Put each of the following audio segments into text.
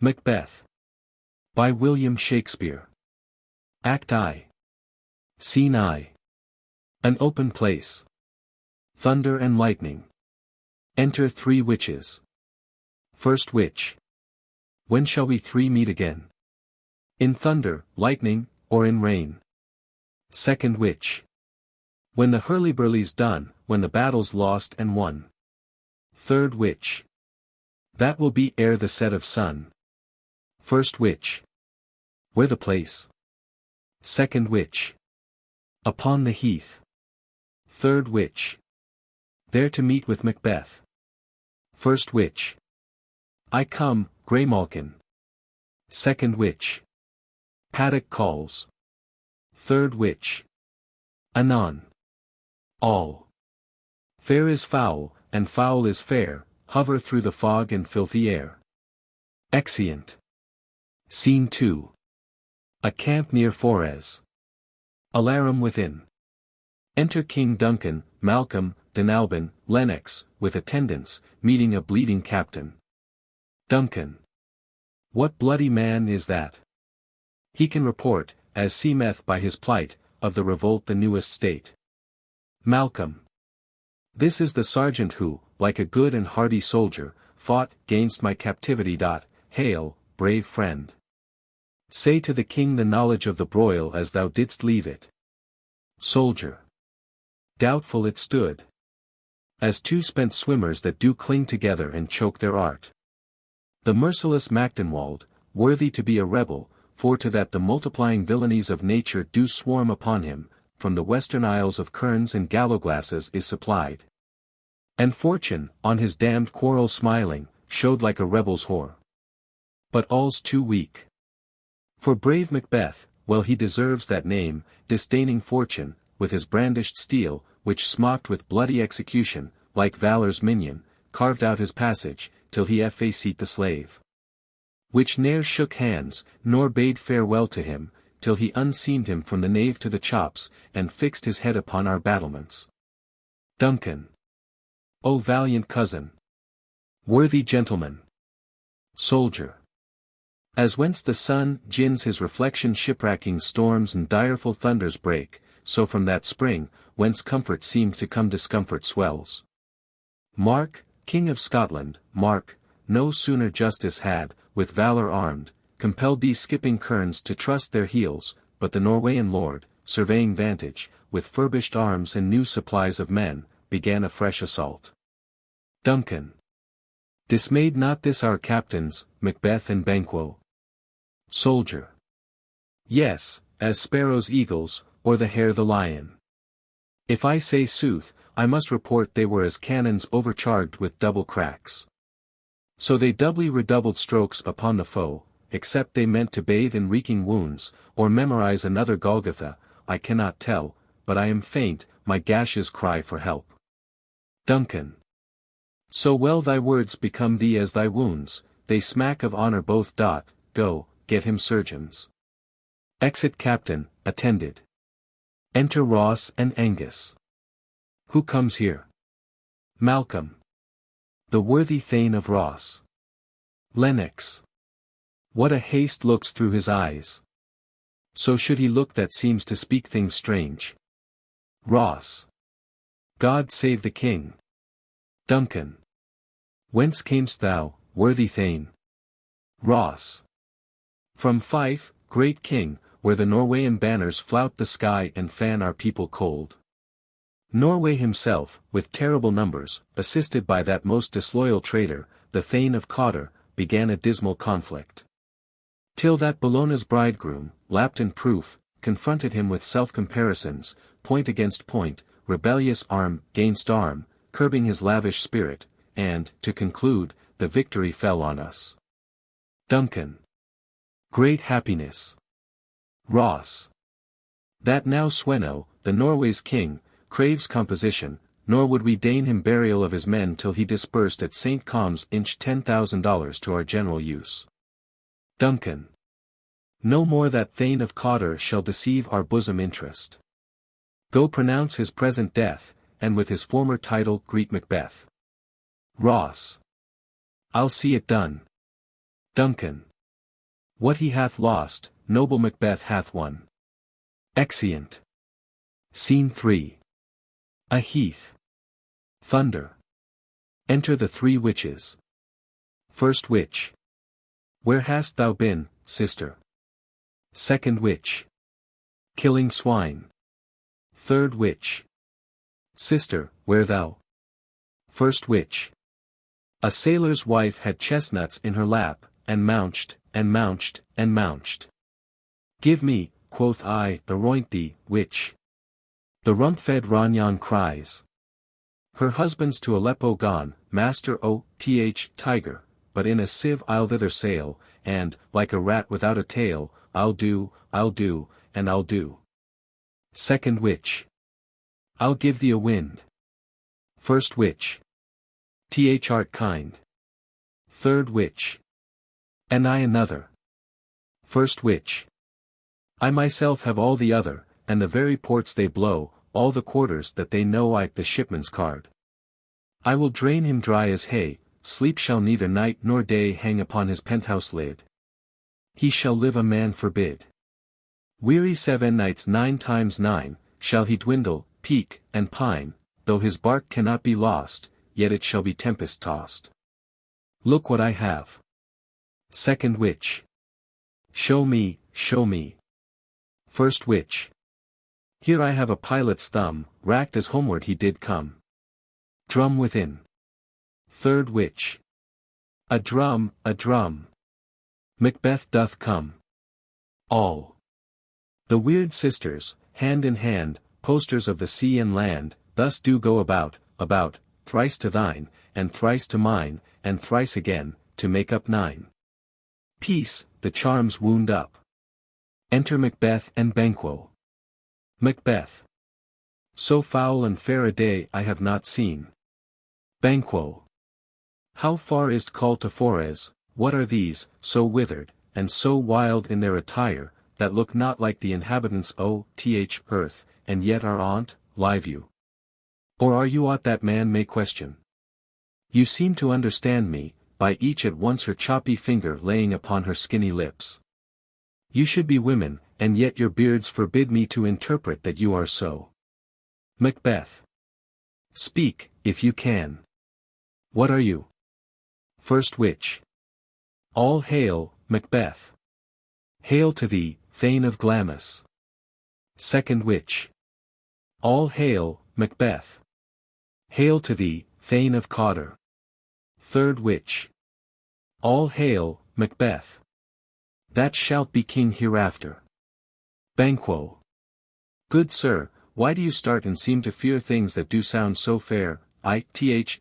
Macbeth. By William Shakespeare. Act I. Scene I. An open place. Thunder and lightning. Enter 3 witches. First witch. When shall we 3 meet again? In thunder, lightning, or in rain? Second witch. When the hurly-burly's done, when the battle's lost and won. Third witch. That will be ere the set of sun. First witch. Where the place? Second witch. Upon the heath. Third witch. There to meet with Macbeth. First witch. I come, Graymalkin. Second witch. Paddock calls. Third witch. Anon. All. Fair is foul, and foul is fair, hover through the fog and filthy air. Exeunt. Scene 2. A camp near Forres. Alarum within. Enter King Duncan, Malcolm, Denalban, Lennox, with attendants, meeting a bleeding captain. Duncan. What bloody man is that? He can report, as seemeth by his plight, of the revolt the newest state. Malcolm. This is the sergeant who, like a good and hardy soldier, fought 'gainst my captivity. Hail, brave friend. Say to the king the knowledge of the broil as thou didst leave it. Soldier. Doubtful it stood. As 2 spent swimmers that do cling together and choke their art. The merciless Macdonwald, worthy to be a rebel, for to that the multiplying villainies of nature do swarm upon him, from the western isles of kerns and gallowglasses is supplied. And fortune, on his damned quarrel smiling, showed like a rebel's whore. But all's too weak. For brave Macbeth, well he deserves that name, disdaining fortune, with his brandished steel, which smocked with bloody execution, like valor's minion, carved out his passage, till he effaced the slave. Which ne'er shook hands, nor bade farewell to him, till he unseamed him from the nave to the chops, and fixed his head upon our battlements. Duncan. O valiant cousin! Worthy gentleman! Soldier! As whence the sun gins his reflection shipwracking storms and direful thunders break, so from that spring, whence comfort seemed to come discomfort swells. Mark, King of Scotland, Mark, no sooner justice had, with valour armed, compelled these skipping kerns to trust their heels, but the Norwegian lord, surveying vantage, with furbished arms and new supplies of men, began a fresh assault. Duncan. Dismayed not this our captains, Macbeth and Banquo? Soldier. Yes, as sparrows eagles, or the hare the lion. If I say sooth, I must report they were as cannons overcharged with double cracks. So they doubly redoubled strokes upon the foe, except they meant to bathe in reeking wounds, or memorize another Golgotha, I cannot tell, but I am faint, my gashes cry for help. Duncan. So well thy words become thee as thy wounds, they smack of honour both. Go, get him surgeons. Exit captain, attended. Enter Ross and Angus. Who comes here? Malcolm. The worthy Thane of Ross. Lennox. What a haste looks through his eyes. So should he look that seems to speak things strange. Ross. God save the king. Duncan. Whence camest thou, worthy Thane? Ross. From Fife, great king, where the Norwegian banners flout the sky and fan our people cold. Norway himself, with terrible numbers, assisted by that most disloyal traitor, the Thane of Cawdor, began a dismal conflict. Till that Bellona's bridegroom, lapped in proof, confronted him with self-comparisons, point against point, rebellious arm gainst arm, curbing his lavish spirit, and, to conclude, the victory fell on us. Duncan. Great happiness. Ross. That now Sweno, the Norway's king, craves composition, nor would we deign him burial of his men till he disbursed at St. Combs $10,000 to our general use. Duncan. No more that Thane of Cawdor shall deceive our bosom interest. Go pronounce his present death, and with his former title greet Macbeth. Ross. I'll see it done. Duncan. What he hath lost, noble Macbeth hath won. Exeunt. Scene 3. A heath. Thunder. Enter the three witches. First witch. Where hast thou been, sister? Second witch. Killing swine. Third witch. Sister, where thou? First witch. A sailor's wife had chestnuts in her lap, and mounched, and mounched, and mounched. Give me, quoth I, aroint thee, witch. The rump-fed Ranyan cries. Her husband's to Aleppo gone, master tiger, but in a sieve I'll thither sail, and, like a rat without a tail, I'll do, and I'll do. Second witch. I'll give thee a wind. First witch. Art kind. Third witch. And I another. First witch. I myself have all the other, and the very ports they blow, all the quarters that they know I the shipman's card. I will drain him dry as hay, sleep shall neither night nor day hang upon his penthouse lid. He shall live a man forbid. Weary 7 nights 9 times 9, shall he dwindle, peak, and pine, though his bark cannot be lost, yet it shall be tempest-tossed. Look what I have. Second witch. Show me, show me. First witch. Here I have a pilot's thumb, racked as homeward he did come. Drum within. Third witch. A drum, a drum. Macbeth doth come. All. The weird sisters, hand in hand, posters of the sea and land, thus do go about, thrice to thine, and thrice to mine, and thrice again, to make up 9. Peace, the charms wound up. Enter Macbeth and Banquo. Macbeth. So foul and fair a day I have not seen. Banquo. How far is't called to Forez, what are these, so withered, and so wild in their attire, that look not like the inhabitants earth, and yet are on't, live you? Or are you aught that man may question? You seem to understand me, by each at once her choppy finger laying upon her skinny lips. You should be women, and yet your beards forbid me to interpret that you are so. Macbeth. Speak, if you can. What are you? First witch. All hail, Macbeth. Hail to thee, Thane of Glamis. Second witch. All hail, Macbeth. Hail to thee, Thane of Cawdor. Third witch. All hail, Macbeth. That shalt be king hereafter. Banquo. Good sir, why do you start and seem to fear things that do sound so fair?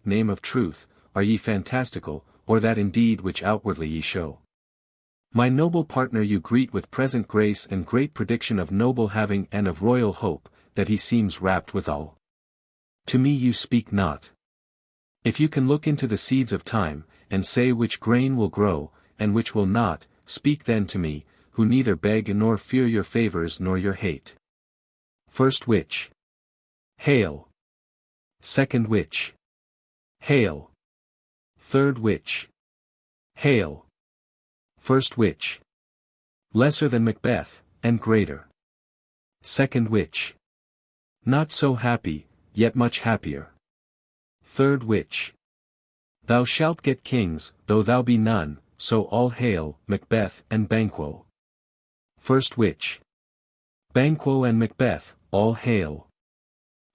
Name of truth, are ye fantastical, or that indeed which outwardly ye show? My noble partner you greet with present grace and great prediction of noble having and of royal hope, that he seems rapt withal. To me you speak not. If you can look into the seeds of time, and say which grain will grow, and which will not, speak then to me, who neither beg nor fear your favors nor your hate. First witch. Hail. Second witch. Hail. Third witch. Hail. First witch. Lesser than Macbeth, and greater. Second witch. Not so happy, yet much happier. Third witch. Thou shalt get kings, though thou be none, so all hail, Macbeth and Banquo. First witch. Banquo and Macbeth, all hail.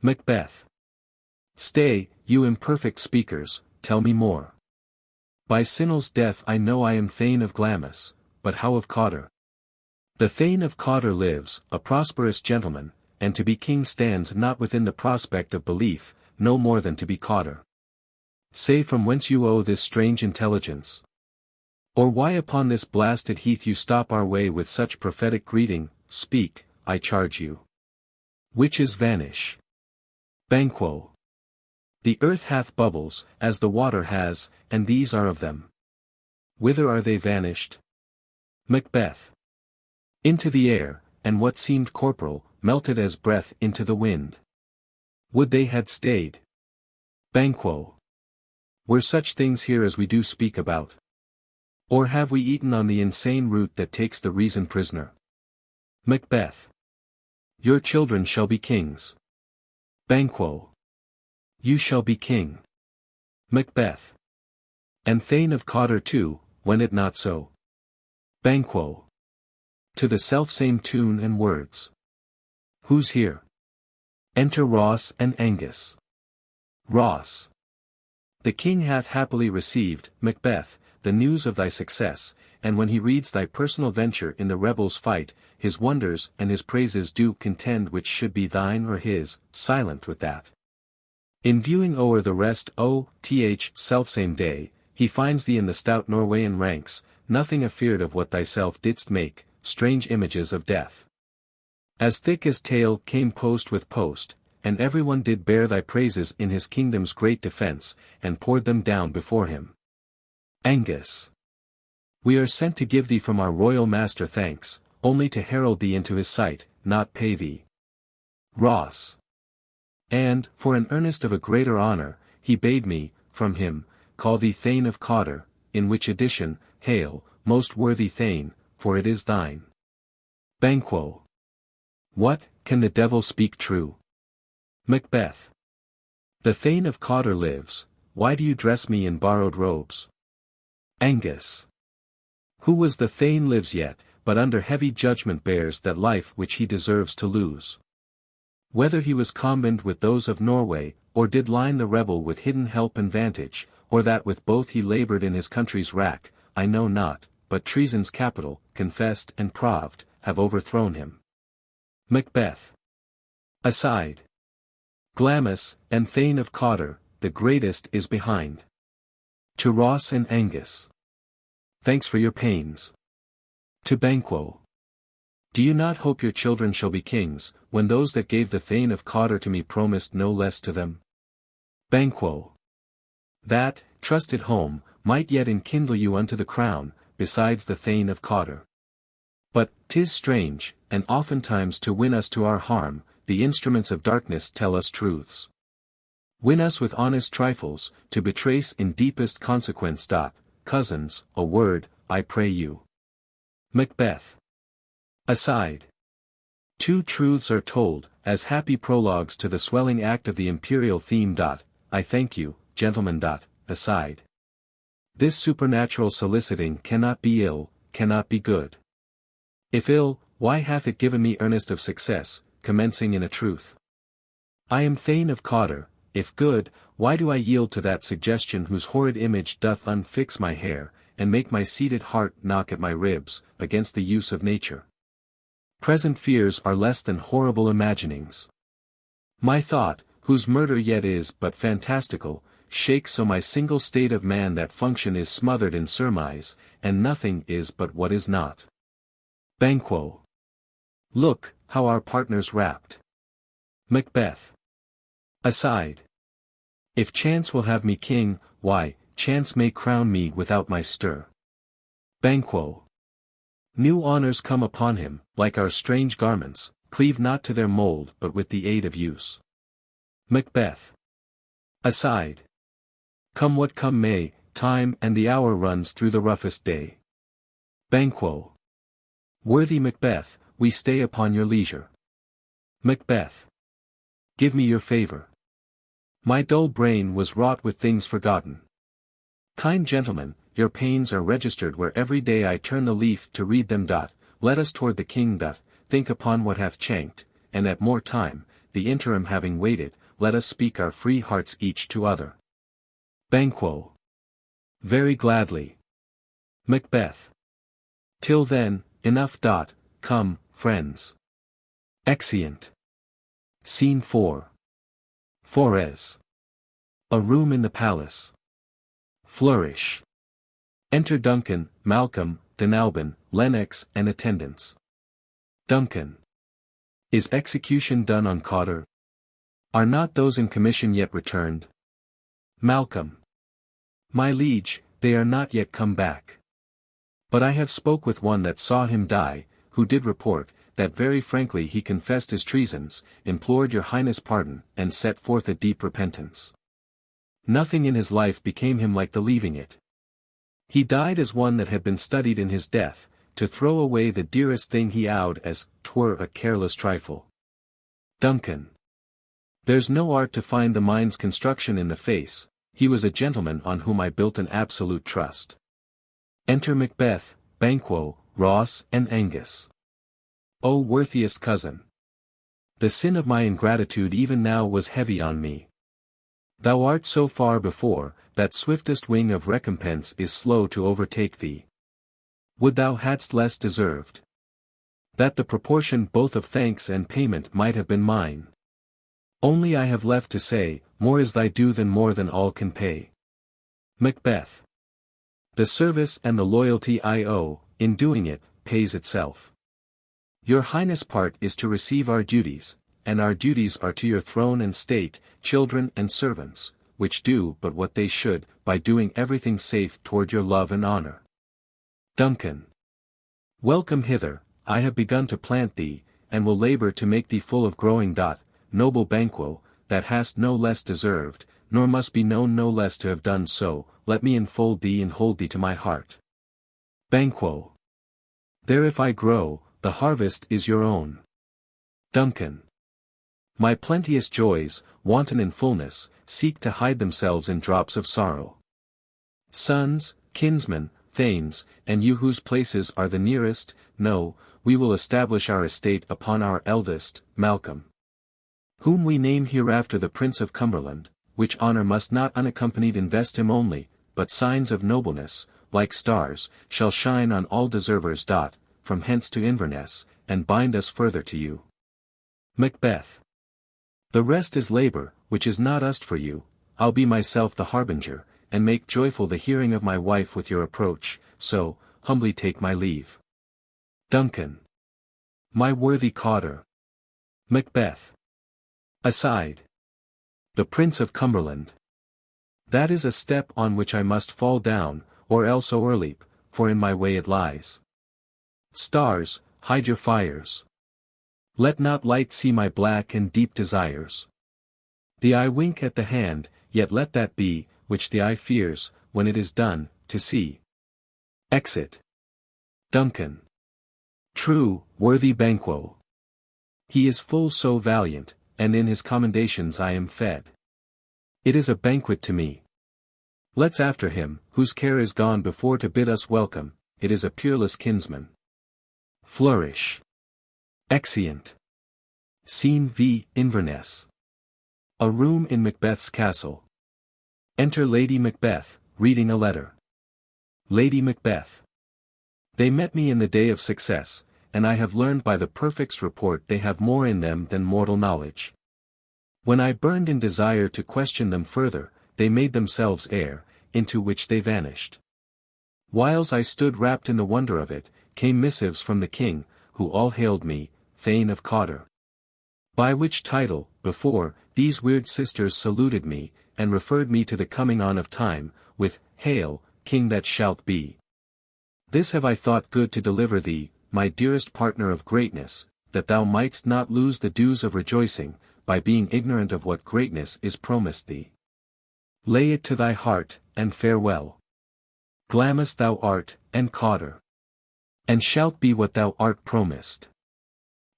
Macbeth. Stay, you imperfect speakers, tell me more. By Sinel's death I know I am Thane of Glamis, but how of Cawdor? The Thane of Cawdor lives, a prosperous gentleman, and to be king stands not within the prospect of belief, no more than to be Cawdor. Say from whence you owe this strange intelligence. Or why upon this blasted heath you stop our way with such prophetic greeting, speak, I charge you. Witches vanish. Banquo. The earth hath bubbles, as the water has, and these are of them. Whither are they vanished? Macbeth. Into the air, and what seemed corporal, melted as breath into the wind. Would they had stayed. Banquo. Were such things here as we do speak about? Or have we eaten on the insane root that takes the reason prisoner? Macbeth. Your children shall be kings. Banquo. You shall be king. Macbeth. And Thane of Cawdor too, when it not so. Banquo. To the selfsame tune and words. Who's here? Enter Ross and Angus. Ross. The king hath happily received, Macbeth, the news of thy success, and when he reads thy personal venture in the rebels' fight, his wonders and his praises do contend which should be thine or his, silent with that. In viewing o'er the rest selfsame day, he finds thee in the stout Norwegian ranks, nothing afeard of what thyself didst make, strange images of death. As thick as tale came post with post, and everyone did bear thy praises in his kingdom's great defence, and poured them down before him. Angus. We are sent to give thee from our royal master thanks, only to herald thee into his sight, not pay thee. Ross. And, for an earnest of a greater honour, he bade me, from him, call thee Thane of Cawdor, in which addition, hail, most worthy Thane, for it is thine. Banquo. What, can the devil speak true? Macbeth. The Thane of Cawdor lives, why do you dress me in borrowed robes? Angus. Who was the Thane lives yet, but under heavy judgment bears that life which he deserves to lose. Whether he was combined with those of Norway, or did line the rebel with hidden help and vantage, or that with both he laboured in his country's wrack, I know not, but treason's capital, confessed and proved, have overthrown him. Macbeth. Aside. Glamis, and Thane of Cawdor, the greatest is behind. To Ross and Angus. Thanks for your pains. To Banquo. Do you not hope your children shall be kings, when those that gave the Thane of Cawdor to me promised no less to them? Banquo. That, trusted home, might yet enkindle you unto the crown, besides the Thane of Cawdor. But, 'tis strange, and oftentimes to win us to our harm, the instruments of darkness tell us truths. Win us with honest trifles, to betrace in deepest consequence. Cousins, a word, I pray you. Macbeth. Aside. Two truths are told, as happy prologues to the swelling act of the imperial theme. I thank you, gentlemen. Aside. This supernatural soliciting cannot be ill, cannot be good. If ill, why hath it given me earnest of success, commencing in a truth? I am Thane of Cawdor. If good, why do I yield to that suggestion whose horrid image doth unfix my hair, and make my seated heart knock at my ribs, against the use of nature? Present fears are less than horrible imaginings. My thought, whose murder yet is but fantastical, shakes so my single state of man that function is smothered in surmise, and nothing is but what is not. Banquo. Look, how our partners rapt. Macbeth. Aside. If chance will have me king, why, chance may crown me without my stir. Banquo. New honours come upon him, like our strange garments, cleave not to their mould but with the aid of use. Macbeth. Aside. Come what come may, time and the hour runs through the roughest day. Banquo. Worthy Macbeth, we stay upon your leisure. Macbeth. Give me your favour. My dull brain was wrought with things forgotten. Kind gentlemen, your pains are registered where every day I turn the leaf to read them. Let us toward the king. Think upon what hath chanked, and at more time, the interim having waited, let us speak our free hearts each to other. Banquo. Very gladly. Macbeth. Till then, enough. Come, friends. Exeunt. Scene 4. Forez. A room in the palace. Flourish. Enter Duncan, Malcolm, Denalban, Lennox and attendants. Duncan. Is execution done on Cawdor? Are not those in commission yet returned? Malcolm. My liege, they are not yet come back. But I have spoke with one that saw him die, who did report, that very frankly he confessed his treasons, implored your highness pardon, and set forth a deep repentance. Nothing in his life became him like the leaving it. He died as one that had been studied in his death, to throw away the dearest thing he owed as 'twere a careless trifle. Duncan. There's no art to find the mind's construction in the face, he was a gentleman on whom I built an absolute trust. Enter Macbeth, Banquo, Ross and Angus. O worthiest cousin! The sin of my ingratitude even now was heavy on me. Thou art so far before, that swiftest wing of recompense is slow to overtake thee. Would thou hadst less deserved. That the proportion both of thanks and payment might have been mine. Only I have left to say, more is thy due than more than all can pay. Macbeth. The service and the loyalty I owe, in doing it, pays itself. Your Highness' part is to receive our duties, and our duties are to your throne and state, children and servants, which do but what they should, by doing everything safe toward your love and honor. Duncan. Welcome hither, I have begun to plant thee, and will labor to make thee full of growing. Noble Banquo, that hast no less deserved, nor must be known no less to have done so, let me enfold thee and hold thee to my heart. Banquo. There if I grow, the harvest is your own. Duncan. My plenteous joys, wanton in fullness, seek to hide themselves in drops of sorrow. Sons, kinsmen, thanes, and you whose places are the nearest, know, we will establish our estate upon our eldest, Malcolm, whom we name hereafter the Prince of Cumberland, which honour must not unaccompanied invest him only, but signs of nobleness, like stars, shall shine on all deservers. From hence to Inverness, and bind us further to you. Macbeth. The rest is labour, which is not used for you, I'll be myself the harbinger, and make joyful the hearing of my wife with your approach, so, humbly take my leave. Duncan. My worthy Cotter. Macbeth. Aside. The Prince of Cumberland. That is a step on which I must fall down, or else o'erleap, for in my way it lies. Stars, hide your fires. Let not light see my black and deep desires. The eye wink at the hand, yet let that be, which the eye fears, when it is done, to see. Exit. Duncan. True, worthy Banquo. He is full so valiant, and in his commendations I am fed. It is a banquet to me. Let's after him, whose care is gone before to bid us welcome, it is a peerless kinsman. Flourish. Exeunt. Scene v. Inverness. A room in Macbeth's castle. Enter Lady Macbeth, reading a letter. Lady Macbeth. They met me in the day of success, and I have learned by the perfect's report they have more in them than mortal knowledge. When I burned in desire to question them further, they made themselves air, into which they vanished. Whiles I stood wrapped in the wonder of it, came missives from the king, who all hailed me, Thane of Cotter. By which title, before, these weird sisters saluted me, and referred me to the coming on of time, with, Hail, King that shalt be. This have I thought good to deliver thee, my dearest partner of greatness, that thou mightst not lose the dues of rejoicing, by being ignorant of what greatness is promised thee. Lay it to thy heart, and farewell. Glamis thou art, and Cotter. And shalt be what thou art promised.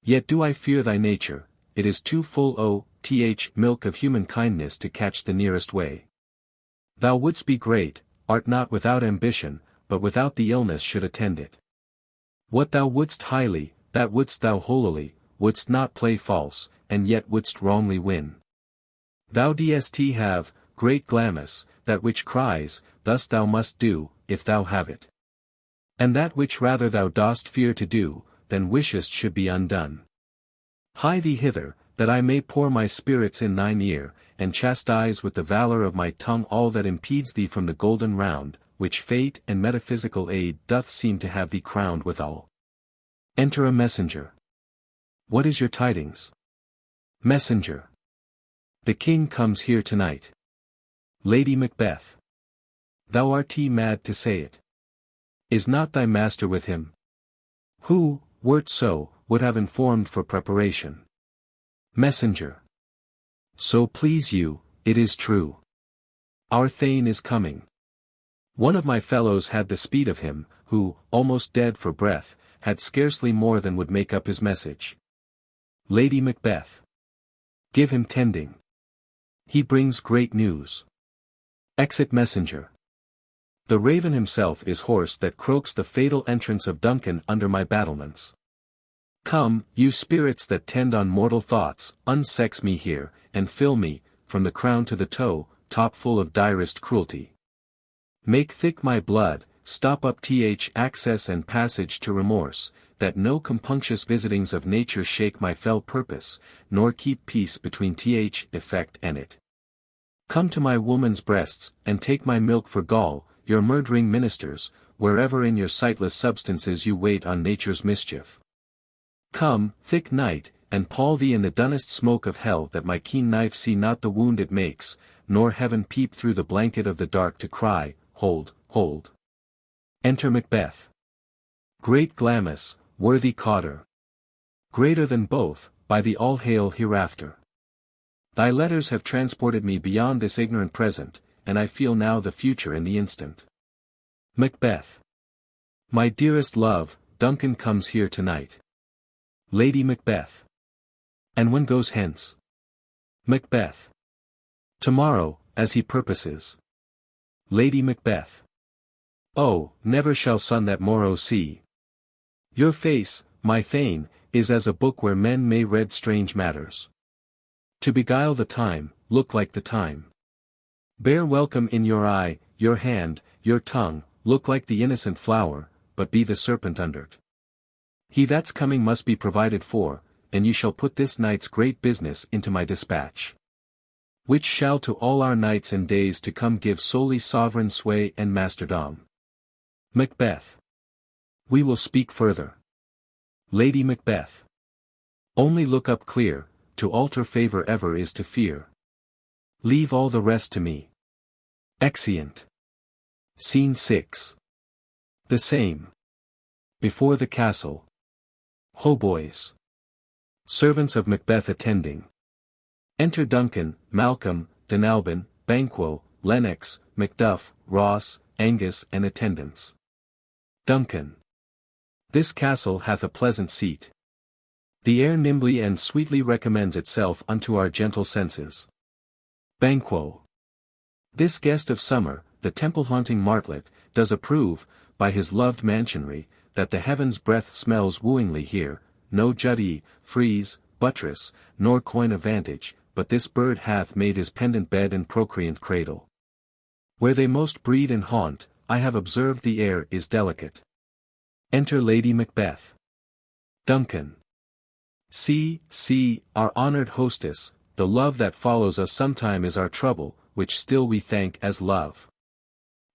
Yet do I fear thy nature, it is too full milk of human kindness to catch the nearest way. Thou wouldst be great, art not without ambition, but without the illness should attend it. What thou wouldst highly, that wouldst thou holily, wouldst not play false, and yet wouldst wrongly win. Thou dst have, great Glamis, that which cries, thus thou must do, if thou have it. And that which rather thou dost fear to do, than wishest should be undone. Hie thee hither, that I may pour my spirits in thine ear, and chastise with the valour of my tongue all that impedes thee from the golden round, which fate and metaphysical aid doth seem to have thee crowned withal. Enter a messenger. What is your tidings? Messenger. The king comes here tonight. Lady Macbeth. Thou art mad to say it. Is not thy master with him? Who, wert so, would have informed for preparation? Messenger. So please you, it is true. Our Thane is coming. One of my fellows had the speed of him, who, almost dead for breath, had scarcely more than would make up his message. Lady Macbeth. Give him tending. He brings great news. Exit messenger. The raven himself is hoarse that croaks the fatal entrance of Duncan under my battlements. Come, you spirits that tend on mortal thoughts, unsex me here, and fill me, from the crown to the toe, top full of direst cruelty. Make thick my blood, stop up access and passage to remorse, that no compunctious visitings of nature shake my fell purpose, nor keep peace between effect and it. Come to my woman's breasts, and take my milk for gall, your murdering ministers, wherever in your sightless substances you wait on nature's mischief. Come, thick night, and pall thee in the dunnest smoke of hell that my keen knife see not the wound it makes, nor heaven peep through the blanket of the dark to cry, hold, hold. Enter Macbeth. Great Glamis, worthy Cotter. Greater than both, by the all-hail hereafter. Thy letters have transported me beyond this ignorant present, and I feel now the future in the instant. Macbeth. My dearest love, Duncan comes here tonight. Lady Macbeth. And when goes hence? Macbeth. Tomorrow, as he purposes. Lady Macbeth. Oh, never shall sun that morrow see. Your face, my Thane, is as a book where men may read strange matters. To beguile the time, look like the time. Bear welcome in your eye, your hand, your tongue, look like the innocent flower, but be the serpent under't. He that's coming must be provided for, and you shall put this night's great business into my dispatch. Which shall to all our nights and days to come give solely sovereign sway and masterdom. Macbeth. We will speak further. Lady Macbeth. Only look up clear, to alter favor ever is to fear. Leave all the rest to me. Exeunt. Scene 6. The same. Before the castle. Hautboys. Servants of Macbeth attending. Enter Duncan, Malcolm, Dunalban, Banquo, Lennox, Macduff, Ross, Angus and attendants. Duncan. This castle hath a pleasant seat. The air nimbly and sweetly recommends itself unto our gentle senses. Banquo. This guest of summer, the temple-haunting martlet, does approve, by his loved mansionry, that the heaven's breath smells wooingly here, no juddie, frieze, buttress, nor coign of vantage, but this bird hath made his pendant bed and procreant cradle. Where they most breed and haunt, I have observed the air is delicate. Enter Lady Macbeth. Duncan. See, our honored hostess, the love that follows us sometime is our trouble, which still we thank as love.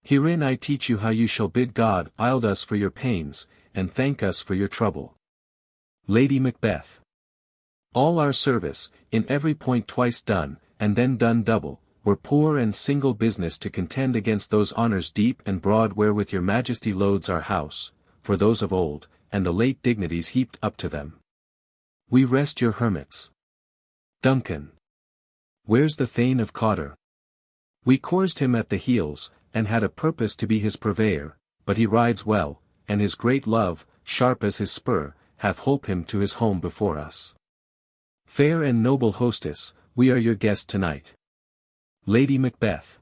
Herein I teach you how you shall bid God yield us for your pains, and thank us for your trouble. Lady Macbeth. All our service, in every point twice done, and then done double, were poor and single business to contend against those honors deep and broad wherewith your majesty loads our house, for those of old, and the late dignities heaped up to them. We rest your hermits. Duncan. Where's the Thane of Cotter? We coursed him at the heels, and had a purpose to be his purveyor, but he rides well, and his great love, sharp as his spur, hath holp him to his home before us. Fair and noble hostess, we are your guest tonight. Lady Macbeth.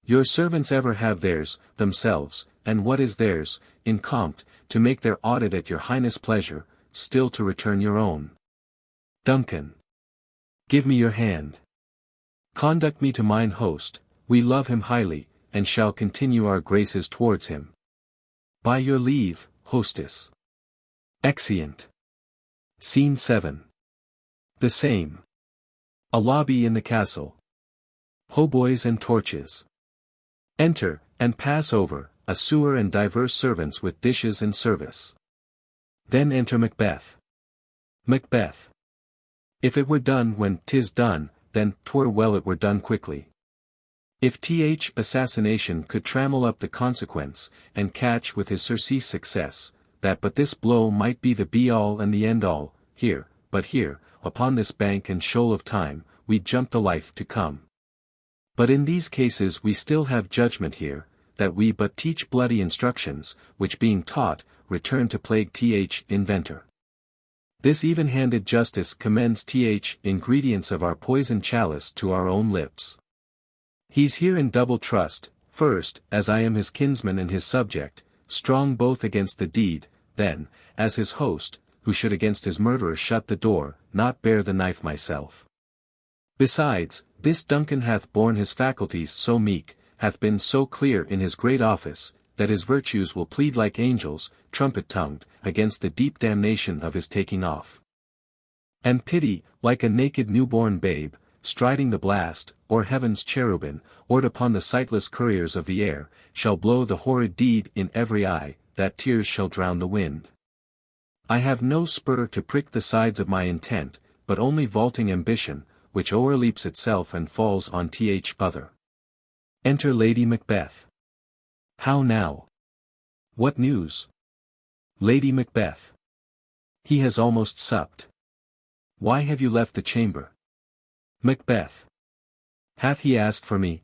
Your servants ever have themselves, and what is theirs, in compt, to make their audit at your highness' pleasure, still to return your own. Duncan. Give me your hand. Conduct me to mine host, we love him highly, and shall continue our graces towards him. By your leave, hostess. Exeunt. Scene 7. The same. A lobby in the castle. Hautboys and torches. Enter, and pass over, a sewer and divers servants with dishes and service. Then enter Macbeth. Macbeth. If it were done when 'tis done, then 'twere well it were done quickly. If assassination could trammel up the consequence, and catch with his surcease success, that but this blow might be the be-all and the end-all, here, but here, upon this bank and shoal of time, we'd jump the life to come. But in these cases we still have judgment here, that we but teach bloody instructions, which being taught, return to plague inventor. This even-handed justice commends ingredients of our poison chalice to our own lips. He's here in double trust, first, as I am his kinsman and his subject, strong both against the deed, then, as his host, who should against his murderer shut the door, not bear the knife myself. Besides, this Duncan hath borne his faculties so meek, hath been so clear in his great office, that his virtues will plead like angels, trumpet-tongued, against the deep damnation of his taking off. And pity, like a naked newborn babe, striding the blast, or heaven's cherubim, or'd upon the sightless couriers of the air, shall blow the horrid deed in every eye, that tears shall drown the wind. I have no spur to prick the sides of my intent, but only vaulting ambition, which o'erleaps itself and falls on other. Enter Lady Macbeth. How now? What news? Lady Macbeth. He has almost supped. Why have you left the chamber? Macbeth. Hath he asked for me?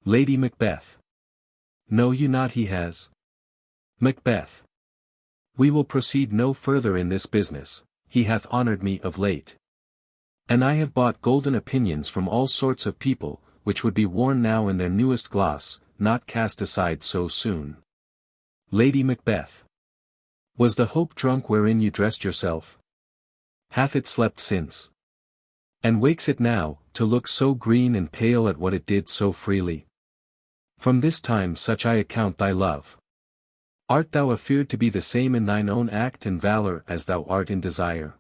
Lady Macbeth. Know you not he has? Macbeth. We will proceed no further in this business, he hath honoured me of late. And I have bought golden opinions from all sorts of people, which would be worn now in their newest gloss, not cast aside so soon. Lady Macbeth. Was the hope drunk wherein you dressed yourself? Hath it slept since? And wakes it now, to look so green and pale at what it did so freely? From this time such I account thy love. Art thou afeard to be the same in thine own act and valour as thou art in desire?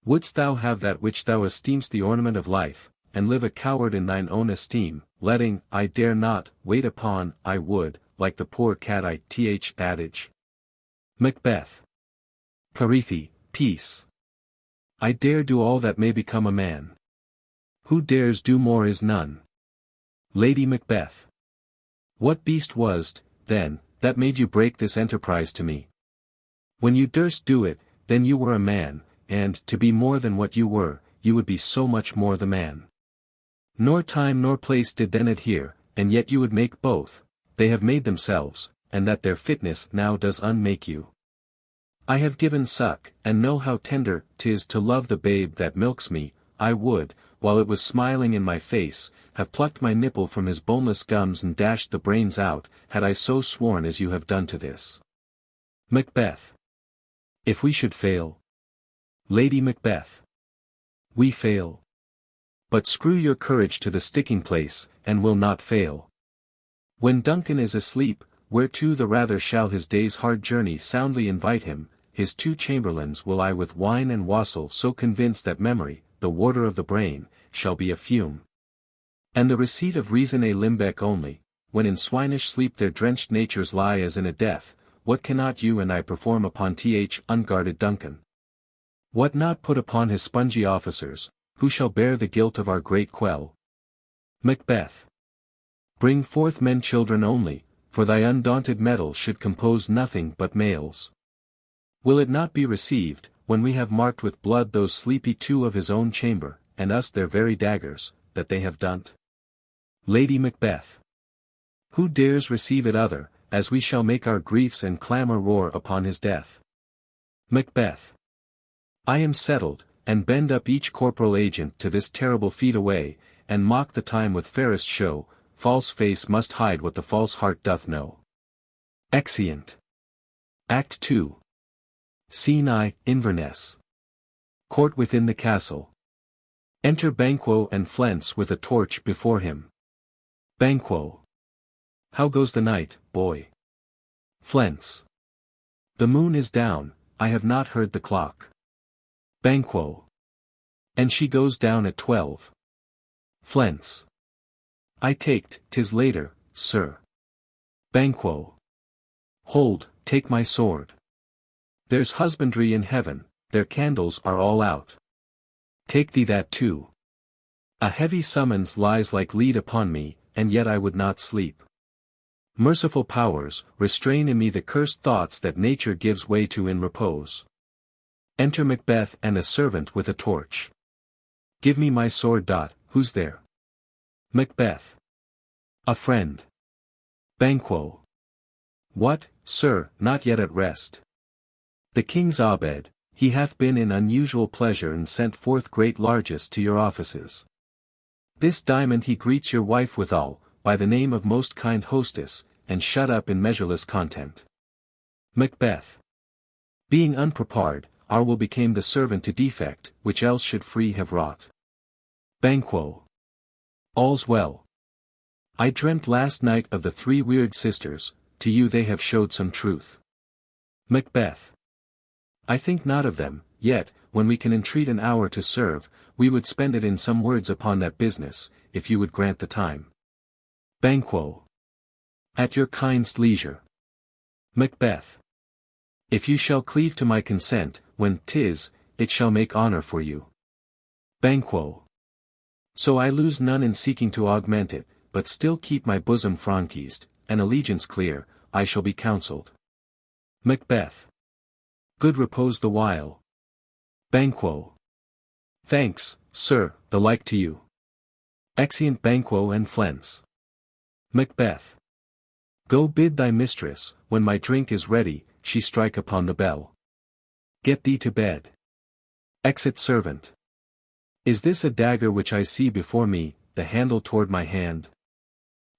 Wouldst thou have that which thou esteem'st the ornament of life, and live a coward in thine own esteem, letting, I dare not, wait upon, I would, like the poor cat adage? Macbeth. Carithe, peace. I dare do all that may become a man. Who dares do more is none. Lady Macbeth. What beast was't, then, that made you break this enterprise to me? When you durst do it, then you were a man, and, to be more than what you were, you would be so much more the man. Nor time nor place did then adhere, and yet you would make both, they have made themselves, and that their fitness now does unmake you. I have given suck, and know how tender 'tis to love the babe that milks me. I would, while it was smiling in my face, have plucked my nipple from his boneless gums and dashed the brains out, had I so sworn as you have done to this. Macbeth. If we should fail. Lady Macbeth. We fail. But screw your courage to the sticking place, and will not fail. When Duncan is asleep, whereto the rather shall his day's hard journey soundly invite him, his two chamberlains will I with wine and wassail so convince that memory, the warder of the brain, shall be a fume. And the receipt of reason a limbeck only, when in swinish sleep their drenched natures lie as in a death, what cannot you and I perform upon unguarded Duncan? What not put upon his spongy officers, who shall bear the guilt of our great quell? Macbeth. Bring forth men children only, for thy undaunted metal should compose nothing but males. Will it not be received, when we have marked with blood those sleepy two of his own chamber, and us their very daggers, that they have done't? Lady Macbeth. Who dares receive it other, as we shall make our griefs and clamour roar upon his death? Macbeth. I am settled, and bend up each corporal agent to this terrible feat away, and mock the time with fairest show, false face must hide what the false heart doth know. Exeunt. Act 2. Scene I, Inverness. Court within the castle. Enter Banquo and Fleance with a torch before him. Banquo. How goes the night, boy? Fleance. The moon is down, I have not heard the clock. Banquo. And she goes down at 12. Fleance. I take't, 'tis later, sir. Banquo. Hold, take my sword. There's husbandry in heaven, their candles are all out. Take thee that too. A heavy summons lies like lead upon me, and yet I would not sleep. Merciful powers, restrain in me the cursed thoughts that nature gives way to in repose. Enter Macbeth and a servant with a torch. Give me my sword. Who's there? Macbeth. A friend. Banquo. What, sir, not yet at rest. The king's abed, he hath been in unusual pleasure and sent forth great largesse to your offices. This diamond he greets your wife withal, by the name of most kind hostess, and shut up in measureless content. Macbeth. Being unprepared, our will became the servant to defect, which else should free have wrought. Banquo. All's well. I dreamt last night of the three weird sisters, to you they have showed some truth. Macbeth. I think not of them, yet, when we can entreat an hour to serve, we would spend it in some words upon that business, if you would grant the time. Banquo. At your kind's leisure. Macbeth. If you shall cleave to my consent, when 'tis, it shall make honor for you. Banquo. So I lose none in seeking to augment it, but still keep my bosom franchise, and allegiance clear, I shall be counselled. Macbeth. Good repose the while. Banquo. Thanks, sir, the like to you. Exeunt Banquo and Fleance. Macbeth. Go bid thy mistress, when my drink is ready, she strike upon the bell. Get thee to bed. Exit servant. Is this a dagger which I see before me, the handle toward my hand?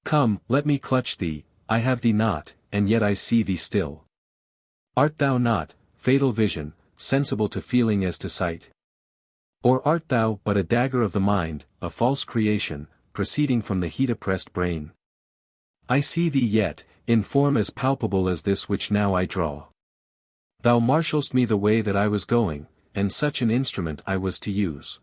Come, let me clutch thee, I have thee not, and yet I see thee still. Art thou not, fatal vision, sensible to feeling as to sight? Or art thou but a dagger of the mind, a false creation, proceeding from the heat-oppressed brain? I see thee yet, in form as palpable as this which now I draw. Thou marshalst me the way that I was going, and such an instrument I was to use.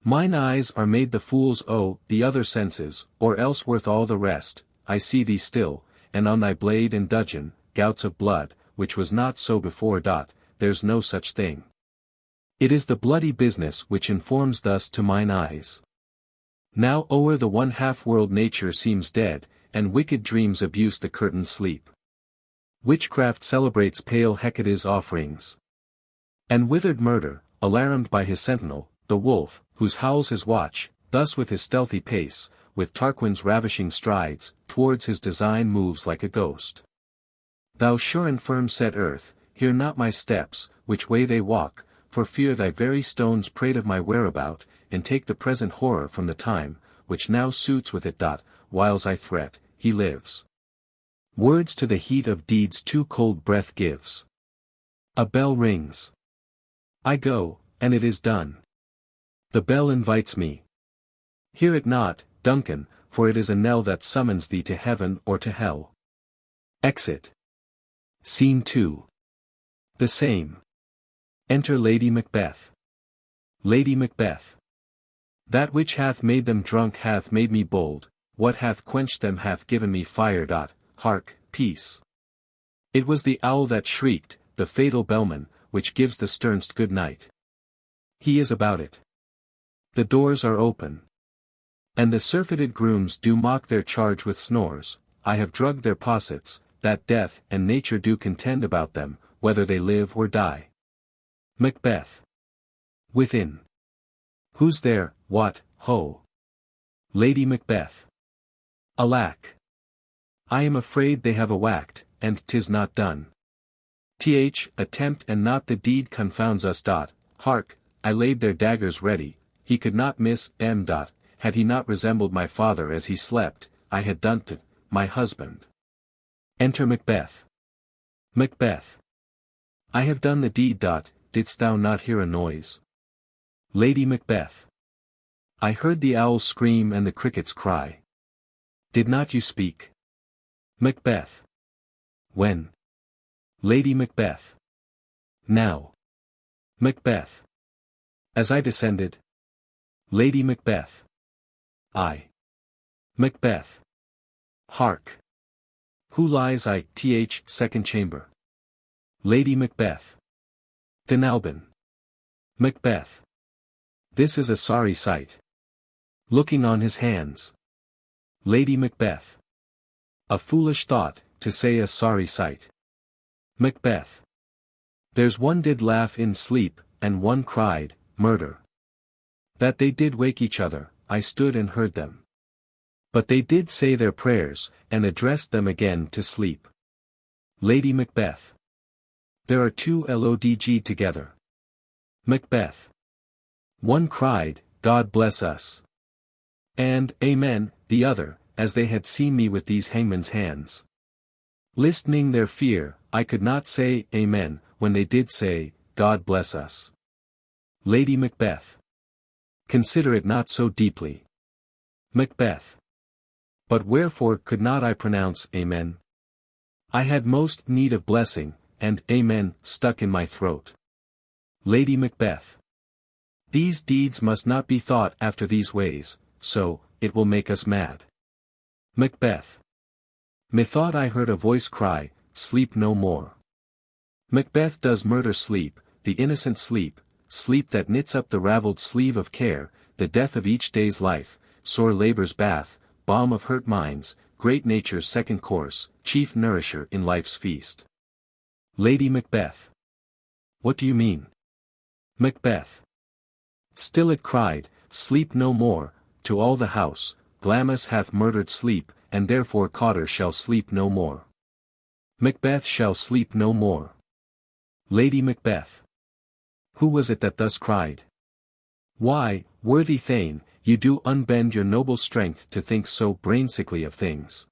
Mine eyes are made the fool's the other senses, or else worth all the rest, I see thee still, and on thy blade and dudgeon, gouts of blood, which was not so before. There's no such thing. It is the bloody business which informs thus to mine eyes. Now o'er the one half-world nature seems dead, and wicked dreams abuse the curtained sleep. Witchcraft celebrates pale Hecate's offerings. And withered murder, alarmed by his sentinel, the wolf, whose howls his watch, thus with his stealthy pace, with Tarquin's ravishing strides, towards his design moves like a ghost. Thou sure and firm set earth, hear not my steps, which way they walk, for fear thy very stones prate of my whereabout, and take the present horror from the time, which now suits with it. Whiles I threat, he lives. Words to the heat of deeds too cold breath gives. A bell rings. I go, and it is done. The bell invites me. Hear it not, Duncan, for it is a knell that summons thee to heaven or to hell. Exit. Scene 2. The same. Enter Lady Macbeth. Lady Macbeth. That which hath made them drunk hath made me bold, what hath quenched them hath given me fire. Hark, peace. It was the owl that shrieked, the fatal bellman, which gives the sternst good night. He is about it. The doors are open. And the surfeited grooms do mock their charge with snores. I have drugged their possets, that death and nature do contend about them, whether they live or die. Macbeth. Within. Who's there, what, ho? Lady Macbeth. Alack! I am afraid they have a-whacked, and 'tis not done. Attempt and not the deed confounds us. Hark, I laid their daggers ready, he could not miss them. Had he not resembled my father as he slept, I had done't, my husband. Enter Macbeth. Macbeth. I have done the deed. Didst thou not hear a noise? Lady Macbeth. I heard the owls scream and the crickets cry. Did not you speak? Macbeth. When? Lady Macbeth. Now. Macbeth. As I descended. Lady Macbeth. I. Macbeth. Hark. Who lies second chamber? Lady Macbeth. Denalban. Macbeth. This is a sorry sight. Looking on his hands. Lady Macbeth. A foolish thought, to say a sorry sight. Macbeth. There's one did laugh in sleep, and one cried, murder. That they did wake each other, I stood and heard them. But they did say their prayers, and addressed them again to sleep. Lady Macbeth. There are two lodg together. Macbeth. One cried, God bless us. And, Amen, the other, as they had seen me with these hangman's hands. Listening their fear, I could not say, Amen, when they did say, God bless us. Lady Macbeth. Consider it not so deeply. Macbeth. But wherefore could not I pronounce Amen? I had most need of blessing, and Amen stuck in my throat. Lady Macbeth. These deeds must not be thought after these ways, so, it will make us mad. Macbeth. Methought I heard a voice cry, sleep no more. Macbeth does murder sleep, the innocent sleep, sleep that knits up the ravelled sleeve of care, the death of each day's life, sore labour's bath, balm of hurt minds, great nature's second course, chief nourisher in life's feast. Lady Macbeth. What do you mean? Macbeth. Still it cried, sleep no more, to all the house, Glamis hath murdered sleep, and therefore Cotter shall sleep no more. Macbeth shall sleep no more. Lady Macbeth. Who was it that thus cried? Why, worthy Thane, you do unbend your noble strength to think so brainsickly of things.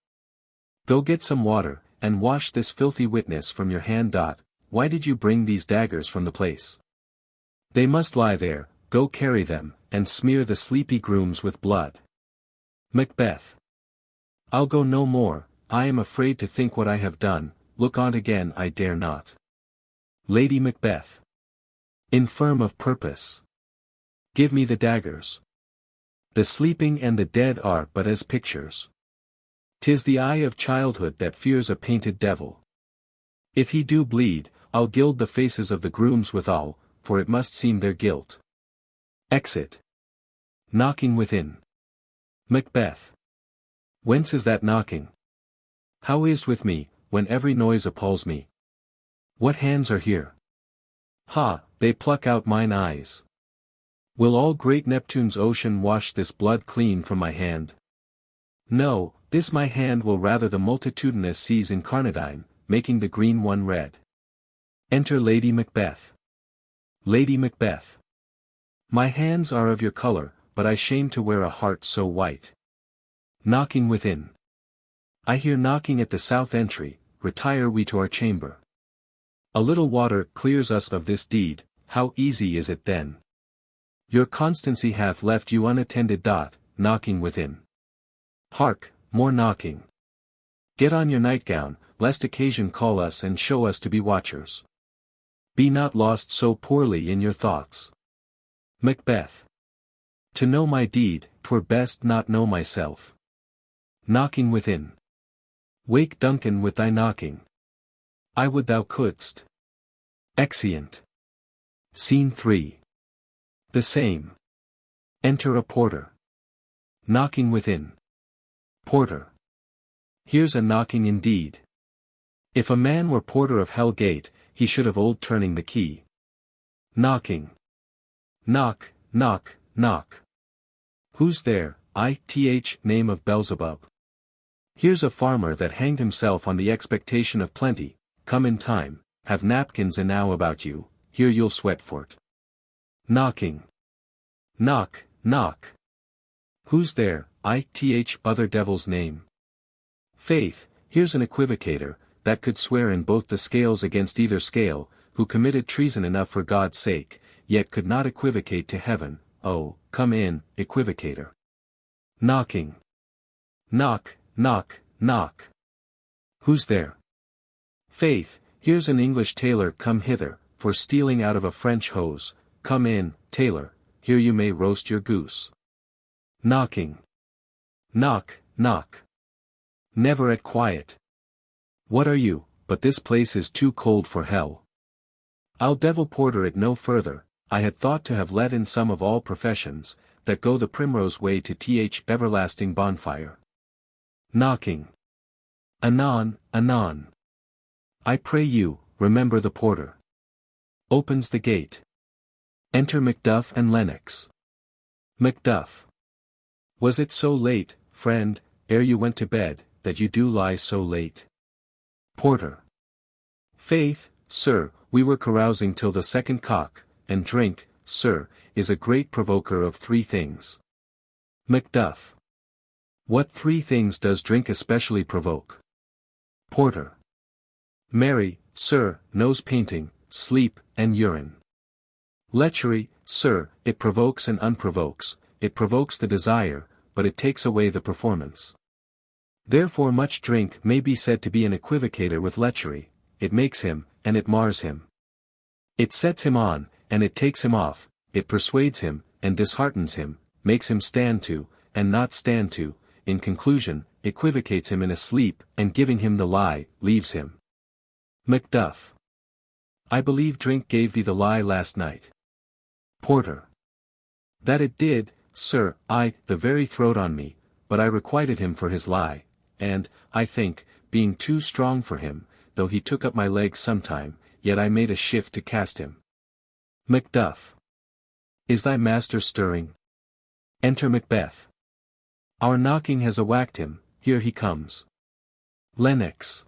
Go get some water, and wash this filthy witness from your hand. Why did you bring these daggers from the place? They must lie there, go carry them, and smear the sleepy grooms with blood. Macbeth. I'll go no more, I am afraid to think what I have done, look on again I dare not. Lady Macbeth. Infirm of purpose. Give me the daggers. The sleeping and the dead are but as pictures. 'Tis the eye of childhood that fears a painted devil. If he do bleed, I'll gild the faces of the grooms withal, for it must seem their guilt. Exit. Knocking within. Macbeth. Whence is that knocking? How is with me, when every noise appalls me? What hands are here? Ha, they pluck out mine eyes. Will all great Neptune's ocean wash this blood clean from my hand? No, this my hand will rather the multitudinous seas incarnadine, making the green one red. Enter Lady Macbeth. Lady Macbeth. My hands are of your colour, but I shame to wear a heart so white. Knocking within. I hear knocking at the south entry, retire we to our chamber. A little water clears us of this deed, how easy is it then? Your constancy hath left you unattended. Knocking within. Hark, more knocking. Get on your nightgown, lest occasion call us and show us to be watchers. Be not lost so poorly in your thoughts. Macbeth. To know my deed, 'twere best not know myself. Knocking within. Wake Duncan with thy knocking. I would thou couldst. Exeunt. Scene 3. The same. Enter a porter. Knocking within. Porter. Here's a knocking indeed. If a man were porter of Hell Gate, he should have old turning the key. Knocking. Knock, knock, knock. Who's there? Name of Beelzebub. Here's a farmer that hanged himself on the expectation of plenty, come in time, have napkins enow about you, here you'll sweat for't. Knocking. Knock, knock. Who's there? Other devil's name. Faith, here's an equivocator, that could swear in both the scales against either scale, who committed treason enough for God's sake, yet could not equivocate to heaven. Oh, come in, equivocator. Knocking. Knock, knock, knock. Who's there? Faith, here's an English tailor come hither, for stealing out of a French hose, come in, tailor, here you may roast your goose. Knocking. Knock, knock. Never at quiet. What are you, but this place is too cold for hell. I'll devil porter it no further, I had thought to have let in some of all professions, that go the primrose way to everlasting bonfire. Knocking. Anon, anon. I pray you, remember the porter. Opens the gate. Enter Macduff and Lennox. Macduff. Was it so late, friend, ere you went to bed, that you do lie so late? Porter. Faith, sir, we were carousing till the second cock, and drink, sir, is a great provoker of three things. Macduff. What three things does drink especially provoke? Porter. Marry, sir, nose painting, sleep, and urine. Lechery, sir, it provokes and unprovokes, it provokes the desire, but it takes away the performance. Therefore much drink may be said to be an equivocator with lechery, it makes him, and it mars him. It sets him on, and it takes him off, it persuades him, and disheartens him, makes him stand to, and not stand to, in conclusion, equivocates him in a sleep, and giving him the lie, leaves him. Macduff. I believe drink gave thee the lie last night. Porter. That it did, sir, the very throat on me, but I requited him for his lie, and, I think, being too strong for him, though he took up my legs sometime, yet I made a shift to cast him. Macduff. Is thy master stirring? Enter Macbeth. Our knocking has awakened him, here he comes. Lennox.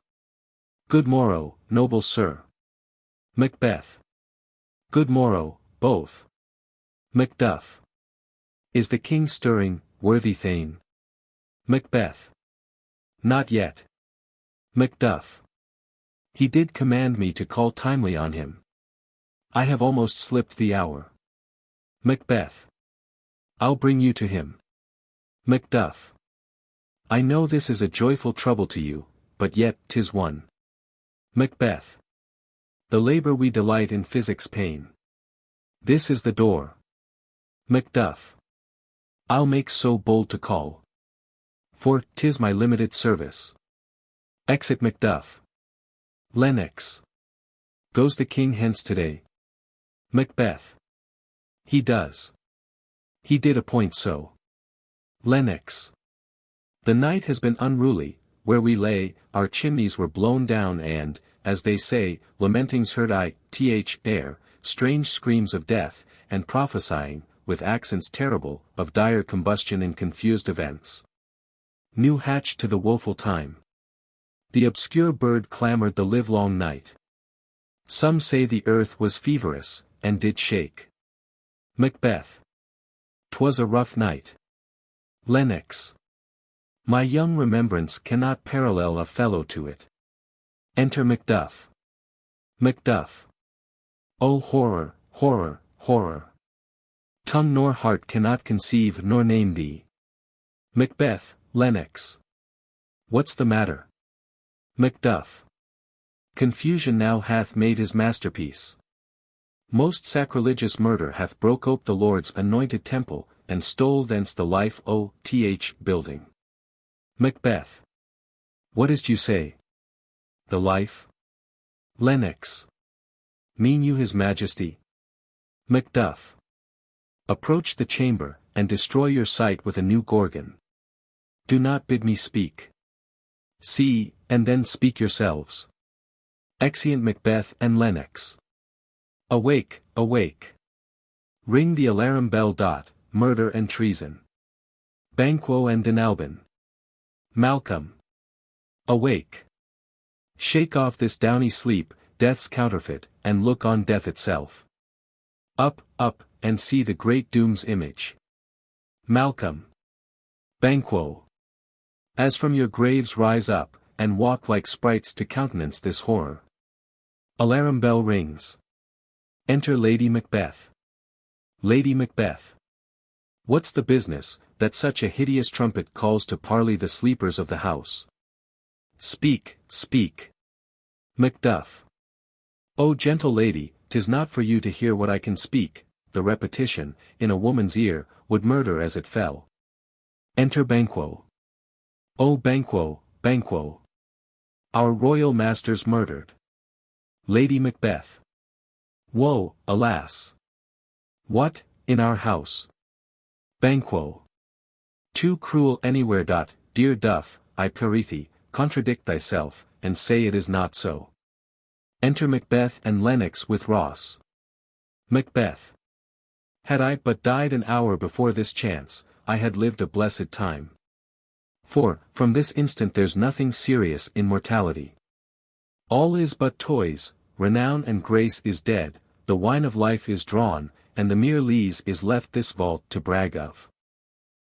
Good morrow, noble sir. Macbeth. Good morrow, both. Macduff. Is the king stirring, worthy Thane? Macbeth. Not yet. Macduff. He did command me to call timely on him. I have almost slipped the hour. Macbeth. I'll bring you to him. Macduff. I know this is a joyful trouble to you, but yet 'tis one. Macbeth. The labor we delight in physics pain. This is the door. Macduff. I'll make so bold to call. For 'tis my limited service. Exit Macduff. Lennox. Goes the king hence today? Macbeth. He does. He did appoint so. Lennox. The night has been unruly, where we lay, our chimneys were blown down and, as they say, lamentings heard air, strange screams of death, and prophesying, with accents terrible, of dire combustion and confused events. New hatched to the woeful time. The obscure bird clamoured the livelong night. Some say the earth was feverous, and did shake. Macbeth. 'Twas a rough night. Lennox. My young remembrance cannot parallel a fellow to it. Enter Macduff. Macduff. O horror, horror, horror! Tongue nor heart cannot conceive nor name thee. Macbeth. Lennox. What's the matter? Macduff. Confusion now hath made his masterpiece. Most sacrilegious murder hath broke ope the Lord's anointed temple, and stole thence the life building. Macbeth. What is't you say? The life? Lennox. Mean you his majesty? Macduff. Approach the chamber, and destroy your sight with a new gorgon. Do not bid me speak. See, and then speak yourselves. Exeunt Macbeth and Lennox. Awake, awake. Ring the alarum bell. Murder and treason. Banquo and Denalban. Malcolm. Awake. Shake off this downy sleep, death's counterfeit, and look on death itself. Up, up, and see the great doom's image. Malcolm. Banquo. As from your graves rise up, and walk like sprites to countenance this horror. Alarum bell rings. Enter Lady Macbeth. Lady Macbeth. What's the business, that such a hideous trumpet calls to parley the sleepers of the house? Speak, speak. Macduff. O gentle lady, 'tis not for you to hear what I can speak, the repetition, in a woman's ear, would murder as it fell. Enter Banquo. O Banquo, Banquo. Our royal master's murdered. Lady Macbeth. Woe, alas! What, in our house? Banquo. Too cruel anywhere. Dear Duff, I prythee, contradict thyself, and say it is not so. Enter Macbeth and Lennox with Ross. Macbeth. Had I but died an hour before this chance, I had lived a blessed time. For, from this instant there's nothing serious in mortality. All is but toys, renown and grace is dead, the wine of life is drawn, and the mere lees is left this vault to brag of.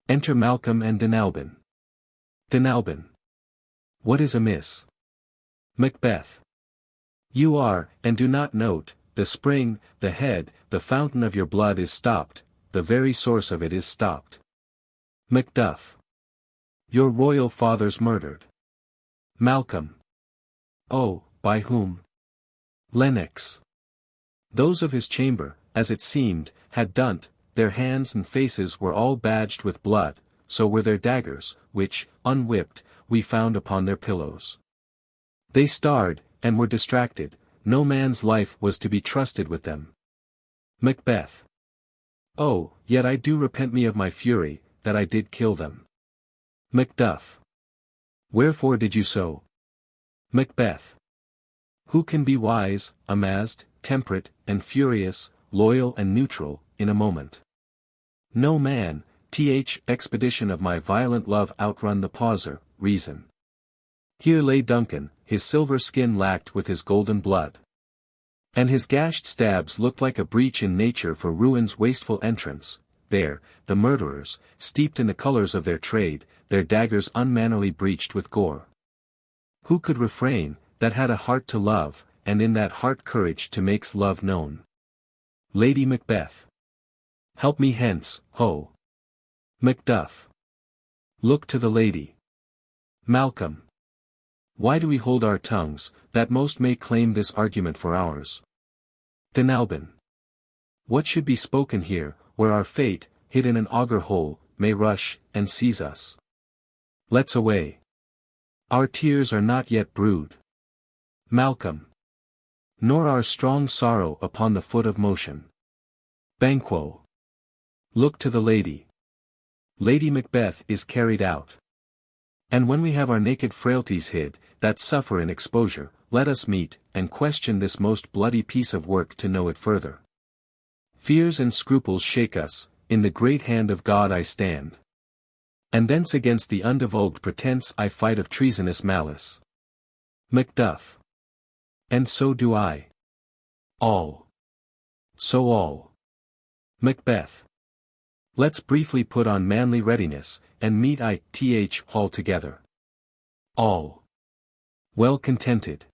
Enter Malcolm and Dunalban. Dunalban. What is amiss? Macbeth. You are, and do not note, the spring, the head, the fountain of your blood is stopped, the very source of it is stopped. Macduff. Your royal father's murdered. Malcolm. Oh, by whom? Lennox. Those of his chamber, as it seemed, had done't, their hands and faces were all badged with blood, so were their daggers, which, unwhipped, we found upon their pillows. They starred, and were distracted, no man's life was to be trusted with them. Macbeth. Oh, yet I do repent me of my fury, that I did kill them. Macduff. Wherefore did you so? Macbeth. Who can be wise, amazed, temperate, and furious, loyal and neutral, in a moment? No man, expedition of my violent love outrun the pauser, reason. Here lay Duncan, his silver skin lacked with his golden blood. And his gashed stabs looked like a breach in nature for ruin's wasteful entrance. There, the murderers, steeped in the colors of their trade, their daggers unmannily breached with gore. Who could refrain, that had a heart to love, and in that heart courage to makes love known? Lady Macbeth. Help me hence, ho! Macduff. Look to the lady. Malcolm. Why do we hold our tongues, that most may claim this argument for ours? Dunalban. What should be spoken here, where our fate, hid in an auger hole, may rush, and seize us? Let's away. Our tears are not yet brewed. Malcolm. Nor our strong sorrow upon the foot of motion. Banquo. Look to the lady. Lady Macbeth is carried out. And when we have our naked frailties hid, that suffer in exposure, let us meet, and question this most bloody piece of work to know it further. Fears and scruples shake us, in the great hand of God I stand. And thence against the undivulged pretense I fight of treasonous malice. Macduff. And so do I. All. So all. Macbeth. Let's briefly put on manly readiness, and meet hall together. All. Well contented.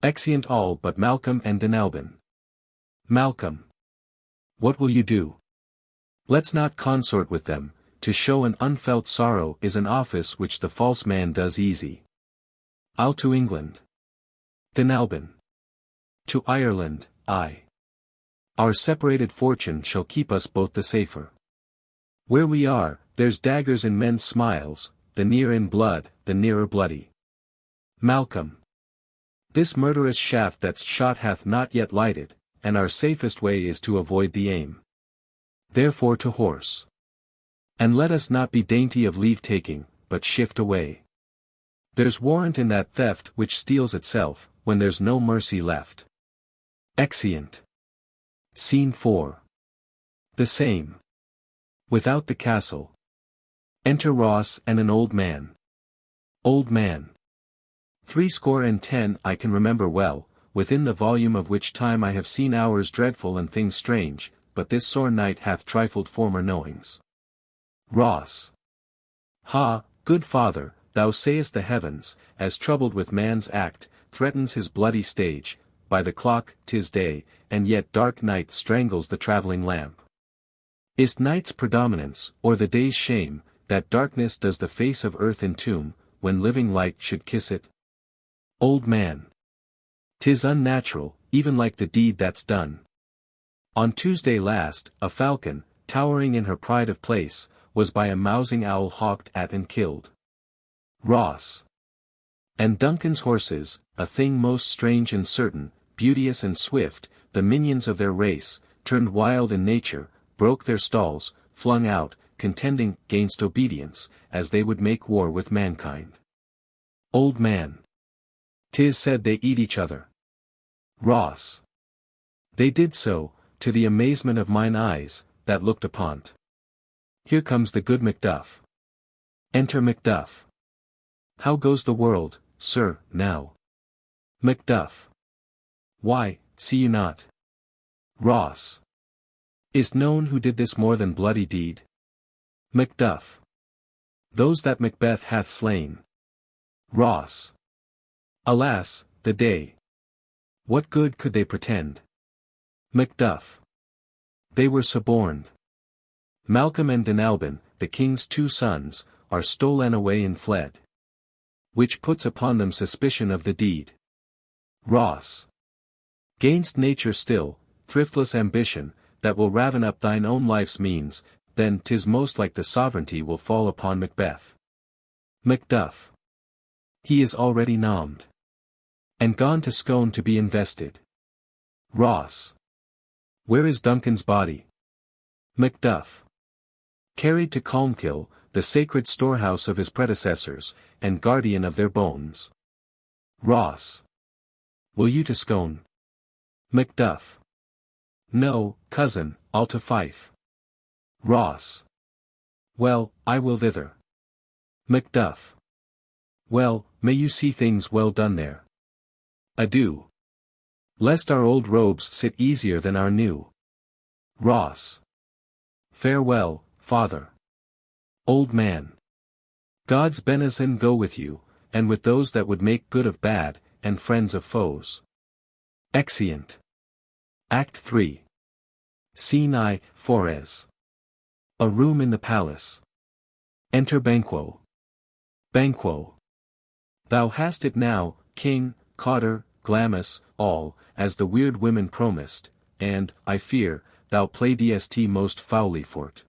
Exeunt all but Malcolm and Dunalban. Malcolm. What will you do? Let's not consort with them, to show an unfelt sorrow is an office which the false man does easy. I'll to England. Dunalban. To Ireland, I. Our separated fortune shall keep us both the safer. Where we are, there's daggers in men's smiles, the near in blood, the nearer bloody. Malcolm. This murderous shaft that's shot hath not yet lighted, and our safest way is to avoid the aim. Therefore to horse. And let us not be dainty of leave-taking, but shift away. There's warrant in that theft which steals itself, when there's no mercy left. Exeunt. Scene 4. The same. Without the castle. Enter Ross and an old man. Old man. 70 I can remember well, within the volume of which time I have seen hours dreadful and things strange, but this sore night hath trifled former knowings. Ross. Ha, good father, thou sayest the heavens, as troubled with man's act, threatens his bloody stage, by the clock 'tis day, and yet dark night strangles the travelling lamp. Is night's predominance, or the day's shame, that darkness does the face of earth entomb, when living light should kiss it? Old man. 'Tis unnatural, even like the deed that's done. On Tuesday last, a falcon, towering in her pride of place, was by a mousing owl hawked at and killed. Ross. And Duncan's horses, a thing most strange and certain, beauteous and swift, the minions of their race, turned wild in nature, broke their stalls, flung out, contending 'gainst obedience, as they would make war with mankind. Old man. 'Tis said they eat each other. Ross. They did so, to the amazement of mine eyes, that looked upon't. Here comes the good Macduff. Enter Macduff. How goes the world, sir, now? Macduff. Why, see you not? Ross. Is't known who did this more than bloody deed? Macduff. Those that Macbeth hath slain. Ross. Alas, the day. What good could they pretend? Macduff. They were suborned. Malcolm and Denalban, the king's 2 sons, are stolen away and fled. Which puts upon them suspicion of the deed. Ross. Gainst nature still, thriftless ambition, that will raven up thine own life's means, then 'tis most like the sovereignty will fall upon Macbeth. Macduff. He is already nommed. And gone to Scone to be invested. Ross. Where is Duncan's body? Macduff. Carried to Colmkill, the sacred storehouse of his predecessors, and guardian of their bones. Ross. Will you to Scone? Macduff. No, cousin, I'll to Fife. Ross. Well, I will thither. Macduff. Well, may you see things well done there. Adieu. Lest our old robes sit easier than our new. Ross. Farewell, father. Old man. God's benison go with you, and with those that would make good of bad, and friends of foes. Exeunt. Act 3. Scene I, Forez. A room in the palace. Enter Banquo. Banquo. Thou hast it now, king, Cotter, Glamis, all, as the weird women promised, and, I fear, thou playedst most foully for't.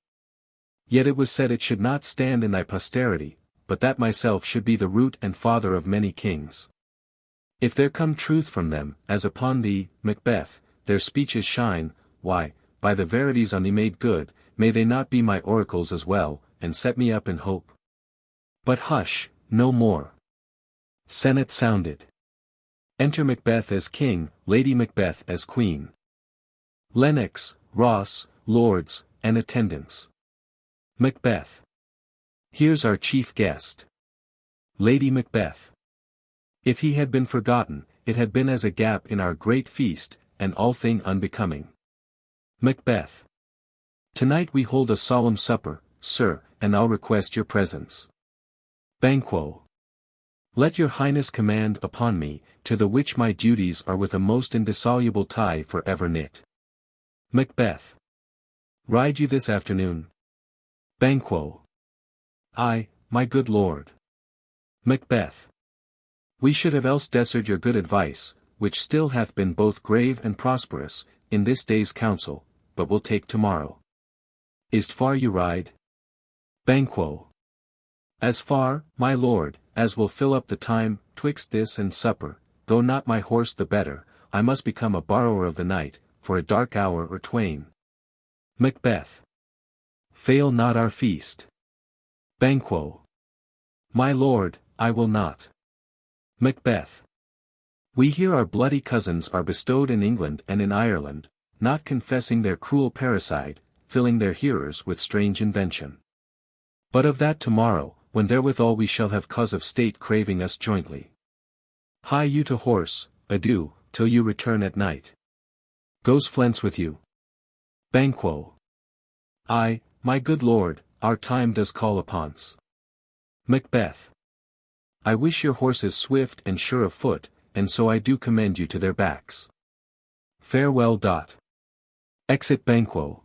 Yet it was said it should not stand in thy posterity, but that myself should be the root and father of many kings. If there come truth from them, as upon thee, Macbeth, their speeches shine, why, by the verities on thee made good, may they not be my oracles as well, and set me up in hope? But hush, no more. Senate sounded. Enter Macbeth as king, Lady Macbeth as queen. Lennox, Ross, lords, and attendants. Macbeth. Here's our chief guest. Lady Macbeth. If he had been forgotten, it had been as a gap in our great feast, and all thing unbecoming. Macbeth. Tonight we hold a solemn supper, sir, and I'll request your presence. Banquo. Let your highness command upon me, to the which my duties are with a most indissoluble tie for ever knit. Macbeth. Ride you this afternoon? Banquo. Ay, my good lord. Macbeth. We should have else desert your good advice, which still hath been both grave and prosperous, in this day's council, but will take tomorrow. Is't far you ride? Banquo. As far, my lord, as will fill up the time, twixt this and supper, go not my horse the better, I must become a borrower of the night, for a dark hour or twain. Macbeth. Fail not our feast. Banquo. My lord, I will not. Macbeth. We hear our bloody cousins are bestowed in England and in Ireland, not confessing their cruel parricide, filling their hearers with strange invention. But of that tomorrow, when therewithal we shall have cause of state craving us jointly. Hie you to horse, adieu, till you return at night. Goes Fleance with you? Banquo. Ay, my good lord, our time does call upon's. Macbeth. I wish your horses swift and sure of foot, and so I do commend you to their backs. Farewell. Exit Banquo.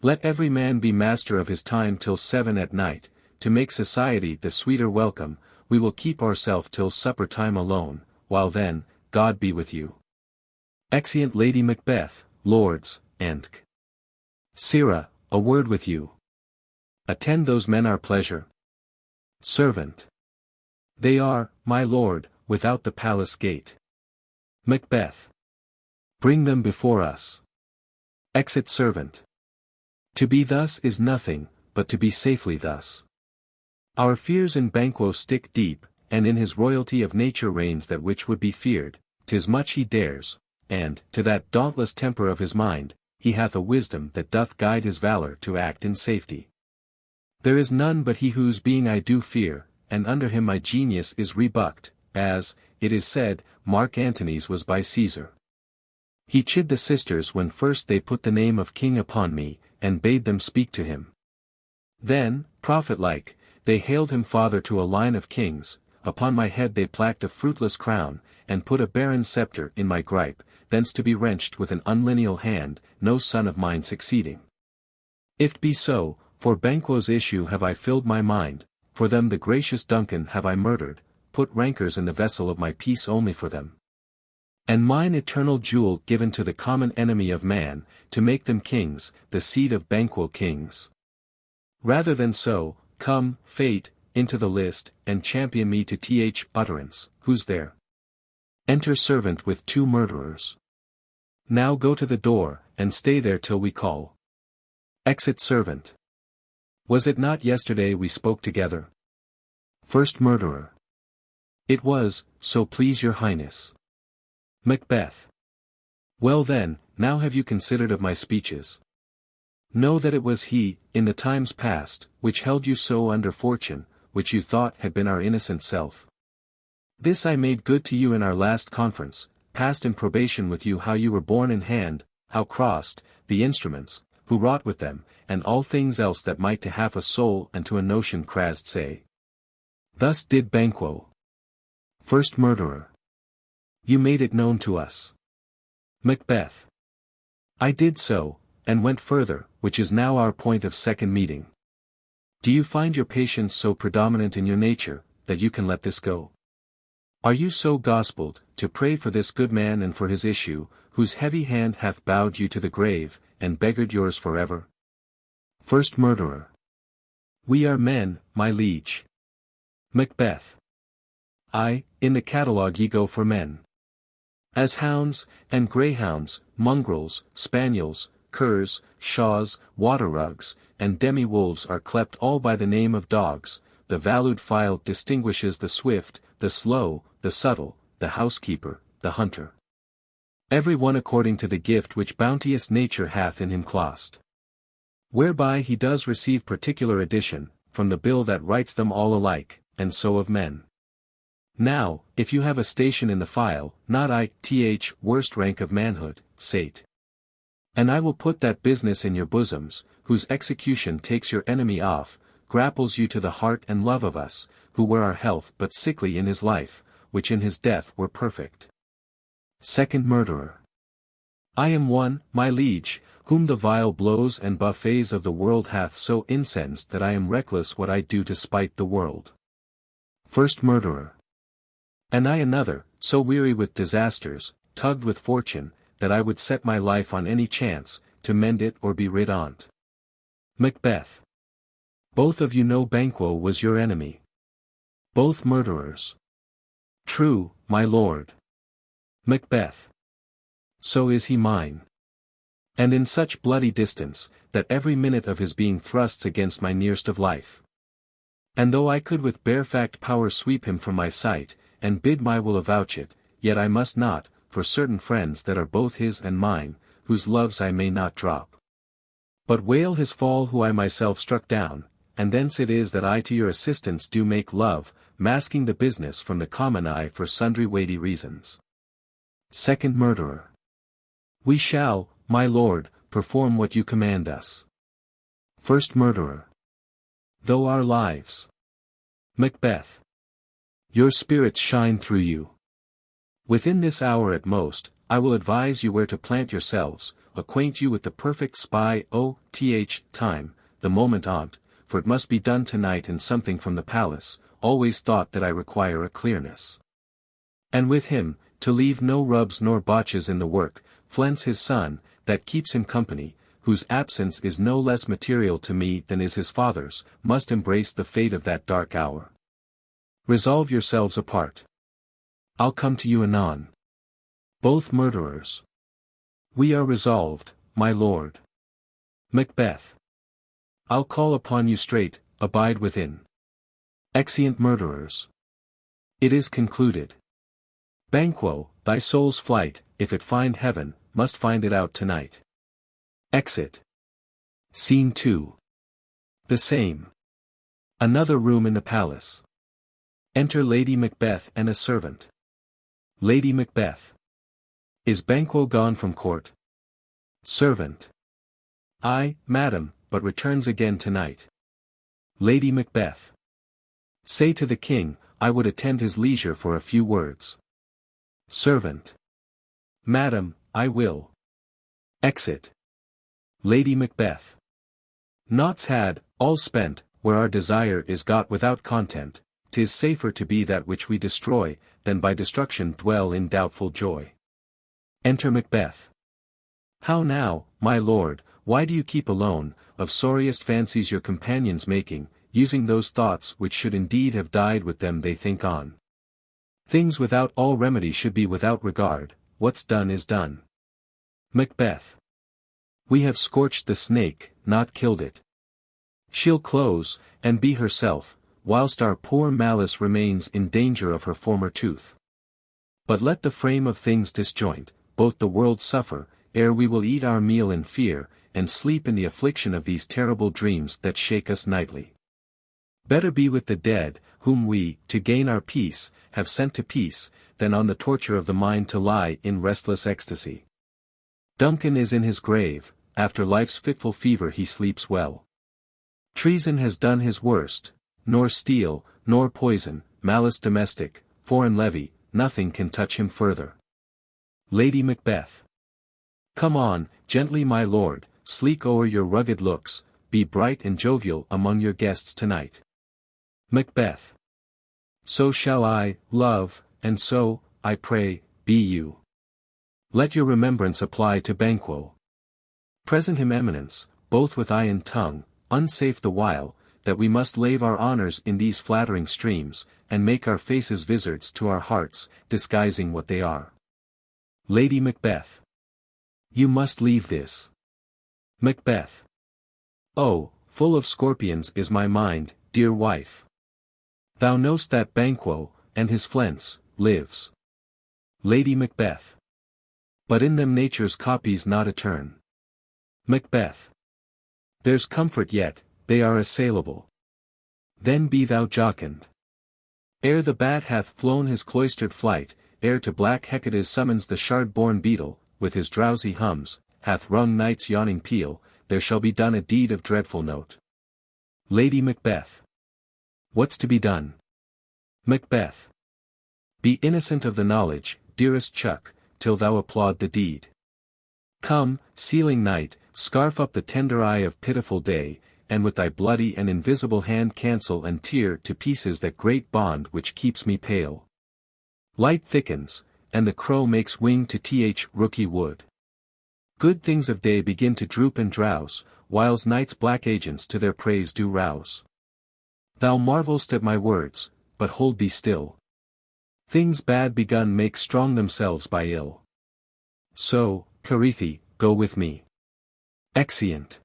Let every man be master of his time till 7 at night, to make society the sweeter welcome, we will keep ourself till supper time alone, while then, God be with you. Exeunt Lady Macbeth, lords, and Sirrah, a word with you. Attend those men our pleasure. Servant. They are, my lord, without the palace gate. Macbeth. Bring them before us. Exit servant. To be thus is nothing, but to be safely thus. Our fears in Banquo stick deep, and in his royalty of nature reigns that which would be feared, 'tis much he dares, and, to that dauntless temper of his mind, he hath a wisdom that doth guide his valor to act in safety. There is none but he whose being I do fear, and under him my genius is rebucked, as, it is said, Mark Antony's was by Caesar. He chid the sisters when first they put the name of king upon me, and bade them speak to him. Then, prophet-like, they hailed him father to a line of kings, upon my head they placked a fruitless crown, and put a barren sceptre in my gripe, thence to be wrenched with an unlineal hand, no son of mine succeeding. If be so, for Banquo's issue have I filled my mind, for them the gracious Duncan have I murdered, put rancors in the vessel of my peace only for them. And mine eternal jewel given to the common enemy of man, to make them kings, the seed of Banquo kings. Rather than so, come, fate, into the list, and champion me to th utterance, who's there? Enter servant with 2 murderers. Now go to the door, and stay there till we call. Exit servant. Was it not yesterday we spoke together? First murderer. It was, so please your highness. Macbeth. Well then, now have you considered of my speeches? Know that it was he, in the times past, which held you so under fortune, which you thought had been our innocent self. This I made good to you in our last conference, passed in probation with you how you were borne in hand, how crossed, the instruments, who wrought with them, and all things else that might to half a soul and to a notion crased say. Thus did Banquo. First murderer. You made it known to us. Macbeth. I did so, and went further, which is now our point of second meeting. Do you find your patience so predominant in your nature, that you can let this go? Are you so gospelled, to pray for this good man and for his issue, whose heavy hand hath bowed you to the grave, and beggared yours forever? First murderer. We are men, my liege. Macbeth. Aye, in the catalogue ye go for men. As hounds, and greyhounds, mongrels, spaniels, curs, shaws, water-rugs, and demi-wolves are clept all by the name of dogs, the valued file distinguishes the swift, the slow, the subtle, the housekeeper, the hunter. Every one according to the gift which bounteous nature hath in him clost. Whereby he does receive particular addition, from the bill that writes them all alike, and so of men. Now, if you have a station in the file, not I, th worst rank of manhood, sate. And I will put that business in your bosoms, whose execution takes your enemy off, grapples you to the heart and love of us, who were our health but sickly in his life, which in his death were perfect. Second murderer. I am one, my liege, whom the vile blows and buffets of the world hath so incensed that I am reckless what I do to spite the world. First murderer. And I another, so weary with disasters, tugged with fortune, that I would set my life on any chance, to mend it or be rid on't. Macbeth. Both of you know Banquo was your enemy. Both murderers. True, my lord. Macbeth. So is he mine. And in such bloody distance, that every minute of his being thrusts against my nearest of life. And though I could with barefact power sweep him from my sight, and bid my will avouch it, yet I must not, for certain friends that are both his and mine, whose loves I may not drop. But wail his fall who I myself struck down, and thence it is that I to your assistance do make love, masking the business from the common eye for sundry weighty reasons. Second murderer. We shall, my lord, perform what you command us. First murderer. Though our lives. Macbeth. Your spirits shine through you. Within this hour at most, I will advise you where to plant yourselves, acquaint you with the perfect spy time, the moment on't, for it must be done tonight in something from the palace, always thought that I require a clearness. And with him, to leave no rubs nor botches in the work, Fleance his son, that keeps him company, whose absence is no less material to me than is his father's, must embrace the fate of that dark hour. Resolve yourselves apart. I'll come to you anon. Both murderers. We are resolved, my lord. Macbeth. I'll call upon you straight, abide within. Exeunt murderers. It is concluded. Banquo, thy soul's flight, if it find heaven, must find it out tonight. Exit. Scene 2. The same. Another room in the palace. Enter Lady Macbeth and a servant. Lady Macbeth. Is Banquo gone from court? Servant. Aye, madam, but returns again tonight. Lady Macbeth. Say to the king, I would attend his leisure for a few words. Servant. Madam, I will. Exit. Lady Macbeth. Naught's had, all spent, where our desire is got without content, 'tis safer to be that which we destroy, than by destruction dwell in doubtful joy. Enter Macbeth. How now, my lord, why do you keep alone, of sorriest fancies your companions making, using those thoughts which should indeed have died with them they think on? Things without all remedy should be without regard, what's done is done. Macbeth. We have scorched the snake, not killed it. She'll close, and be herself, whilst our poor malice remains in danger of her former tooth. But let the frame of things disjoint, both the world suffer, ere we will eat our meal in fear, and sleep in the affliction of these terrible dreams that shake us nightly. Better be with the dead, whom we, to gain our peace, have sent to peace, than on the torture of the mind to lie in restless ecstasy. Duncan is in his grave, after life's fitful fever he sleeps well. Treason has done his worst, nor steel, nor poison, malice domestic, foreign levy, nothing can touch him further. Lady Macbeth. Come on, gently my lord, sleek o'er your rugged looks, be bright and jovial among your guests tonight. Macbeth. So shall I, love, and so, I pray, be you. Let your remembrance apply to Banquo. Present him eminence, both with eye and tongue, unsafe the while, that we must lave our honors in these flattering streams, and make our faces vizards to our hearts, disguising what they are. Lady Macbeth. You must leave this. Macbeth. Oh, full of scorpions is my mind, dear wife. Thou know'st that Banquo, and his Fleance, lives. Lady Macbeth. But in them nature's copies not etern. Macbeth. There's comfort yet, they are assailable. Then be thou jocund. Ere the bat hath flown his cloistered flight, ere to black Hecate's summons the shard-born beetle, with his drowsy hums, hath rung night's yawning peal, there shall be done a deed of dreadful note. Lady Macbeth. What's to be done? Macbeth. Be innocent of the knowledge, dearest Chuck, till thou applaud the deed. Come, sealing night, scarf up the tender eye of pitiful day, and with thy bloody and invisible hand cancel and tear to pieces that great bond which keeps me pale. Light thickens, and the crow makes wing to rookie wood. Good things of day begin to droop and drowse, whiles night's black agents to their praise do rouse. Thou marvelst at my words, but hold thee still. Things bad begun make strong themselves by ill. So, Carithe, go with me. Exeunt.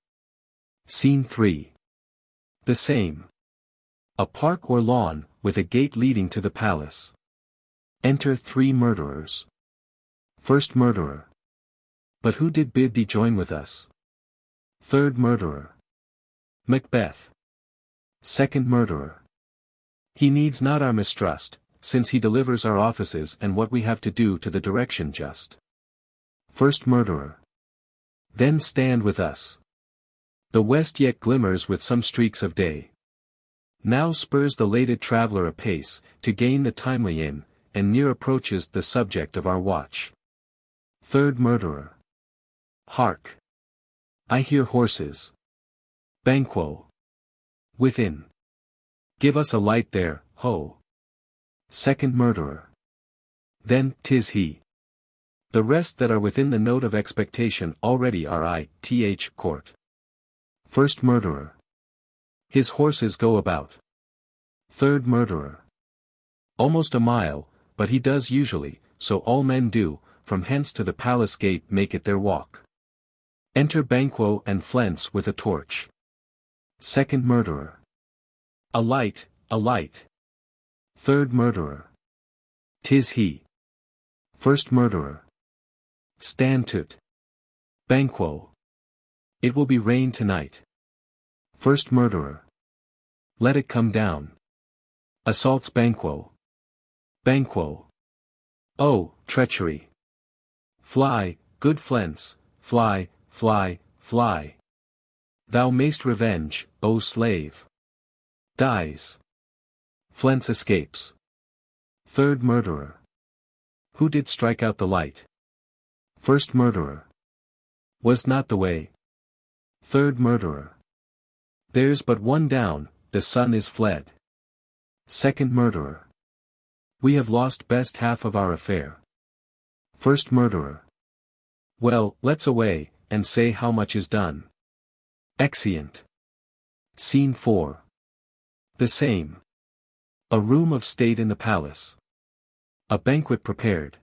Scene 3. The same. A park or lawn, with a gate leading to the palace. Enter 3 murderers. First murderer. But who did bid thee join with us? Third murderer. Macbeth. Second murderer. He needs not our mistrust, since he delivers our offices and what we have to do to the direction just. First murderer. Then stand with us. The west yet glimmers with some streaks of day. Now spurs the lated traveller apace, to gain the timely inn, and near approaches the subject of our watch. Third murderer. Hark! I hear horses. Banquo. Within. Give us a light there, ho! Second murderer. Then, 'tis he. The rest that are within the note of expectation already are court. First murderer. His horses go about. Third murderer. Almost a mile, but he does usually, so all men do, from hence to the palace gate make it their walk. Enter Banquo and Fleance with a torch. Second murderer. A light, a light. Third murderer. 'Tis he. First murderer. Stand to't. Banquo. It will be rain tonight. First murderer. Let it come down. Assaults Banquo. Banquo. Oh, treachery. Fly, good Fleance, fly, fly, fly. Thou mayst revenge, O slave. Dies. Fleance escapes. Third murderer. Who did strike out the light? First murderer. Was not the way. Third murderer. There's but one down, the sun is fled. Second murderer. We have lost best half of our affair. First murderer. Well, let's away, and say how much is done. Exeunt. Scene 4. The same. A room of state in the palace. A banquet prepared.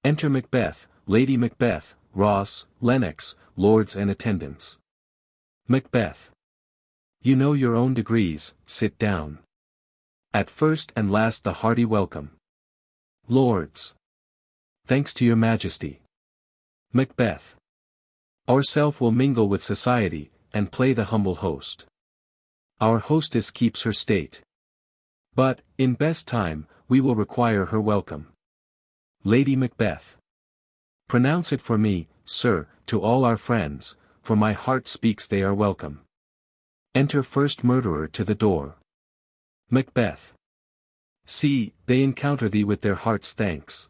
Enter Macbeth, Lady Macbeth, Ross, Lennox, lords and attendants. Macbeth. You know your own degrees, sit down. At first and last the hearty welcome. Lords. Thanks to your majesty. Macbeth. Ourself will mingle with society, and play the humble host. Our hostess keeps her state. But, in best time, we will require her welcome. Lady Macbeth. Pronounce it for me, sir, to all our friends, for my heart speaks they are welcome. Enter first murderer to the door. Macbeth. See, they encounter thee with their heart's thanks.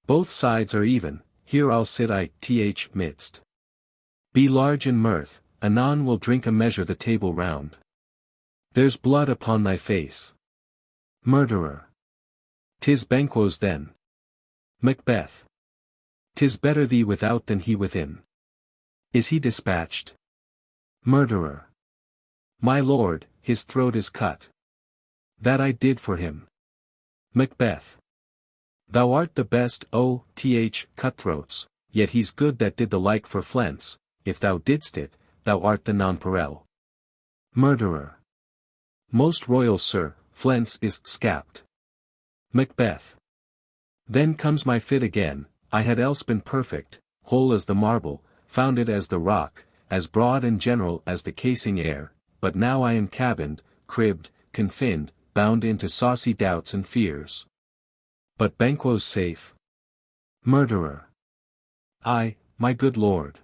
Both sides are even, here I'll sit midst. Be large in mirth, anon will drink a measure the table round. There's blood upon thy face. Murderer. 'Tis Banquo's then. Macbeth. 'Tis better thee without than he within. Is he dispatched? Murderer. My lord, his throat is cut. That I did for him. Macbeth. Thou art the best, cutthroats, yet he's good that did the like for Fleance, if thou didst it, thou art the nonpareil. Murderer. Most royal sir, Fleance is scapt. Macbeth. Then comes my fit again, I had else been perfect, whole as the marble, founded as the rock, as broad and general as the casing air, but now I am cabined, cribbed, confined, bound into saucy doubts and fears. But Banquo's safe. Murderer. Ay, my good lord.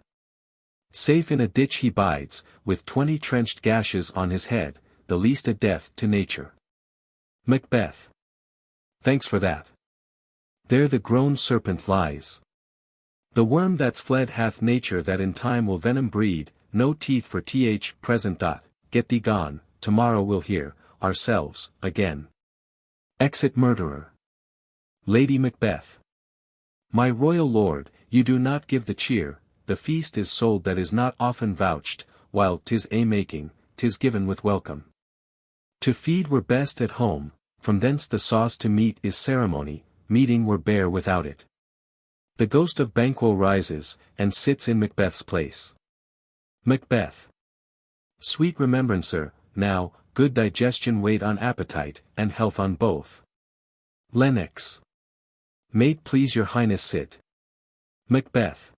Safe in a ditch he bides, with 20 trenched gashes on his head, the least a death to nature. Macbeth. Thanks for that. There the grown serpent lies. The worm that's fled hath nature that in time will venom breed, no teeth for present. Get thee gone, tomorrow we'll hear, ourselves, again. Exit murderer. Lady Macbeth. My royal lord, you do not give the cheer, the feast is sold that is not often vouched, while 'tis a making, 'tis given with welcome. To feed were best at home, from thence the sauce to meat is ceremony, meeting were bare without it. The ghost of Banquo rises, and sits in Macbeth's place. Macbeth. Sweet remembrancer, now, good digestion wait on appetite, and health on both. Lennox. May't please your highness sit. Macbeth.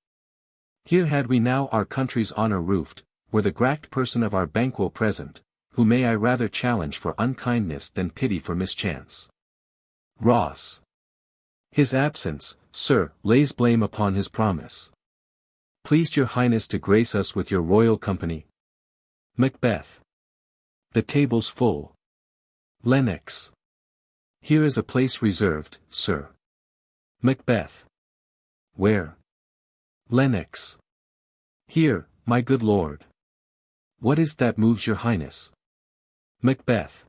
Here had we now our country's honour roofed, were the gracked person of our Banquo present, who may I rather challenge for unkindness than pity for mischance. Ross. His absence, sir, lays blame upon his promise. Pleased your highness to grace us with your royal company. Macbeth. The table's full. Lennox. Here is a place reserved, sir. Macbeth. Where? Lennox. Here, my good lord. What is that moves your highness? Macbeth.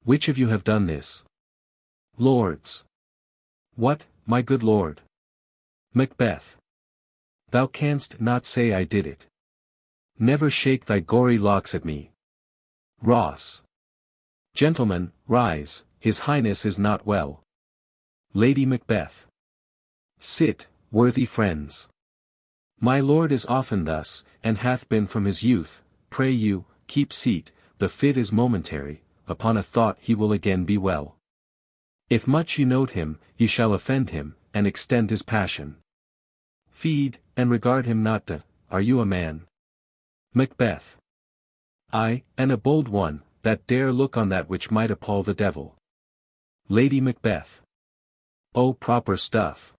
Which of you have done this? Lords. What, my good lord? Macbeth. Thou canst not say I did it. Never shake thy gory locks at me. Ross. Gentlemen, rise, his highness is not well. Lady Macbeth. Sit, worthy friends. My lord is often thus, and hath been from his youth, pray you, keep seat, the fit is momentary, upon a thought he will again be well. If much you note him, ye shall offend him, and extend his passion. Feed, and regard him not. Are you a man? Macbeth. I, and a bold one, that dare look on that which might appall the devil. Lady Macbeth. Oh, proper stuff.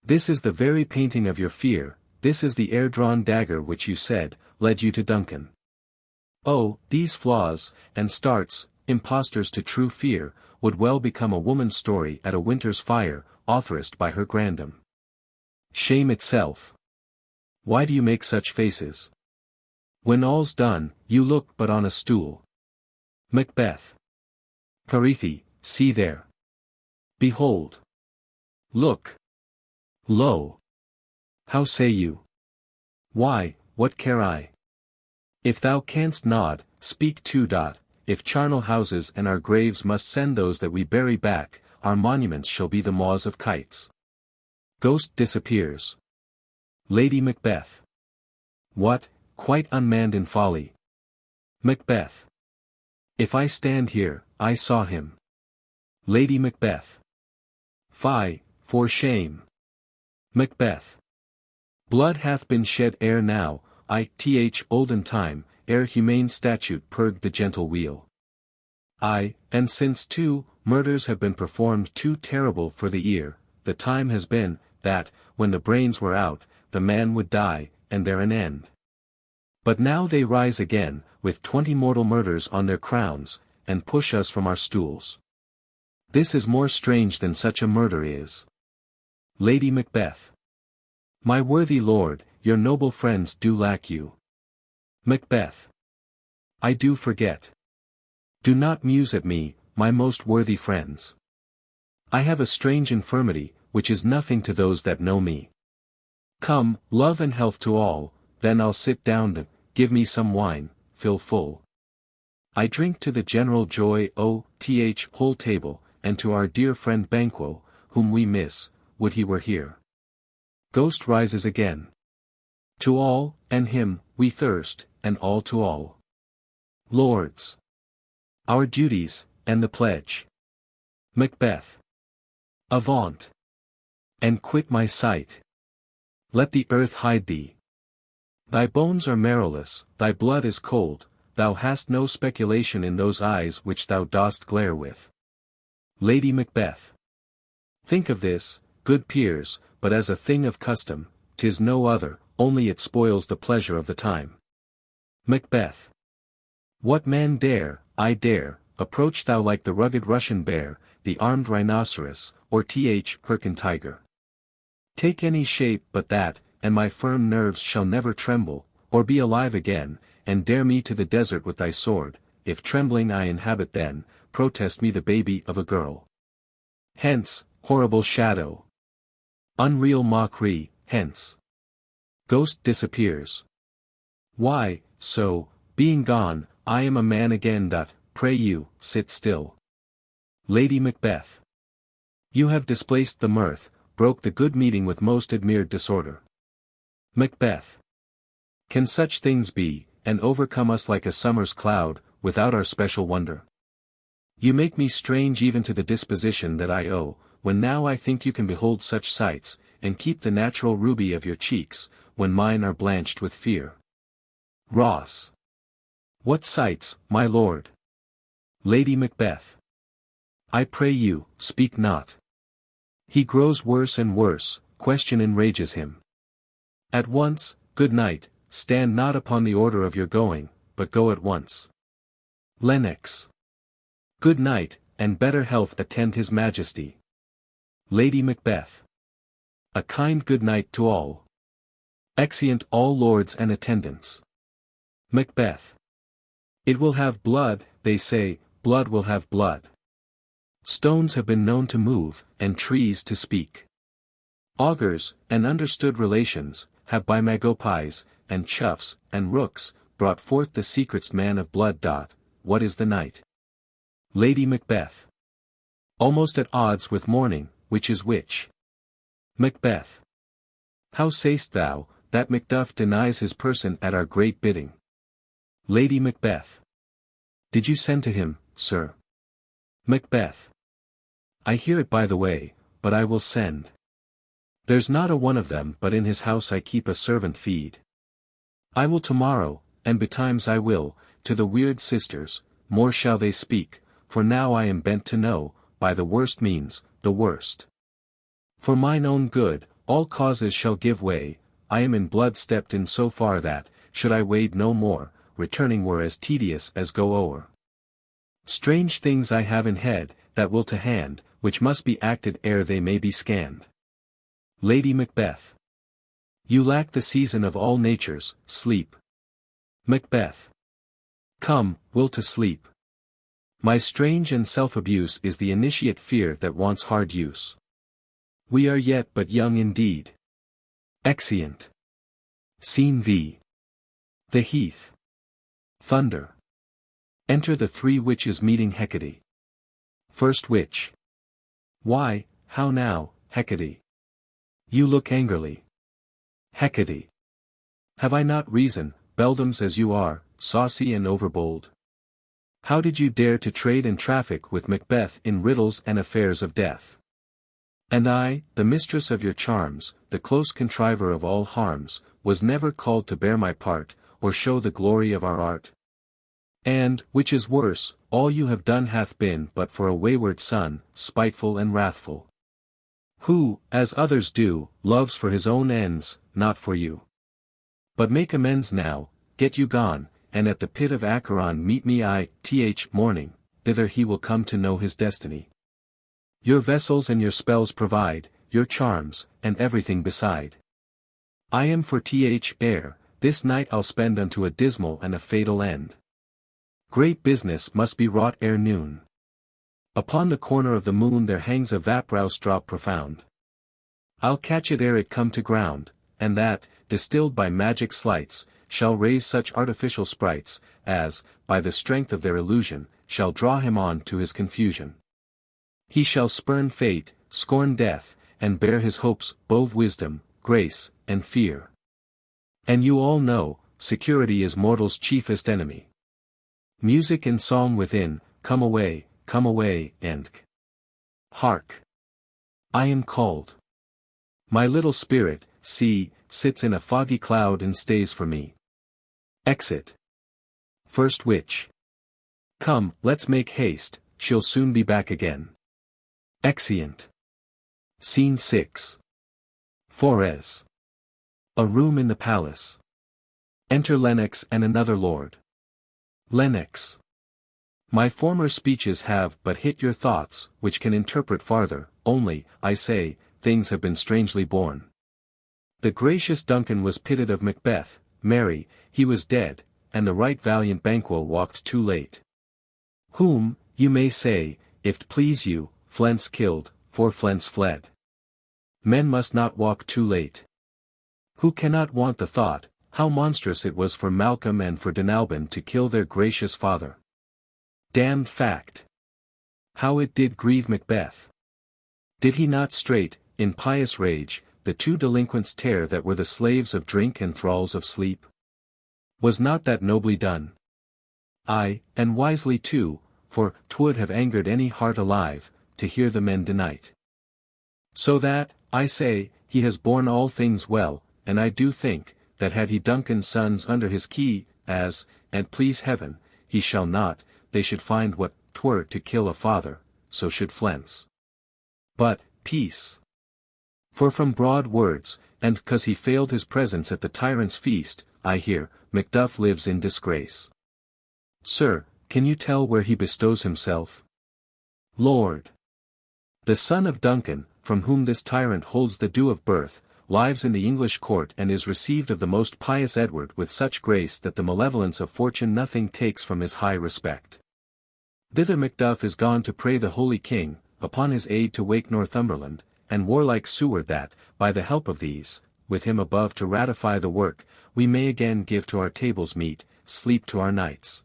This is the very painting of your fear, this is the air-drawn dagger which you said, led you to Duncan. Oh, these flaws, and starts, impostors to true fear, would well become a woman's story at a winter's fire, authorized by her grandam. Shame itself. Why do you make such faces? When all's done, you look but on a stool. Macbeth. Parithi, see there. Behold. Look. Lo. How say you? Why, what care I? If thou canst nod, speak too. If charnel houses and our graves must send those that we bury back, our monuments shall be the maws of kites. Ghost disappears. Lady Macbeth. What, quite unmanned in folly? Macbeth. If I stand here, I saw him. Lady Macbeth. Fie, for shame. Macbeth. Blood hath been shed ere now, olden time, ere humane statute purged the gentle wheel. Aye, and since too, murders have been performed too terrible for the ear, the time has been, that, when the brains were out, the man would die, and there an end. But now they rise again, with 20 mortal murders on their crowns, and push us from our stools. This is more strange than such a murder is. Lady Macbeth. My worthy lord, your noble friends do lack you. Macbeth. I do forget. Do not muse at me, my most worthy friends. I have a strange infirmity, which is nothing to those that know me. Come, love and health to all, then I'll sit down, give me some wine, fill full. I drink to the general joy whole table, and to our dear friend Banquo, whom we miss, would he were here. Ghost rises again. To all, and him, we thirst, and all to all. Lords. Our duties, and the pledge. Macbeth. Avaunt. And quit my sight. Let the earth hide thee. Thy bones are marrowless, thy blood is cold, thou hast no speculation in those eyes which thou dost glare with. Lady Macbeth. Think of this, good peers, but as a thing of custom, 'tis no other, only it spoils the pleasure of the time. Macbeth. What man dare, I dare, approach thou like the rugged Russian bear, the armed rhinoceros, or Hyrcan tiger. Take any shape but that, and my firm nerves shall never tremble, or be alive again, and dare me to the desert with thy sword, if trembling I inhabit then, protest me the baby of a girl. Hence, horrible shadow. Unreal mockery, hence. Ghost disappears. Why, so, being gone, I am a man again. Pray you, sit still. Lady Macbeth. You have displaced the mirth, broke the good meeting with most admired disorder. Macbeth. Can such things be, and overcome us like a summer's cloud, without our special wonder? You make me strange even to the disposition that I owe, when now I think you can behold such sights, and keep the natural ruby of your cheeks, when mine are blanched with fear. Ross. What sights, my lord? Lady Macbeth. I pray you, speak not. He grows worse and worse, question enrages him. At once, good night, stand not upon the order of your going, but go at once. Lennox. Good night, and better health attend his majesty. Lady Macbeth. A kind good night to all. Exeunt all lords and attendants. Macbeth. It will have blood, they say, blood will have blood. Stones have been known to move, and trees to speak. Augurs, and understood relations, have by magpies, and choughs, and rooks, brought forth the secrets man of blood. What is the night? Lady Macbeth. Almost at odds with morning, which is which? Macbeth. How say'st thou, that Macduff denies his person at our great bidding? Lady Macbeth. Did you send to him, sir? Macbeth. I hear it by the way, but I will send. There's not a one of them but in his house I keep a servant feed. I will tomorrow, and betimes I will, to the weird sisters, more shall they speak, for now I am bent to know, by the worst means, the worst. For mine own good, all causes shall give way, I am in blood stepped in so far that, should I wade no more, returning were as tedious as go o'er. Strange things I have in head, that will to hand, which must be acted ere they may be scanned. Lady Macbeth. You lack the season of all natures, sleep. Macbeth. Come, will to sleep. My strange and self-abuse is the initiate fear that wants hard use. We are yet but young indeed. Exeunt. Scene V. The heath. Thunder. Enter the three witches meeting Hecate. First witch. Why, how now, Hecate? You look angrily. Hecate. Have I not reason, beldams as you are, saucy and overbold? How did you dare to trade and traffic with Macbeth in riddles and affairs of death? And I, the mistress of your charms, the close contriver of all harms, was never called to bear my part, or show the glory of our art. And, which is worse, all you have done hath been but for a wayward son, spiteful and wrathful. Who, as others do, loves for his own ends, not for you. But make amends now, get you gone, and at the pit of Acheron meet me morning, thither he will come to know his destiny. Your vessels and your spells provide, your charms, and everything beside. I am for air, this night I'll spend unto a dismal and a fatal end. Great business must be wrought ere noon. Upon the corner of the moon there hangs a vaporous drop profound. I'll catch it ere it come to ground, and that, distilled by magic sleights, shall raise such artificial sprites, as, by the strength of their illusion, shall draw him on to his confusion. He shall spurn fate, scorn death, and bear his hopes, both wisdom, grace, and fear. And you all know, security is mortal's chiefest enemy. Music and song within, come away, and hark! I am called. My little spirit, see, sits in a foggy cloud and stays for me. Exit. First witch. Come, let's make haste, she'll soon be back again. Exeunt. Scene 6. Forez. A room in the palace. Enter Lennox and another lord. Lennox. My former speeches have but hit your thoughts, which can interpret farther, only, I say, things have been strangely borne. The gracious Duncan was pitted of Macbeth, marry, he was dead, and the right valiant Banquo walked too late. Whom, you may say, if't please you, Fleance killed, for Fleance fled. Men must not walk too late. Who cannot want the thought, how monstrous it was for Malcolm and for Dunalban to kill their gracious father. Damned fact! How it did grieve Macbeth! Did he not straight, in pious rage, the two delinquents tear that were the slaves of drink and thralls of sleep? Was not that nobly done? Aye, and wisely too, for 'twould have angered any heart alive, to hear the men denight. So that, I say, he has borne all things well, and I do think, that had he Duncan's sons under his key, as, and please heaven, he shall not, they should find what 'twere to kill a father, so should Fleance. But, peace. For from broad words, and 'cause he failed his presence at the tyrant's feast, I hear, Macduff lives in disgrace. Sir, can you tell where he bestows himself? Lord. The son of Duncan, from whom this tyrant holds the due of birth, lives in the English court and is received of the most pious Edward with such grace that the malevolence of fortune nothing takes from his high respect. Thither Macduff is gone to pray the holy king, upon his aid to wake Northumberland, and warlike Seward that, by the help of these, with him above to ratify the work, we may again give to our tables meat, sleep to our nights.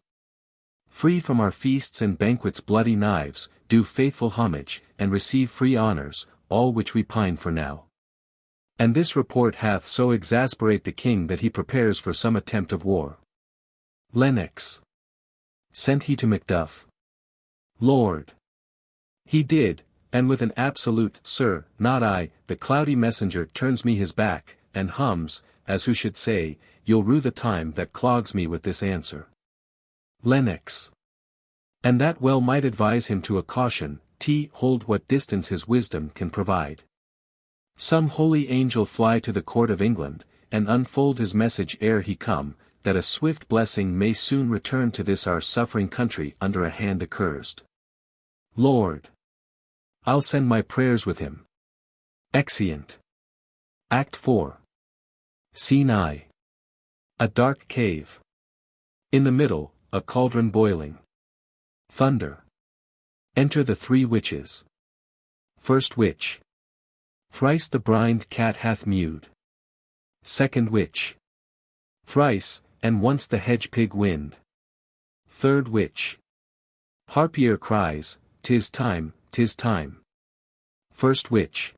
Free from our feasts and banquets bloody knives, do faithful homage, and receive free honors, all which we pine for now. And this report hath so exasperate the king that he prepares for some attempt of war. Lennox. Sent he to Macduff? Lord. He did, and with an absolute, sir, not I, the cloudy messenger turns me his back, and hums, as who should say, you'll rue the time that clogs me with this answer. Lennox. And that well might advise him to a caution, hold what distance his wisdom can provide. Some holy angel fly to the court of England, and unfold his message ere he come, that a swift blessing may soon return to this our suffering country under a hand accursed. Lord! I'll send my prayers with him. Exeunt. Act 4. Scene I. A dark cave. In the middle, a cauldron boiling. Thunder. Enter the 3 witches. First witch. Thrice the blind cat hath mewed. Second witch. Thrice, and once the hedge pig wind. Third witch. Harpier cries, 'tis time, 'tis time. First witch.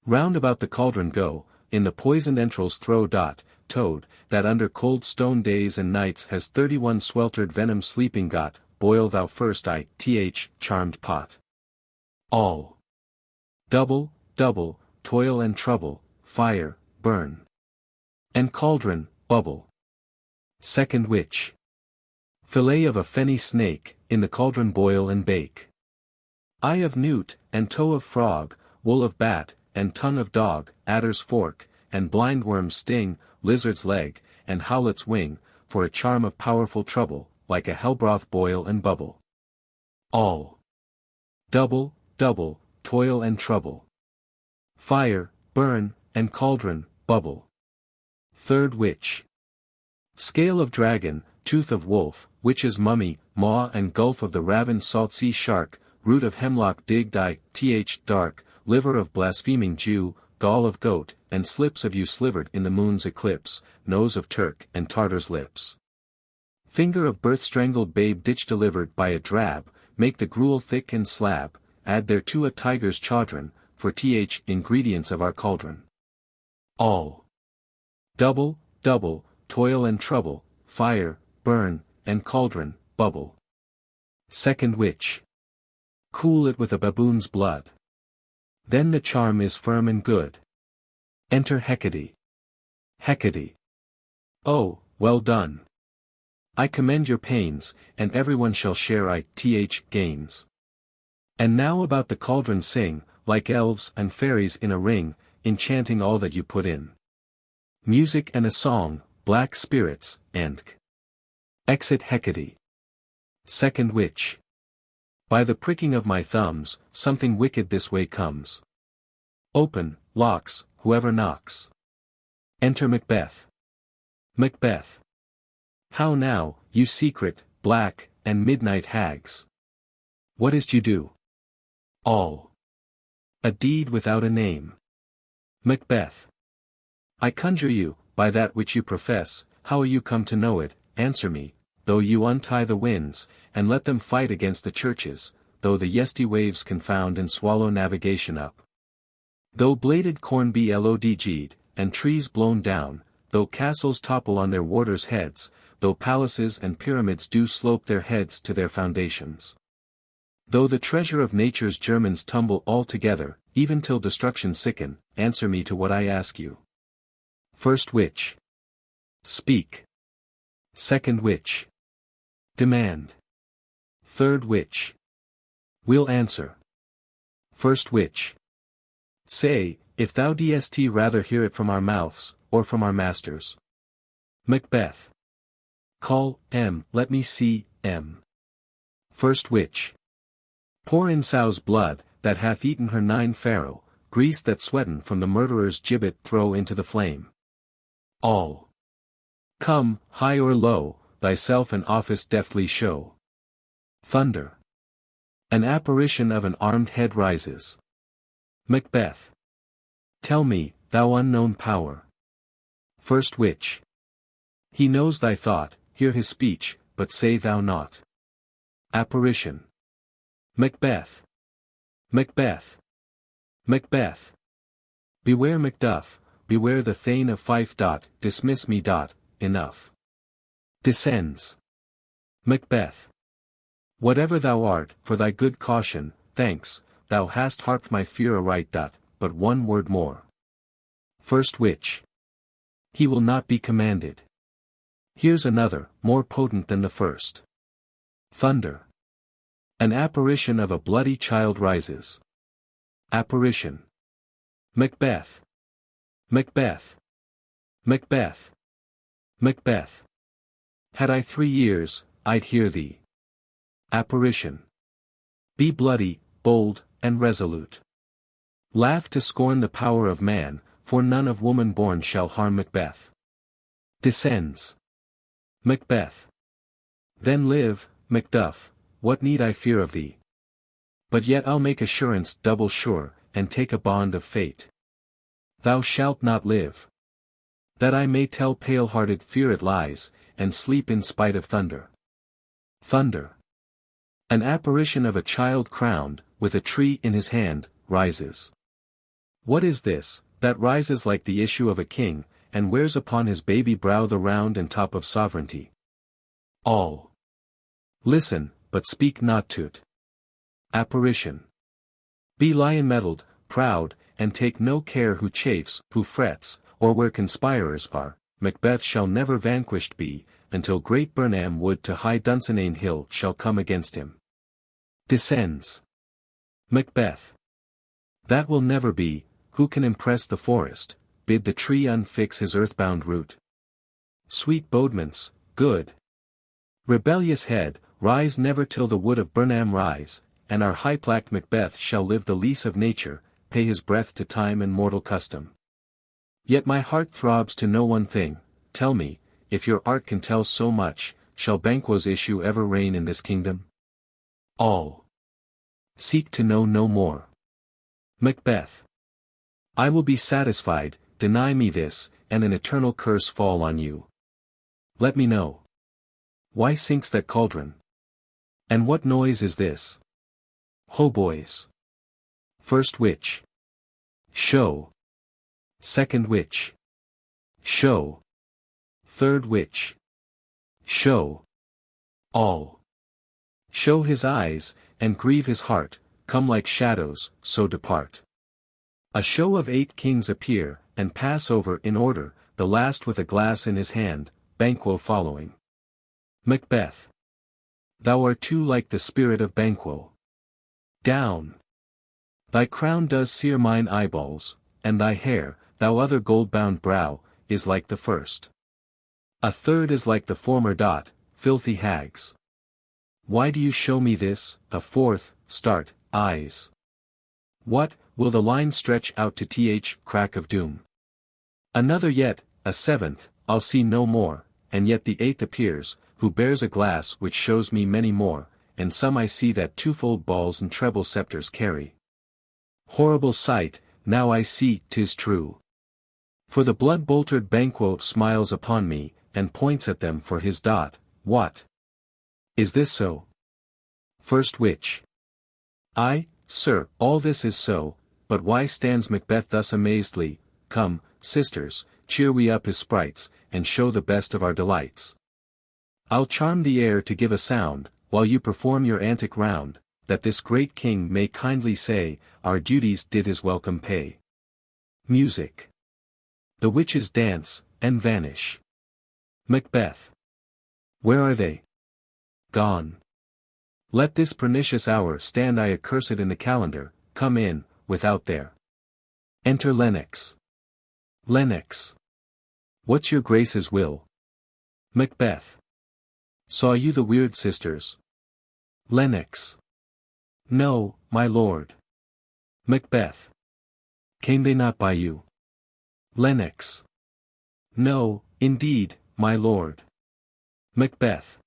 Round about the cauldron go, in the poisoned entrails throw toad, that under cold stone days and nights has 31 sweltered venom sleeping got, boil thou first charmed pot. All. Double, double, toil and trouble, fire, burn. And cauldron, bubble. Second witch. Fillet of a fenny snake, in the cauldron boil and bake. Eye of newt, and toe of frog, wool of bat, and tongue of dog, adder's fork, and blindworm's sting, lizard's leg, and howlet's wing, for a charm of powerful trouble, like a hellbroth boil and bubble. All. Double, double, toil and trouble. Fire, burn, and cauldron, bubble. Third witch. Scale of dragon, tooth of wolf, witch's mummy, maw and gulf of the ravened salt sea shark, root of hemlock digged dark, liver of blaspheming Jew, gall of goat, and slips of you slivered in the moon's eclipse, nose of Turk and Tartar's lips. Finger of birth strangled babe ditch delivered by a drab, make the gruel thick and slab, add thereto a tiger's chaudron, for ingredients of our cauldron. All. Double, double, toil and trouble, fire, burn, and cauldron, bubble. Second witch. Cool it with a baboon's blood. Then the charm is firm and good. Enter Hecate. Hecate. Oh, well done. I commend your pains, and everyone shall share gains. And now about the cauldron sing, like elves and fairies in a ring, enchanting all that you put in. Music and a song, black spirits, and exit Hecate. Second witch. By the pricking of my thumbs, something wicked this way comes. Open, locks, whoever knocks. Enter Macbeth. Macbeth. How now, you secret, black, and midnight hags? What is't you do? All. A deed without a name. Macbeth. I conjure you, by that which you profess, how are you come to know it, answer me, though you untie the winds, and let them fight against the churches, though the yesty waves confound and swallow navigation up. Though bladed corn be lodg'd, and trees blown down, though castles topple on their warders' heads, though palaces and pyramids do slope their heads to their foundations. Though the treasure of nature's Germans tumble all together, even till destruction sicken, answer me to what I ask you. First witch. Speak. Second witch. Demand. Third witch. We'll answer. First witch. Say, if thou dst rather hear it from our mouths, or from our masters. Macbeth. Call, let me see, First witch. Pour in sow's blood, that hath eaten her 9 farrow, grease that sweaten from the murderer's gibbet throw into the flame. All. Come, high or low, thyself an office deftly show. Thunder. An apparition of an armed head rises. Macbeth. Tell me, thou unknown power. First witch. He knows thy thought, hear his speech, but say thou naught. Apparition. Macbeth. Macbeth. Macbeth. Beware Macduff, beware the Thane of Fife. Dismiss me. Enough. Descends. Macbeth. Whatever thou art, for thy good caution, thanks, thou hast harped my fear aright. But one word more. First witch. He will not be commanded. Here's another, more potent than the first. Thunder. An apparition of a bloody child rises. Apparition. Macbeth. Macbeth. Macbeth. Macbeth. Had I 3 years, I'd hear thee. Apparition. Be bloody, bold, and resolute. Laugh to scorn the power of man, for none of woman born shall harm Macbeth. Descends. Macbeth. Then live, Macduff, what need I fear of thee? But yet I'll make assurance double sure, and take a bond of fate. Thou shalt not live. That I may tell pale-hearted fear it lies, and sleep in spite of thunder. Thunder. An apparition of a child crowned, with a tree in his hand, rises. What is this, that rises like the issue of a king, and wears upon his baby brow the round and top of sovereignty? All. Listen, but speak not to't. Apparition. Be lion-mettled, proud, and take no care who chafes, who frets, or where conspirers are. Macbeth shall never vanquished be, until great Burnham wood to high Dunsinane hill shall come against him. Descends. Macbeth. That will never be. Who can impress the forest, bid the tree unfix his earthbound root? Sweet bodements, good. Rebellious head, rise never till the wood of Burnham rise, and our high-placked Macbeth shall live the lease of nature, pay his breath to time and mortal custom. Yet my heart throbs to know one thing. Tell me, if your art can tell so much, shall Banquo's issue ever reign in this kingdom? All. Seek to know no more. Macbeth. I will be satisfied, deny me this, and an eternal curse fall on you. Let me know. Why sinks that cauldron? And what noise is this? Hautboys. First witch. Show. Second witch. Show. Third witch. Show. All. Show his eyes, and grieve his heart, come like shadows, so depart. A show of 8 kings appear, and pass over in order, the last with a glass in his hand, Banquo following. Macbeth. Thou art too like the spirit of Banquo. Down. Thy crown does sear mine eyeballs, and thy hair, thou other gold-bound brow, is like the first. A third is like the former dot, filthy hags. Why do you show me this? A fourth, start, eyes. What, will the line stretch out to crack of doom? Another yet, a seventh, I'll see no more, and yet the 8th appears, who bears a glass which shows me many more, and some I see that twofold balls and treble scepters carry. Horrible sight, now I see 'tis true. For the blood-boltered Banquo smiles upon me, and points at them for his dot. What? Is this so? First witch. Aye, sir, all this is so, but why stands Macbeth thus amazedly? Come, sisters, cheer we up his sprites, and show the best of our delights. I'll charm the air to give a sound, while you perform your antic round, that this great king may kindly say, our duties did his welcome pay. Music. The witches dance, and vanish. Macbeth. Where are they? Gone. Let this pernicious hour stand I accursed in the calendar, come in, without there. Enter Lennox. Lennox. What's your grace's will? Macbeth. Saw you the weird sisters? Lennox. No, my lord. Macbeth. Came they not by you? Lennox. No, indeed, my lord. Macbeth.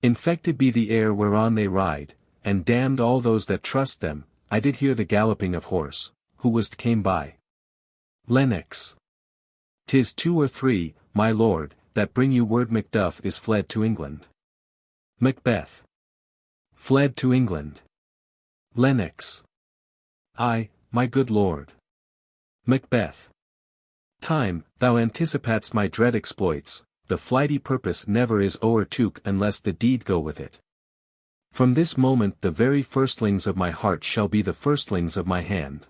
Infected be the air whereon they ride, and damned all those that trust them. I did hear the galloping of horse, who was't came by. Lennox. 'Tis 2 or 3, my lord, that bring you word Macduff is fled to England. Macbeth. Fled to England. Lennox. Aye, my good lord. Macbeth. Time, thou anticipat'st my dread exploits, the flighty purpose never is o'ertook unless the deed go with it. From this moment the very firstlings of my heart shall be the firstlings of my hand.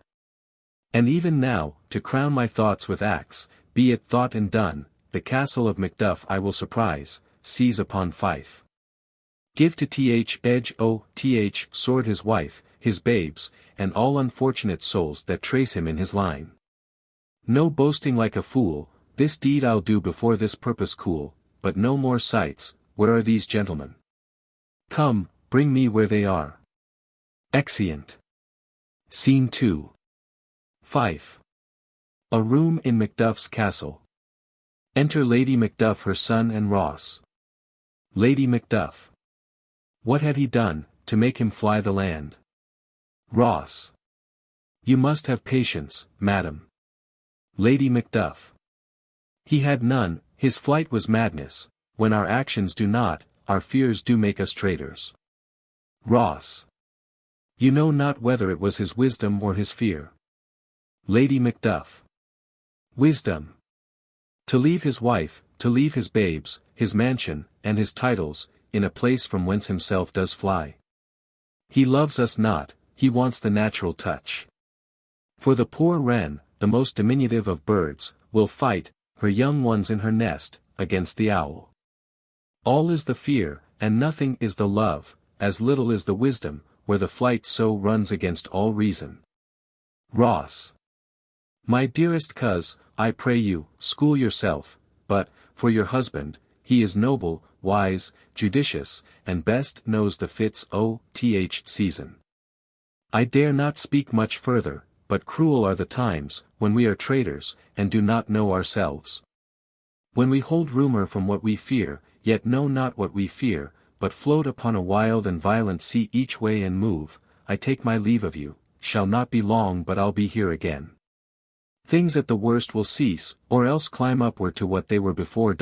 And even now, to crown my thoughts with acts, be it thought and done, the castle of Macduff I will surprise, seize upon Fife. Give to th sword his wife, his babes, and all unfortunate souls that trace him in his line. No boasting like a fool, this deed I'll do before this purpose cool, but no more sights, where are these gentlemen? Come, bring me where they are. Exeunt. Scene 2. Fife. A room in Macduff's castle. Enter Lady Macduff, her son and Ross. Lady Macduff. What had he done, to make him fly the land? Ross. You must have patience, madam. Lady Macduff. He had none, his flight was madness, when our actions do not, our fears do make us traitors. Ross. You know not whether it was his wisdom or his fear. Lady Macduff. Wisdom. To leave his wife, to leave his babes, his mansion, and his titles, in a place from whence himself does fly. He loves us not, he wants the natural touch. For the poor wren, the most diminutive of birds, will fight, her young ones in her nest, against the owl. All is the fear, and nothing is the love, as little is the wisdom, where the flight so runs against all reason. Ross. My dearest coz, I pray you, school yourself, but, for your husband, he is noble, wise, judicious, and best knows the fits season. I dare not speak much further, but cruel are the times, when we are traitors, and do not know ourselves. When we hold rumour from what we fear, yet know not what we fear, but float upon a wild and violent sea each way and move, I take my leave of you, shall not be long but I'll be here again. Things at the worst will cease, or else climb upward to what they were before.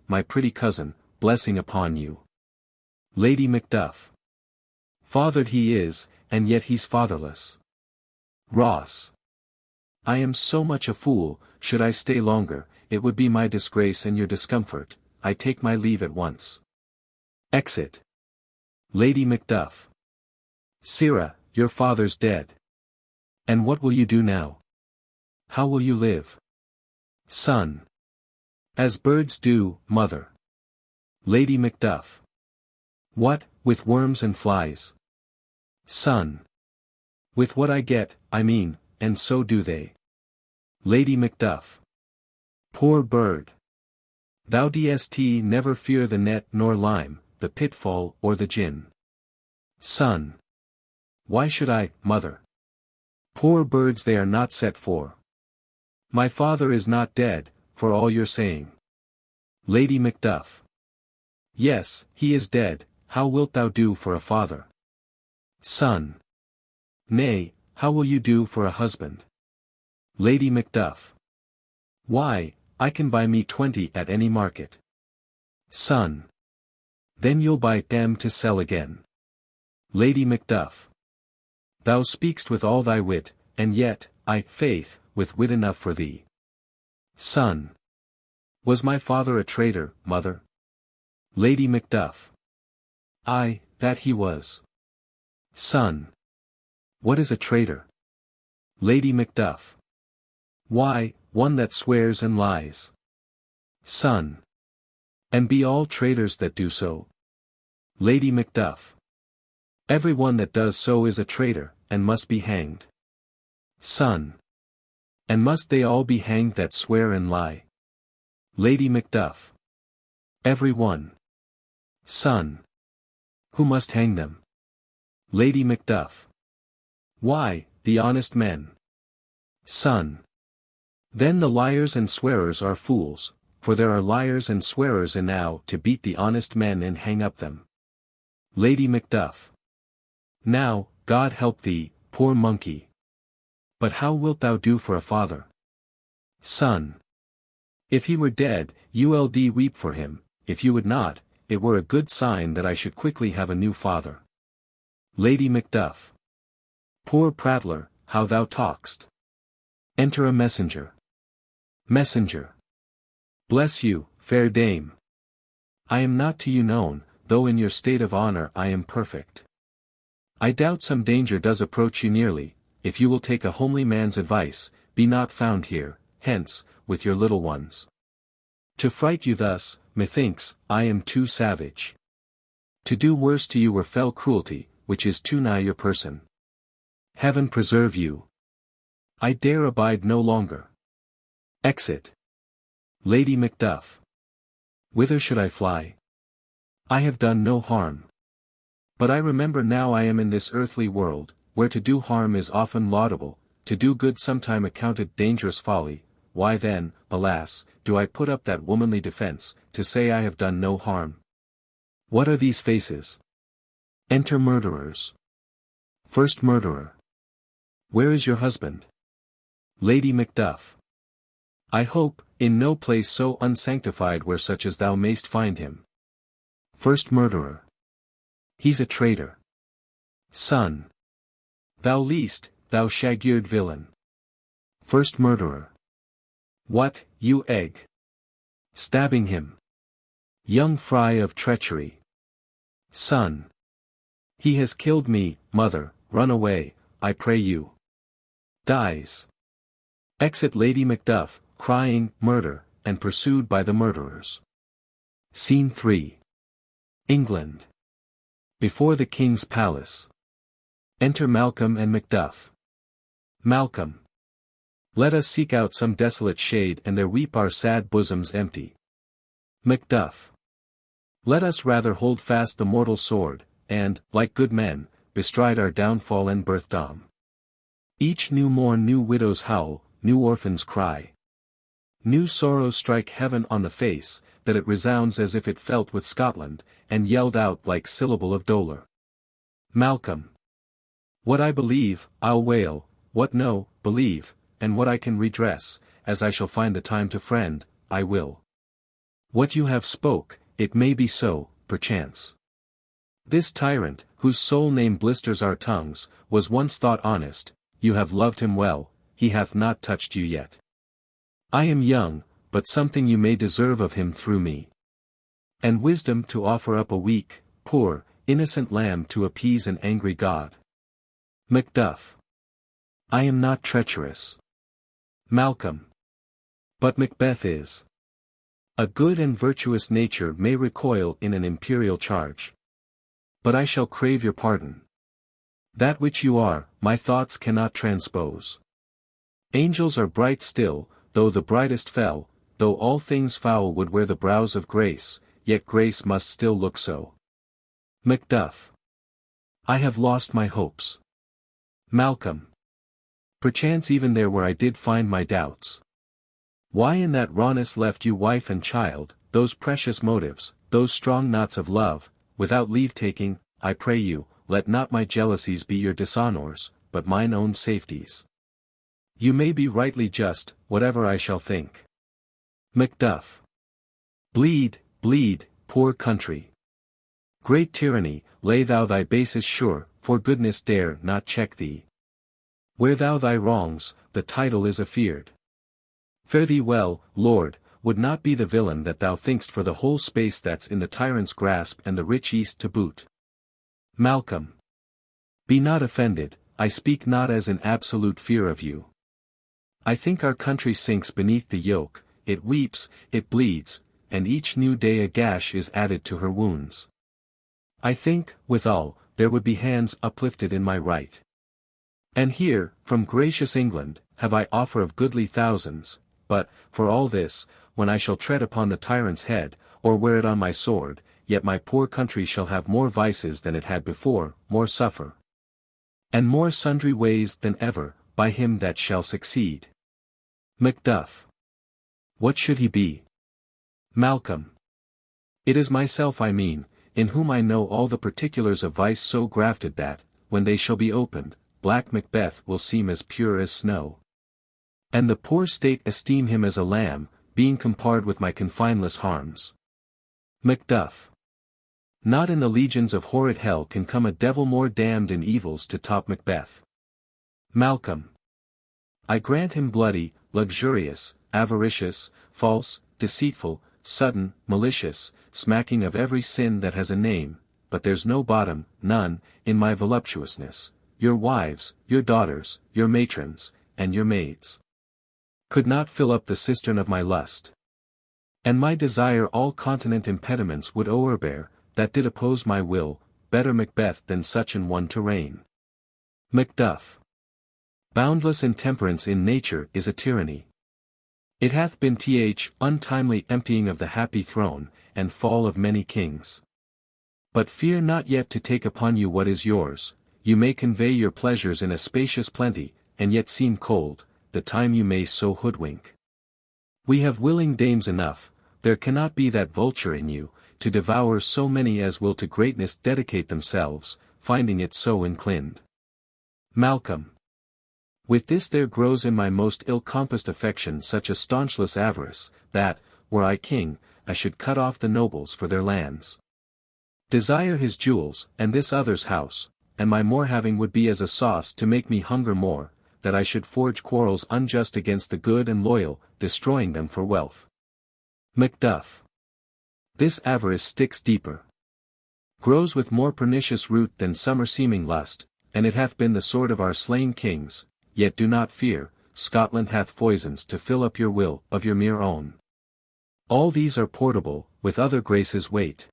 My pretty cousin, blessing upon you. Lady Macduff. Fathered he is, and yet he's fatherless. Ross. I am so much a fool, should I stay longer, it would be my disgrace and your discomfort, I take my leave at once. Exit. Lady Macduff. Sirrah, your father's dead. And what will you do now? How will you live? Son. As birds do, mother. Lady Macduff. What, with worms and flies? Son. With what I get, I mean, and so do they. Lady Macduff. Poor bird. Thou dst never fear the net nor lime, the pitfall or the gin. Son. Why should I, mother? Poor birds, they are not set for. My father is not dead, for all your saying. Lady Macduff. Yes, he is dead, how wilt thou do for a father? Son. Nay, how will you do for a husband? Lady Macduff. Why, I can buy me 20 at any market. Son. Then you'll buy them to sell again. Lady Macduff. Thou speak'st with all thy wit, and yet, faith, with wit enough for thee. Son. Was my father a traitor, mother? Lady Macduff. Aye, that he was. Son. What is a traitor? Lady Macduff. Why, one that swears and lies. Son. And be all traitors that do so? Lady Macduff. Every one that does so is a traitor, and must be hanged. Son. And must they all be hanged that swear and lie? Lady Macduff. Every one. Son. Who must hang them? Lady Macduff. Why, the honest men. Son. Then the liars and swearers are fools, for there are liars and swearers enow to beat the honest men and hang up them. Lady Macduff. Now, God help thee, poor monkey. But how wilt thou do for a father? Son. If he were dead, you'ld weep for him, if you would not, it were a good sign that I should quickly have a new father. Lady Macduff. Poor prattler, how thou talk'st. Enter a messenger. Messenger. Bless you, fair dame. I am not to you known, though in your state of honor I am perfect. I doubt some danger does approach you nearly, if you will take a homely man's advice, be not found here, hence, with your little ones. To fright you thus, methinks, I am too savage. To do worse to you were fell cruelty, which is too nigh your person. Heaven preserve you. I dare abide no longer. Exit. Lady Macbeth. Whither should I fly? I have done no harm. But I remember now I am in this earthly world, where to do harm is often laudable, to do good sometime accounted dangerous folly. Why then, alas, do I put up that womanly defense, to say I have done no harm? What are these faces? Enter murderers. First murderer. Where is your husband? Lady Macbeth. I hope, in no place so unsanctified where such as thou mayst find him. First murderer. He's a traitor. Son. Thou least, thou shag-eared villain. First murderer. What, you egg? Stabbing him. Young fry of treachery. Son. He has killed me, mother, run away, I pray you. Dies. Exit Lady Macbeth, crying, murder, and pursued by the murderers. Scene 3. England. Before the king's palace. Enter Malcolm and Macbeth. Malcolm. Let us seek out some desolate shade and there weep our sad bosoms empty. Macbeth. Let us rather hold fast the mortal sword, and, like good men, bestride our downfall and birthdom. Each new morn new widows howl, new orphans cry. New sorrows strike heaven on the face, that it resounds as if it felt with Scotland, and yelled out like syllable of dolour. Malcolm. What I believe, I'll wail, what no, believe, and what I can redress, as I shall find the time to friend, I will. What you have spoke, it may be so, perchance. This tyrant, whose sole name blisters our tongues, was once thought honest, you have loved him well, he hath not touched you yet. I am young, but something you may deserve of him through me. And wisdom to offer up a weak, poor, innocent lamb to appease an angry God. Macbeth. I am not treacherous. Malcolm. But Macbeth is. A good and virtuous nature may recoil in an imperial charge. But I shall crave your pardon. That which you are, my thoughts cannot transpose. Angels are bright still, though the brightest fell, though all things foul would wear the brows of grace, yet grace must still look so. Macbeth. I have lost my hopes. Malcolm. Perchance even there where I did find my doubts. Why in that rawness left you wife and child, those precious motives, those strong knots of love, without leave-taking, I pray you, let not my jealousies be your dishonours, but mine own safeties. You may be rightly just, whatever I shall think. Macbeth. Bleed, bleed, poor country. Great tyranny, lay thou thy bases sure, for goodness dare not check thee. Where thou thy wrongs, the title is afeard. Fare thee well, Lord, would not be the villain that thou think'st for the whole space that's in the tyrant's grasp and the rich East to boot. Malcolm. Be not offended, I speak not as in absolute fear of you. I think our country sinks beneath the yoke, it weeps, it bleeds, and each new day a gash is added to her wounds. I think, withal, there would be hands uplifted in my right. And here, from gracious England, have I offer of goodly thousands, but, for all this, when I shall tread upon the tyrant's head, or wear it on my sword, yet my poor country shall have more vices than it had before, more suffer. And more sundry ways than ever, by him that shall succeed. Macbeth. What should he be? Malcolm. It is myself I mean, in whom I know all the particulars of vice so grafted that, when they shall be opened, black Macbeth will seem as pure as snow. And the poor state esteem him as a lamb, being compared with my confineless harms. Macbeth. Not in the legions of horrid hell can come a devil more damned in evils to top Macbeth. Malcolm. I grant him bloody, luxurious, avaricious, false, deceitful, sudden, malicious, smacking of every sin that has a name, but there's no bottom, none, in my voluptuousness, your wives, your daughters, your matrons, and your maids. Could not fill up the cistern of my lust. And my desire all continent impediments would o'erbear, that did oppose my will, better Macbeth than such an one to reign. Macduff. Boundless intemperance in nature is a tyranny. It hath been untimely emptying of the happy throne, and fall of many kings. But fear not yet to take upon you what is yours, you may convey your pleasures in a spacious plenty, and yet seem cold, the time you may so hoodwink. We have willing dames enough, there cannot be that vulture in you, to devour so many as will to greatness dedicate themselves, finding it so inclined. Malcolm. With this there grows in my most ill-compassed affection such a staunchless avarice, that, were I king, I should cut off the nobles for their lands. Desire his jewels, and this other's house, and my more having would be as a sauce to make me hunger more, that I should forge quarrels unjust against the good and loyal, destroying them for wealth. Macduff. This avarice sticks deeper. Grows with more pernicious root than summer-seeming lust, and it hath been the sword of our slain kings, yet do not fear, Scotland hath foisons to fill up your will of your mere own. All these are portable, with other graces wait.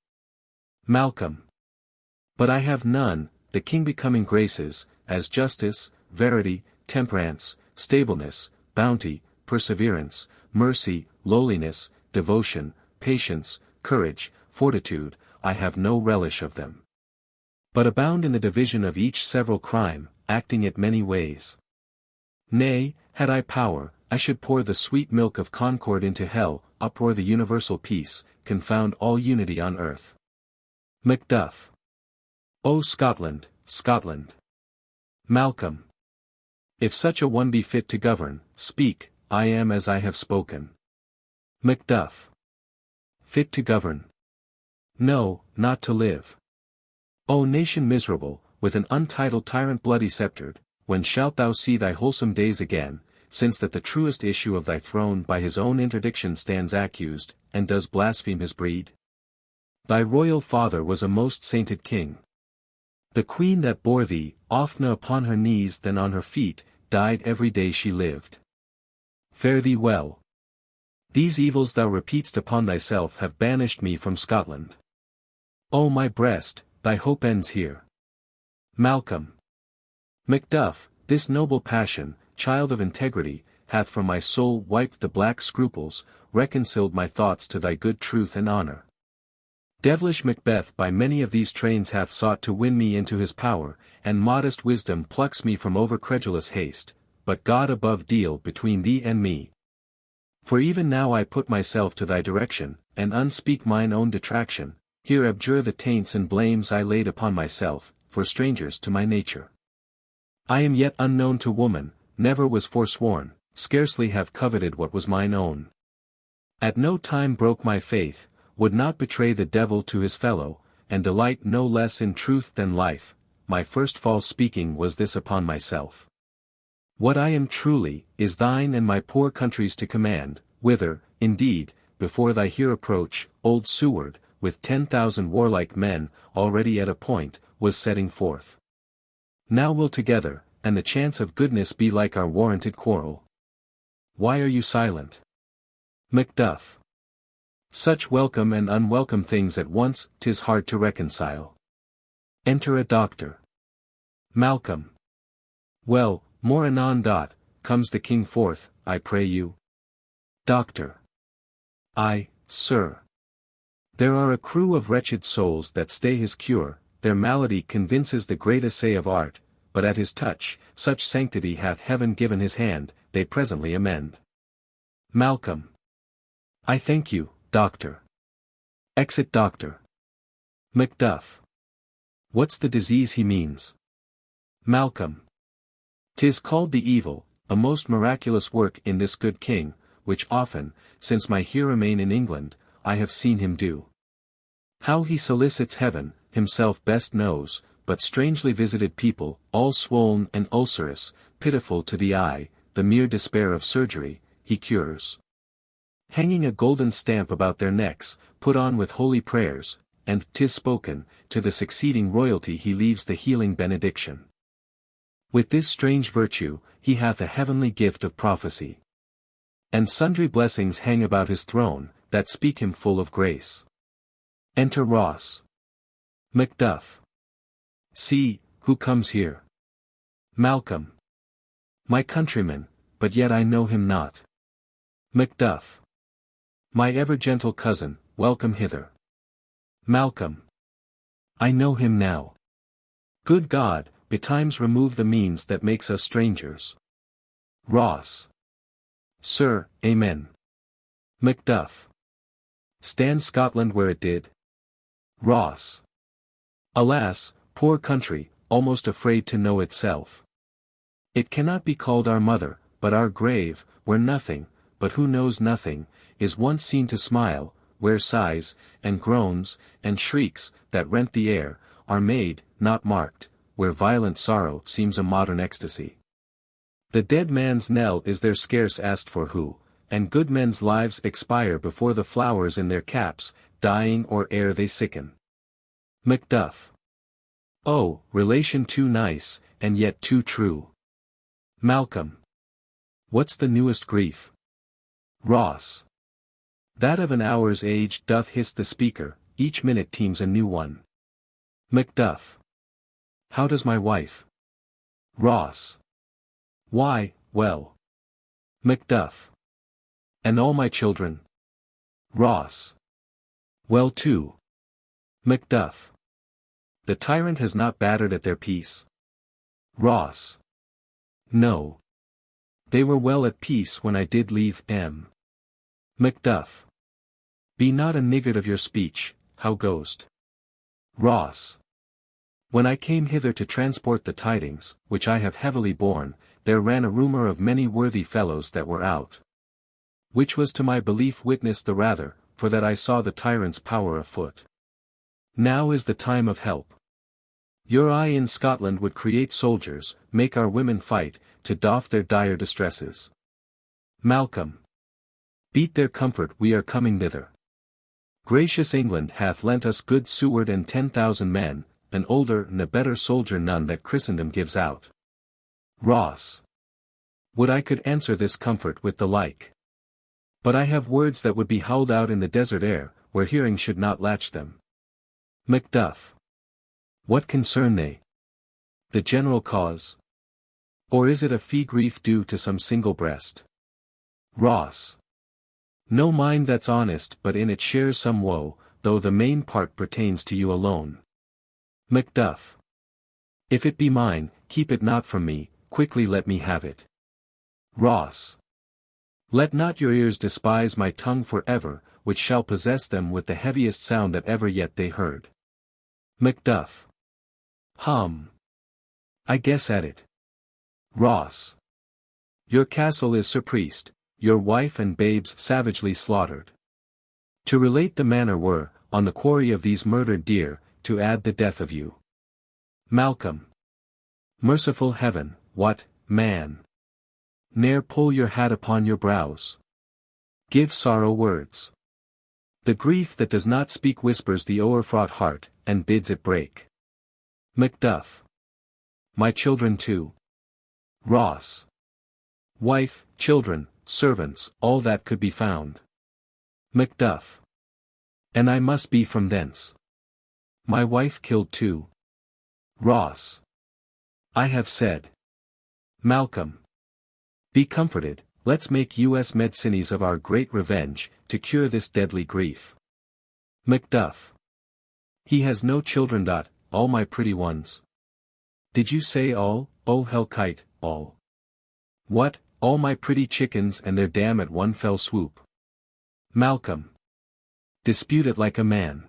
Malcolm. But I have none, the king becoming graces, as justice, verity, temperance, stableness, bounty, perseverance, mercy, lowliness, devotion, patience, courage, fortitude, I have no relish of them. But abound in the division of each several crime, acting it many ways. Nay, had I power, I should pour the sweet milk of concord into hell, uproar the universal peace, confound all unity on earth. Macduff. O Scotland, Scotland. Malcolm. If such a one be fit to govern, speak, I am as I have spoken. Macduff. Fit to govern. No, not to live. O nation miserable, with an untitled tyrant bloody sceptred, when shalt thou see thy wholesome days again, since that the truest issue of thy throne by his own interdiction stands accused, and does blaspheme his breed? Thy royal father was a most sainted king. The queen that bore thee, oftener upon her knees than on her feet, died every day she lived. Fare thee well. These evils thou repeat'st upon thyself have banished me from Scotland. O my breast, thy hope ends here. Malcolm. Macduff, this noble passion, child of integrity, hath from my soul wiped the black scruples, reconciled my thoughts to thy good truth and honor. Devilish Macbeth by many of these trains hath sought to win me into his power, and modest wisdom plucks me from over-credulous haste, but God above deal between thee and me. For even now I put myself to thy direction, and unspeak mine own detraction, here abjure the taints and blames I laid upon myself, for strangers to my nature. I am yet unknown to woman, never was forsworn, scarcely have coveted what was mine own. At no time broke my faith, would not betray the devil to his fellow, and delight no less in truth than life, my first false speaking was this upon myself. What I am truly, is thine and my poor country's to command, whither, indeed, before thy here approach, old Seward, with 10,000 warlike men, already at a point, was setting forth. Now will together, and the chance of goodness be like our warranted quarrel. Why are you silent? Macduff. Such welcome and unwelcome things at once, 'tis hard to reconcile. Enter a doctor. Malcolm. Well, more anon. Comes the king forth, I pray you? Doctor. Aye, sir. There are a crew of wretched souls that stay his cure, their malady convinces the great essay of art, but at his touch, such sanctity hath heaven given his hand, they presently amend. Malcolm. I thank you, doctor. Exit doctor. Macduff. What's the disease he means? Malcolm. 'Tis called the evil, a most miraculous work in this good king, which often, since my here remain in England, I have seen him do. How he solicits heaven, himself best knows, but strangely visited people, all swollen and ulcerous, pitiful to the eye, the mere despair of surgery, he cures. Hanging a golden stamp about their necks, put on with holy prayers, and 'tis spoken, to the succeeding royalty he leaves the healing benediction. With this strange virtue, he hath a heavenly gift of prophecy. And sundry blessings hang about his throne, that speak him full of grace. Enter Ross. Macduff. See, who comes here? Malcolm. My countryman, but yet I know him not. Macduff. My ever-gentle cousin, welcome hither. Malcolm. I know him now. Good God, betimes remove the means that makes us strangers. Ross. Sir, amen. Macduff. Stand Scotland where it did? Ross. Alas, poor country, almost afraid to know itself. It cannot be called our mother, but our grave, where nothing, but who knows nothing, is once seen to smile, where sighs, and groans, and shrieks, that rent the air, are made, not marked, where violent sorrow seems a modern ecstasy. The dead man's knell is there scarce asked for who, and good men's lives expire before the flowers in their caps, dying or ere they sicken. Macduff. Oh, relation too nice, and yet too true. Malcolm. What's the newest grief? Ross. That of an hour's age doth hiss the speaker, each minute teems a new one. Macduff. How does my wife? Ross. Why, well. Macduff. And all my children? Ross. Well too. Macduff. The tyrant has not battered at their peace? Ross. No. They were well at peace when I did leave M. Macduff. Be not a niggard of your speech, how goest? Ross. When I came hither to transport the tidings, which I have heavily borne, there ran a rumour of many worthy fellows that were out. Which was to my belief witness the rather, for that I saw the tyrant's power afoot. Now is the time of help. Your eye in Scotland would create soldiers, make our women fight, to doff their dire distresses. Malcolm. Beat their comfort, we are coming thither. Gracious England hath lent us good Seward and 10,000 men, an older and a better soldier none that Christendom gives out. Ross. Would I could answer this comfort with the like. But I have words that would be howled out in the desert air, where hearing should not latch them. Macduff. What concern they? The general cause? Or is it a fee grief due to some single breast? Ross. No mind that's honest but in it shares some woe, though the main part pertains to you alone. Macduff. If it be mine, keep it not from me, quickly let me have it. Ross. Let not your ears despise my tongue for ever, which shall possess them with the heaviest sound that ever yet they heard. Macduff. Hum. I guess at it. Ross. Your castle is surpriest, your wife and babes savagely slaughtered. To relate the manner were, on the quarry of these murdered deer, to add the death of you. Malcolm. Merciful heaven, what, man? Ne'er pull your hat upon your brows. Give sorrow words. The grief that does not speak whispers the o'erfraught heart, and bids it break. Macduff. My children too. Ross. Wife, children, servants, all that could be found. Macduff. And I must be from thence. My wife killed too. Ross. I have said. Malcolm. Be comforted, let's make us medicines of our great revenge, to cure this deadly grief. Macduff. He has no children. All my pretty ones. Did you say all, oh hell-kite, all? What, all my pretty chickens and their dam at one fell swoop? Malcolm. Dispute it like a man.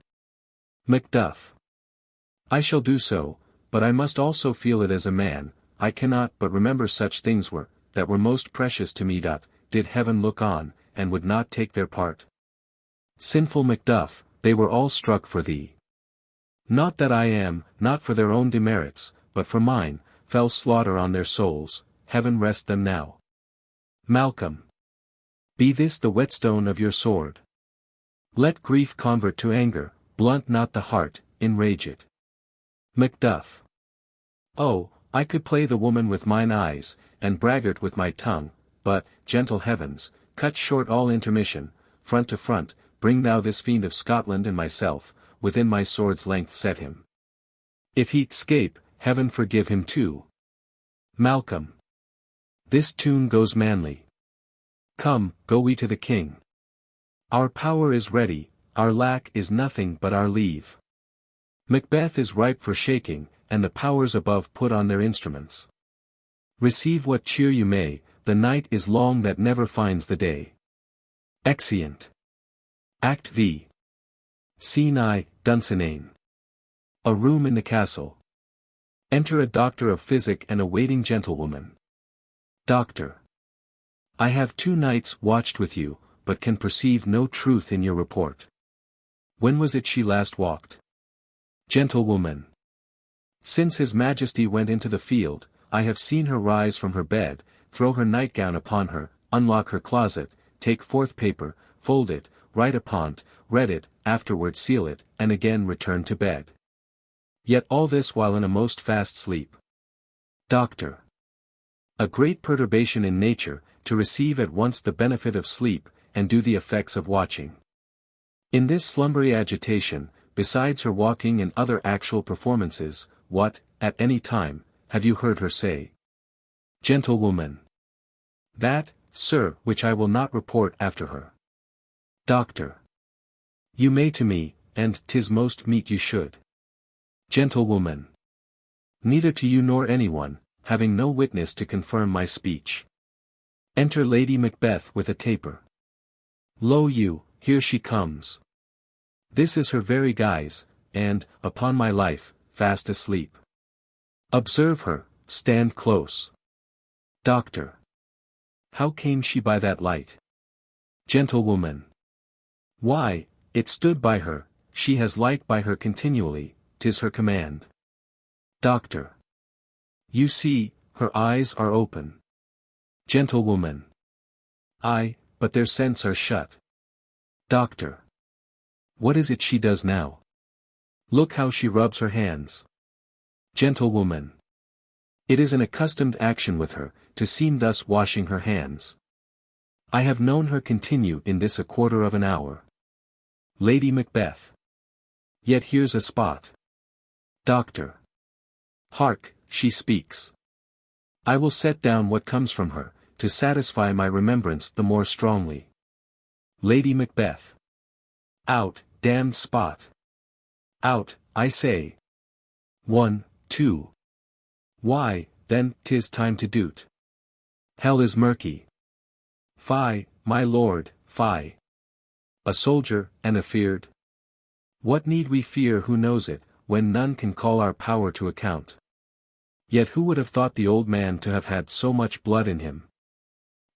Macduff. I shall do so, but I must also feel it as a man, I cannot but remember such things were, that were most precious to me. Did heaven look on, and would not take their part? Sinful Macduff, they were all struck for thee. Not that I am, not for their own demerits, but for mine, fell slaughter on their souls, heaven rest them now. Malcolm. Be this the whetstone of your sword. Let grief convert to anger, blunt not the heart, enrage it. Macduff. Oh, I could play the woman with mine eyes, and braggart with my tongue, but, gentle heavens, cut short all intermission, front to front, bring thou this fiend of Scotland and myself, within my sword's length set him. If he escape, heaven forgive him too. Malcolm. This tune goes manly. Come, go we to the king. Our power is ready, our lack is nothing but our leave. Macbeth is ripe for shaking, and the powers above put on their instruments. Receive what cheer you may, the night is long that never finds the day. Exeunt. Act V. Scene I, Dunsinane. A room in the castle. Enter a doctor of physic and a waiting gentlewoman. Doctor. I have 2 nights watched with you, but can perceive no truth in your report. When was it she last walked? Gentlewoman. Since his majesty went into the field, I have seen her rise from her bed, throw her nightgown upon her, unlock her closet, take forth paper, fold it, write upon't, read it, afterward seal it, and again return to bed. Yet all this while in a most fast sleep. Doctor. A great perturbation in nature, to receive at once the benefit of sleep, and do the effects of watching. In this slumbery agitation, besides her walking and other actual performances, what, at any time, have you heard her say? Gentlewoman. That, sir, which I will not report after her. Doctor. You may to me, and 'tis most meet you should. Gentlewoman. Neither to you nor anyone, having no witness to confirm my speech. Enter Lady Macbeth with a taper. Lo you, here she comes. This is her very guise, and, upon my life, fast asleep. Observe her, stand close. Doctor. How came she by that light? Gentlewoman. Why, it stood by her, she has light by her continually, 'tis her command. Doctor. You see, her eyes are open. Gentlewoman. Aye, but their scents are shut. Doctor. What is it she does now? Look how she rubs her hands. Gentlewoman. It is an accustomed action with her, to seem thus washing her hands. I have known her continue in this a quarter of an hour. Lady Macbeth. Yet here's a spot. Doctor. Hark, she speaks. I will set down what comes from her, to satisfy my remembrance the more strongly. Lady Macbeth. Out, damned spot. Out, I say. 1, 2. Why, then, 'tis time to do't. Hell is murky. Fie, my lord, fie. A soldier, and afeard? What need we fear who knows it, when none can call our power to account? Yet who would have thought the old man to have had so much blood in him?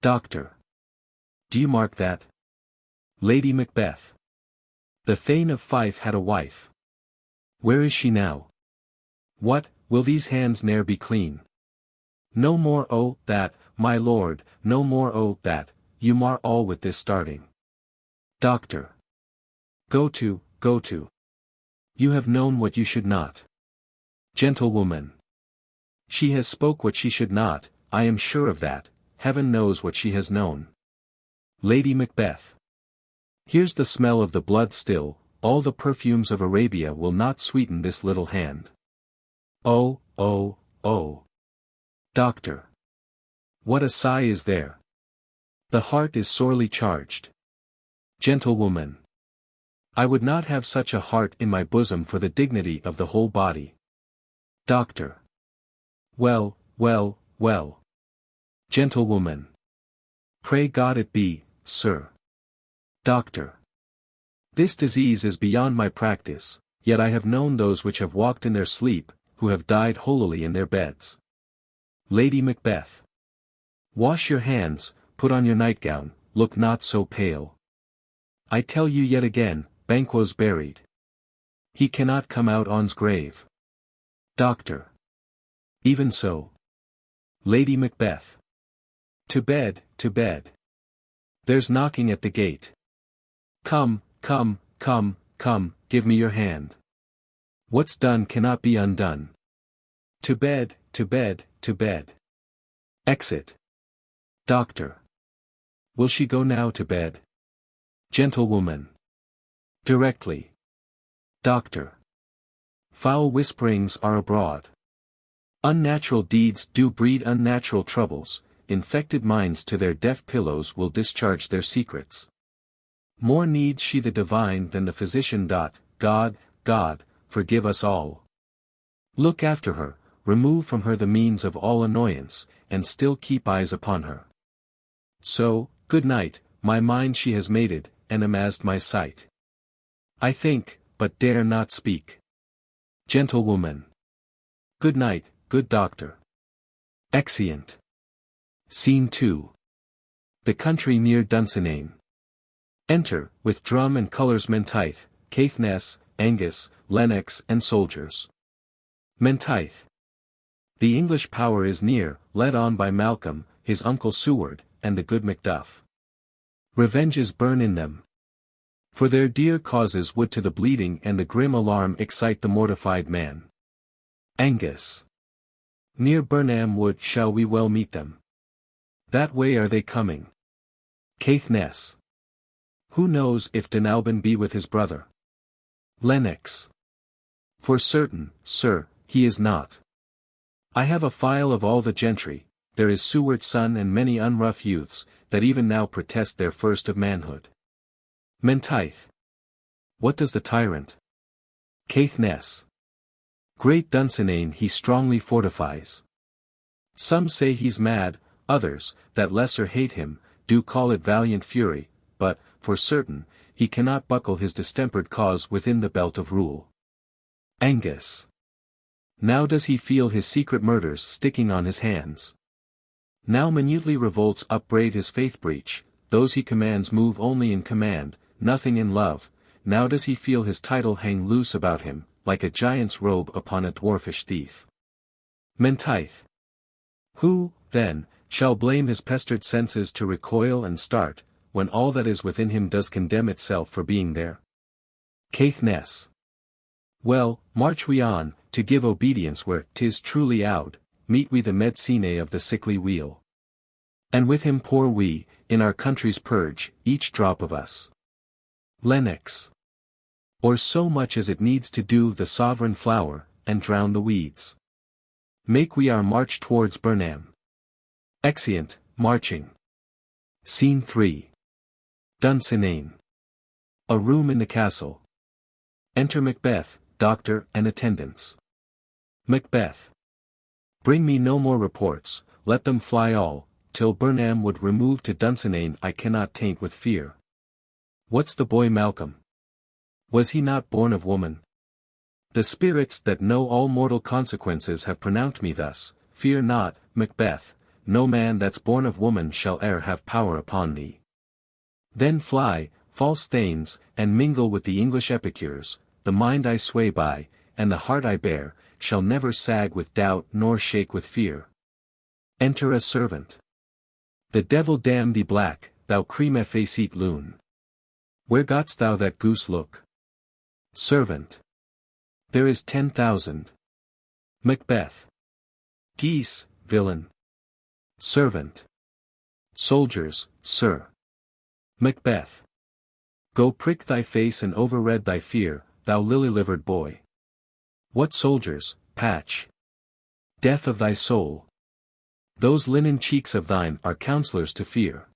Doctor. Do you mark that? Lady Macbeth. The Thane of Fife had a wife. Where is she now? What, will these hands ne'er be clean? No more oh, that, my lord, no more oh, that, you mar all with this starting. Doctor. Go to. You have known what you should not. Gentlewoman. She has spoke what she should not, I am sure of that, heaven knows what she has known. Lady Macbeth. Here's the smell of the blood still, all the perfumes of Arabia will not sweeten this little hand. Oh, oh, oh. Doctor. What a sigh is there. The heart is sorely charged. Gentlewoman. I would not have such a heart in my bosom for the dignity of the whole body. Doctor. Well. Gentlewoman. Pray God it be, sir. Doctor. This disease is beyond my practice, yet I have known those which have walked in their sleep, who have died holily in their beds. Lady Macbeth. Wash your hands, put on your nightgown, look not so pale. I tell you yet again, Banquo's buried. He cannot come out on's grave. Doctor. Even so. Lady Macbeth. To bed. There's knocking at the gate. Come, give me your hand. What's done cannot be undone. To bed. Exit. Doctor. Will she go now to bed? Gentlewoman. Directly. Doctor. Foul whisperings are abroad. Unnatural deeds do breed unnatural troubles, infected minds to their deaf pillows will discharge their secrets. More needs she the divine than the physician. God, God, forgive us all. Look after her, remove from her the means of all annoyance, and still keep eyes upon her. So, good night, my mind she has mated, and amazed my sight. I think, but dare not speak. Gentlewoman. Good night, good doctor. Exeunt. Scene 2. The country near Dunsinane. Enter, with drum and colours Menteith, Caithness, Angus, Lennox and soldiers. Menteith. The English power is near, led on by Malcolm, his uncle Seward, and the good Macduff. Revenges burn in them. For their dear causes would to the bleeding and the grim alarm excite the mortified man. Angus. Near Burnham Wood shall we well meet them. That way are they coming. Caithness. Who knows if Dunalban be with his brother? Lennox. For certain, sir, he is not. I have a file of all the gentry, there is Seward's son and many unrough youths, that even now protest their first of manhood. Menteith. What does the tyrant? Caithness. Great Dunsinane he strongly fortifies. Some say he's mad, others, that lesser hate him, do call it valiant fury, but, for certain, he cannot buckle his distempered cause within the belt of rule. Angus. Now does he feel his secret murders sticking on his hands. Now minutely revolts upbraid his faith breach, those he commands move only in command, nothing in love, now does he feel his title hang loose about him, like a giant's robe upon a dwarfish thief. Menteith. Who, then, shall blame his pestered senses to recoil and start, when all that is within him does condemn itself for being there? Caithness. Well, march we on, to give obedience where 'tis truly out, meet we the Medicine of the sickly wheel. And with him pour we, in our country's purge, each drop of us. Lennox. Or so much as it needs to do the sovereign flower, and drown the weeds. Make we our march towards Burnham. Exeunt, marching. Scene 3. Dunsinane. A room in the castle. Enter Macbeth, doctor and attendants. Macbeth. Bring me no more reports, let them fly all, till Burnham would remove to Dunsinane I cannot taint with fear. What's the boy Malcolm? Was he not born of woman? The spirits that know all mortal consequences have pronounced me thus, fear not, Macbeth, no man that's born of woman shall e'er have power upon thee. Then fly, false thanes, and mingle with the English epicures, the mind I sway by, and the heart I bear, shall never sag with doubt nor shake with fear. Enter a servant. The devil damn thee black, thou creme-facete loon. Where got'st thou that goose look? Servant. There is 10,000. Macbeth. Geese, villain. Servant. Soldiers, sir. Macbeth. Go prick thy face and overread thy fear, thou lily-livered boy. What soldiers, Patch? Death of thy soul. Those linen cheeks of thine are counsellors to fear.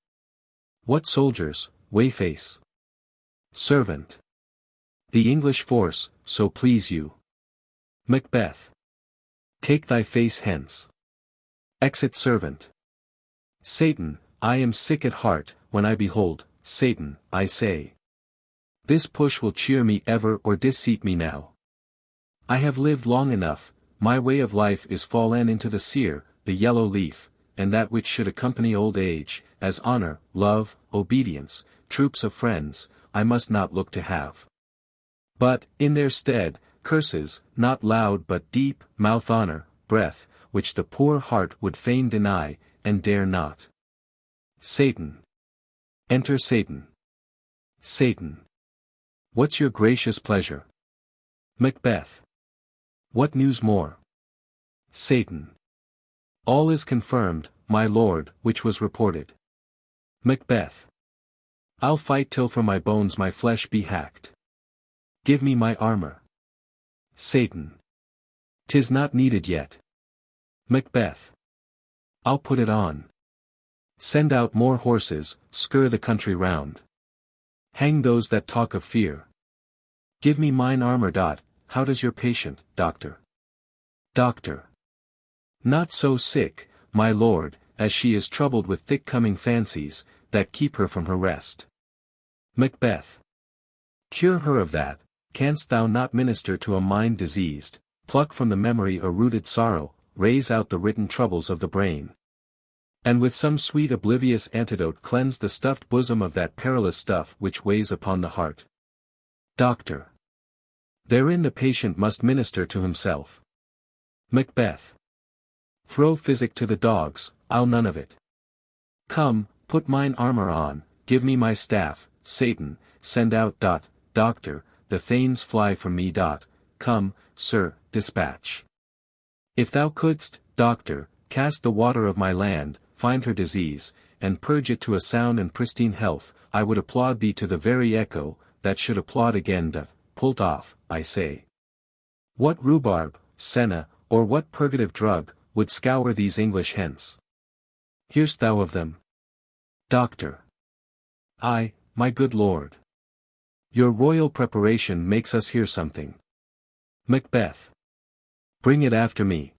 What soldiers, Wayface? Servant. The English force, so please you. Macbeth. Take thy face hence. Exit servant. Satan, I am sick at heart, when I behold, Satan, I say. This push will cheer me ever or disseat me now. I have lived long enough, my way of life is fallen into the sere, the yellow leaf, and that which should accompany old age, as honor, love, obedience, troops of friends, I must not look to have. But, in their stead, curses, not loud but deep, mouth honor, breath, which the poor heart would fain deny, and dare not. Satan. Enter Satan. Satan. What's your gracious pleasure? Macbeth. What news more? Satan. All is confirmed, my lord, which was reported. Macbeth. I'll fight till from my bones my flesh be hacked. Give me my armor. Satan. 'Tis not needed yet. Macbeth. I'll put it on. Send out more horses, scur the country round. Hang those that talk of fear. Give me mine armor. How does your patient, doctor? Doctor. Not so sick, my lord, as she is troubled with thick coming fancies, that keep her from her rest. Macbeth. Cure her of that. Canst thou not minister to a mind diseased, pluck from the memory a rooted sorrow, raise out the written troubles of the brain? And with some sweet oblivious antidote cleanse the stuffed bosom of that perilous stuff which weighs upon the heart. Doctor. Therein the patient must minister to himself. Macbeth. Throw physic to the dogs, I'll none of it. Come, put mine armor on, give me my staff, Satan, send out. Doctor, the thanes fly from me. Come, sir, dispatch. If thou couldst, doctor, cast the water of my land, find her disease, and purge it to a sound and pristine health, I would applaud thee to the very echo, that should applaud again. Pulled off, I say. What rhubarb, senna, or what purgative drug, would scour these English hence? Hear'st thou of them? Doctor. Ay, my good lord. Your royal preparation makes us hear something. Macbeth. Bring it after me.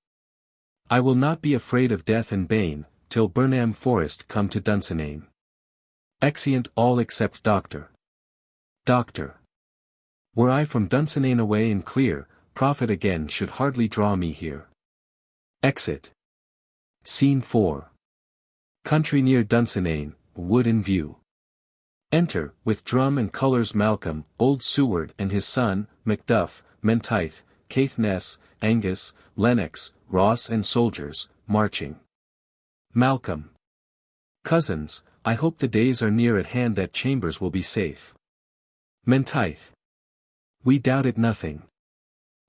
I will not be afraid of death and bane, till Burnham Forest come to Dunsinane. Exeunt all except Doctor. Doctor. Were I from Dunsinane away and clear, profit again should hardly draw me here. Exit. Scene 4. Country near Dunsinane, wood in view. Enter, with drum and colours Malcolm, old Seward and his son, Macduff, Menteith, Caithness, Angus, Lennox, Ross and soldiers, marching. Malcolm. Cousins, I hope the days are near at hand that Chambers will be safe. Menteith. We doubted nothing.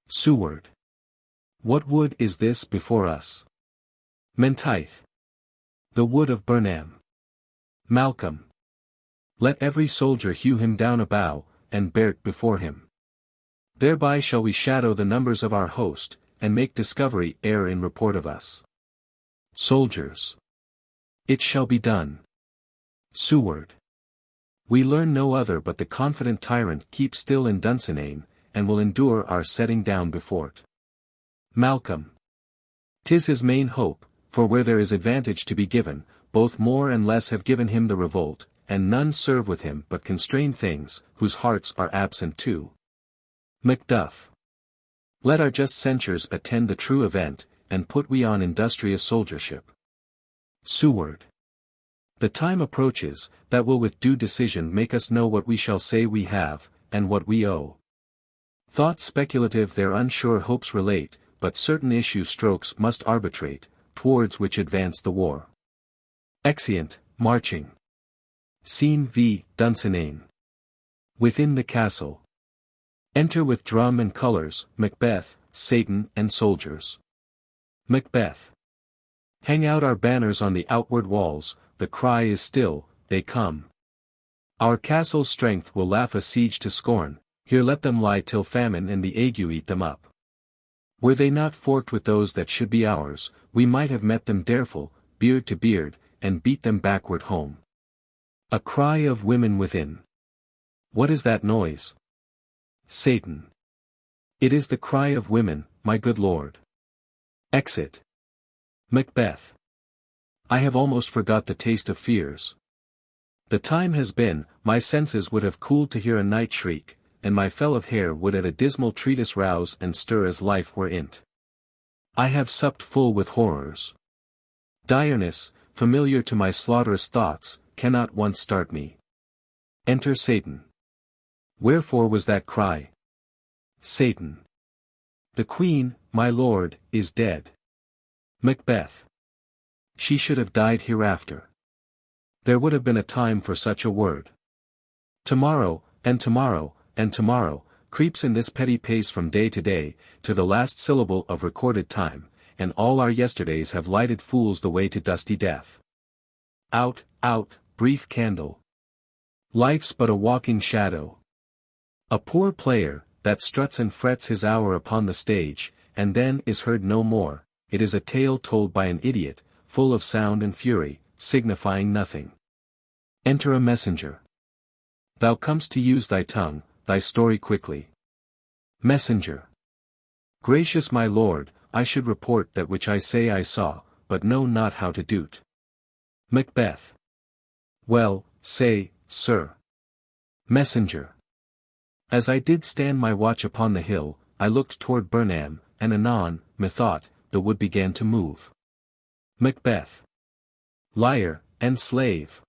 Seward. What wood is this before us? Menteith. The wood of Burnham. Malcolm. Let every soldier hew him down a bough, and bear it before him. Thereby shall we shadow the numbers of our host, and make discovery err in report of us. Soldiers. It shall be done. Seward. We learn no other but the confident tyrant keeps still in Dunsinane, and will endure our setting down before't. Malcolm. 'Tis his main hope, for where there is advantage to be given, both more and less have given him the revolt, and none serve with him but constrained things, whose hearts are absent too. Macduff. Let our just censures attend the true event, and put we on industrious soldiership. Seward. The time approaches, that will with due decision make us know what we shall say we have, and what we owe. Thoughts speculative their unsure hopes relate, but certain issue strokes must arbitrate, towards which advance the war. Exeunt, marching. Scene v. Dunsinane. Within the castle. Enter with drum and colours, Macbeth, Satan and soldiers. Macbeth. Hang out our banners on the outward walls, the cry is still, they come. Our castle's strength will laugh a siege to scorn, here let them lie till famine and the ague eat them up. Were they not forked with those that should be ours, we might have met them dareful, beard to beard, and beat them backward home. A cry of women within. What is that noise? Satan. It is the cry of women, my good lord. Exit. Macbeth. I have almost forgot the taste of fears. The time has been, my senses would have cooled to hear a night shriek, and my fell of hair would at a dismal treatise rouse and stir as life were in't. I have supped full with horrors. Direness, familiar to my slaughterous thoughts, cannot once start me. Enter Satan. Wherefore was that cry? Satan. The queen, my lord, is dead. Macbeth. She should have died hereafter. There would have been a time for such a word. Tomorrow, and tomorrow, and tomorrow, creeps in this petty pace from day to day, to the last syllable of recorded time, and all our yesterdays have lighted fools the way to dusty death. Out, out, brief candle. Life's but a walking shadow. A poor player, that struts and frets his hour upon the stage, and then is heard no more. It is a tale told by an idiot, full of sound and fury, signifying nothing. Enter a messenger. Thou comest to use thy tongue, thy story quickly. Messenger. Gracious my lord, I should report that which I say I saw, but know not how to do't. Macbeth. Well, say, sir. Messenger. As I did stand my watch upon the hill, I looked toward Burnham, and anon, methought, the wood began to move. Macbeth. Liar, and slave.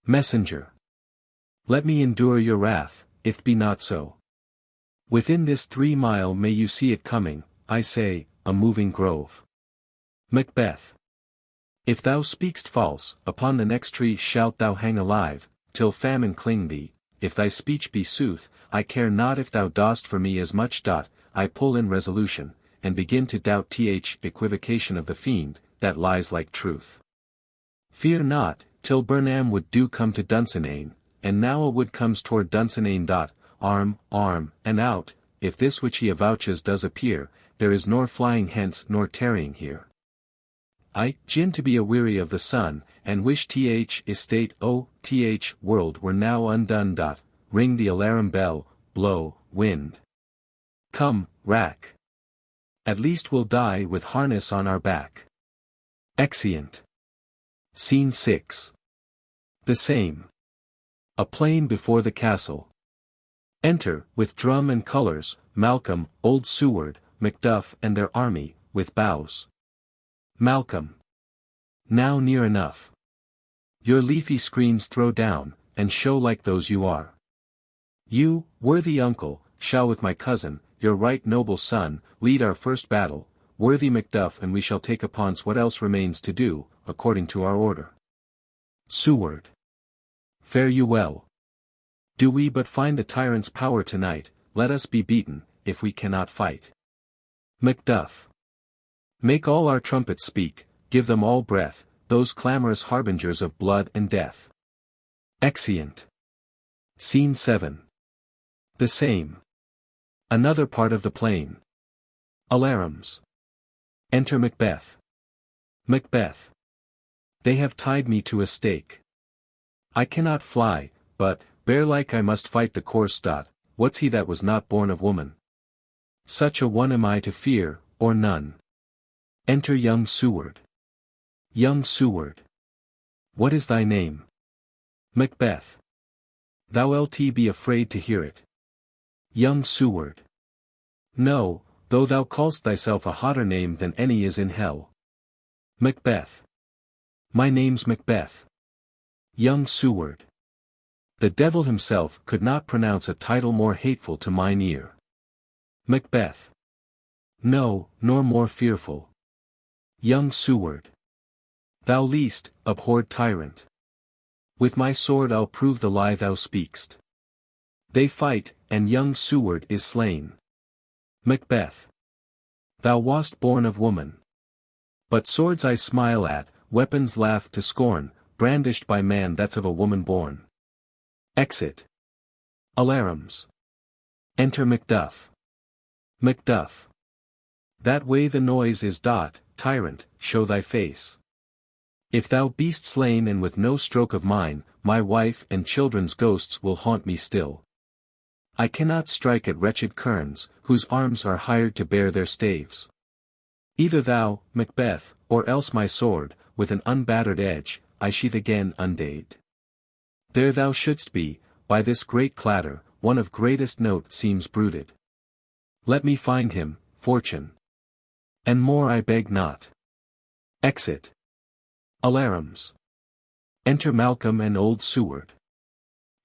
Messenger. Let me endure your wrath, if be not so. Within this 3 mile may you see it coming, I say, a moving grove. Macbeth. If thou speak'st false, upon the next tree shalt thou hang alive, till famine cling thee. If thy speech be sooth, I care not if thou dost for me as much. I pull in resolution, and begin to doubt th equivocation of the fiend, that lies like truth. Fear not, till Burnham would do come to Dunsinane, and now a wood comes toward Dunsinane. Arm, and out, if this which he avouches does appear, there is nor flying hence nor tarrying here. I gin to be aweary of the sun, and wish th estate th world were now undone. Ring the alarum bell, blow, wind. Come, rack. At least we'll die with harness on our back. Exeunt. Scene 6. The same. A plain before the castle. Enter, with drum and colours, Malcolm, old Seward, Macduff and their army, with bows. Malcolm. Now near enough. Your leafy screens throw down, and show like those you are. You, worthy uncle, shall with my cousin, your right noble son, lead our first battle, worthy Macduff, and we shall take upon's what else remains to do, according to our order. Seward. Fare you well. Do we but find the tyrant's power tonight, let us be beaten, if we cannot fight. Macduff. Make all our trumpets speak, give them all breath, those clamorous harbingers of blood and death. Exeunt. Scene 7. The same. Another part of the plain. Alarums. Enter Macbeth. Macbeth. They have tied me to a stake. I cannot fly, but, bear-like I must fight the course. What's he that was not born of woman? Such a one am I to fear, or none. Enter young Seward. Young Seward. What is thy name? Macbeth. Thou lt be afraid to hear it. Young Seward. No, though thou call'st thyself a hotter name than any is in hell. Macbeth. My name's Macbeth. Young Seward. The devil himself could not pronounce a title more hateful to mine ear. Macbeth. No, nor more fearful. Young Seward. Thou least, abhorred tyrant. With my sword I'll prove the lie thou speak'st. They fight, and young Seward is slain. Macbeth. Thou wast born of woman. But swords I smile at, weapons laugh to scorn, brandished by man that's of a woman born. Exit. Alarums. Enter Macduff. Macduff. That way the noise is. Tyrant, show thy face. If thou be'st slain and with no stroke of mine, my wife and children's ghosts will haunt me still. I cannot strike at wretched kerns, whose arms are hired to bear their staves. Either thou, Macbeth, or else my sword, with an unbattered edge, I sheath again undade. There thou shouldst be, by this great clatter, one of greatest note seems brooded. Let me find him, fortune. And more I beg not. Exit. Alarums. Enter Malcolm and old Seward.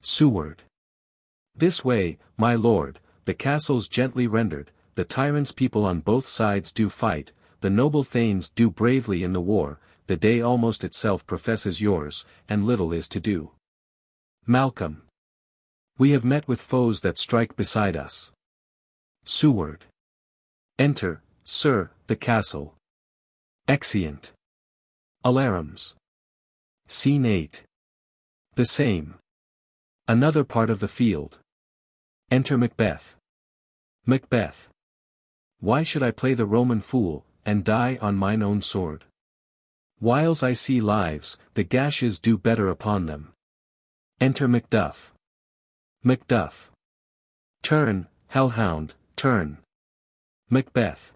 Seward. This way, my lord, the castle's gently rendered, the tyrant's people on both sides do fight, the noble thanes do bravely in the war, the day almost itself professes yours, and little is to do. Malcolm. We have met with foes that strike beside us. Seward. Enter, sir, the castle. Exeunt. Alarums. Scene 8. The same. Another part of the field. Enter Macbeth. Macbeth. Why should I play the Roman fool, and die on mine own sword? Whiles I see lives, the gashes do better upon them. Enter Macduff. Macduff. Turn, hellhound, turn. Macbeth.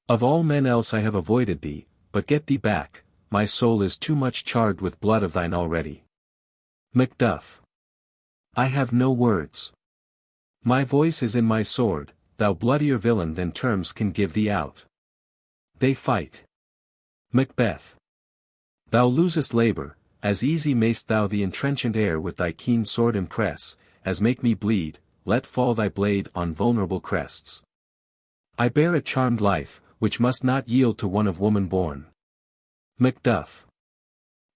Of all men else I have avoided thee, but get thee back, my soul is too much charged with blood of thine already. Macduff. I have no words. My voice is in my sword, thou bloodier villain than terms can give thee out. They fight. Macbeth. Thou losest labour, as easy mayst thou the entrenchant air with thy keen sword impress, as make me bleed, let fall thy blade on vulnerable crests. I bear a charmed life, which must not yield to one of woman born. Macduff.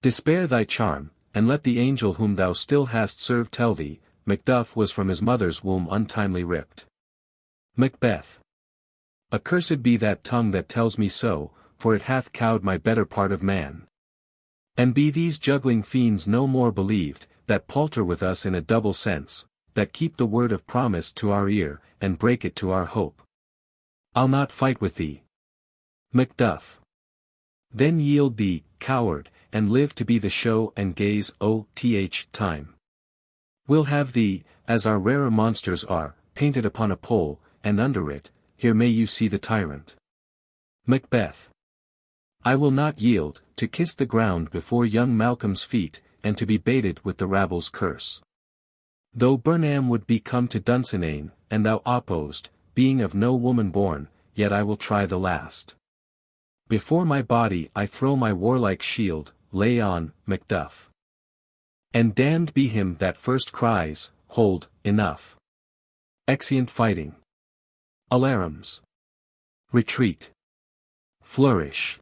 Despair thy charm, and let the angel whom thou still hast served tell thee, Macduff was from his mother's womb untimely ripped. Macbeth. Accursed be that tongue that tells me so, for it hath cowed my better part of man. And be these juggling fiends no more believed, that palter with us in a double sense, that keep the word of promise to our ear, and break it to our hope. I'll not fight with thee. Macduff. Then yield thee, coward, and live to be the show and gaze time. We'll have thee, as our rarer monsters are, painted upon a pole, and under it, here may you see the tyrant. Macbeth. I will not yield, to kiss the ground before young Malcolm's feet, and to be baited with the rabble's curse. Though Burnham would be come to Dunsinane, and thou opposed, being of no woman born, yet I will try the last. Before my body I throw my warlike shield, lay on, Macduff. And damned be him that first cries, hold, enough. Exeunt fighting. Alarums. Retreat. Flourish.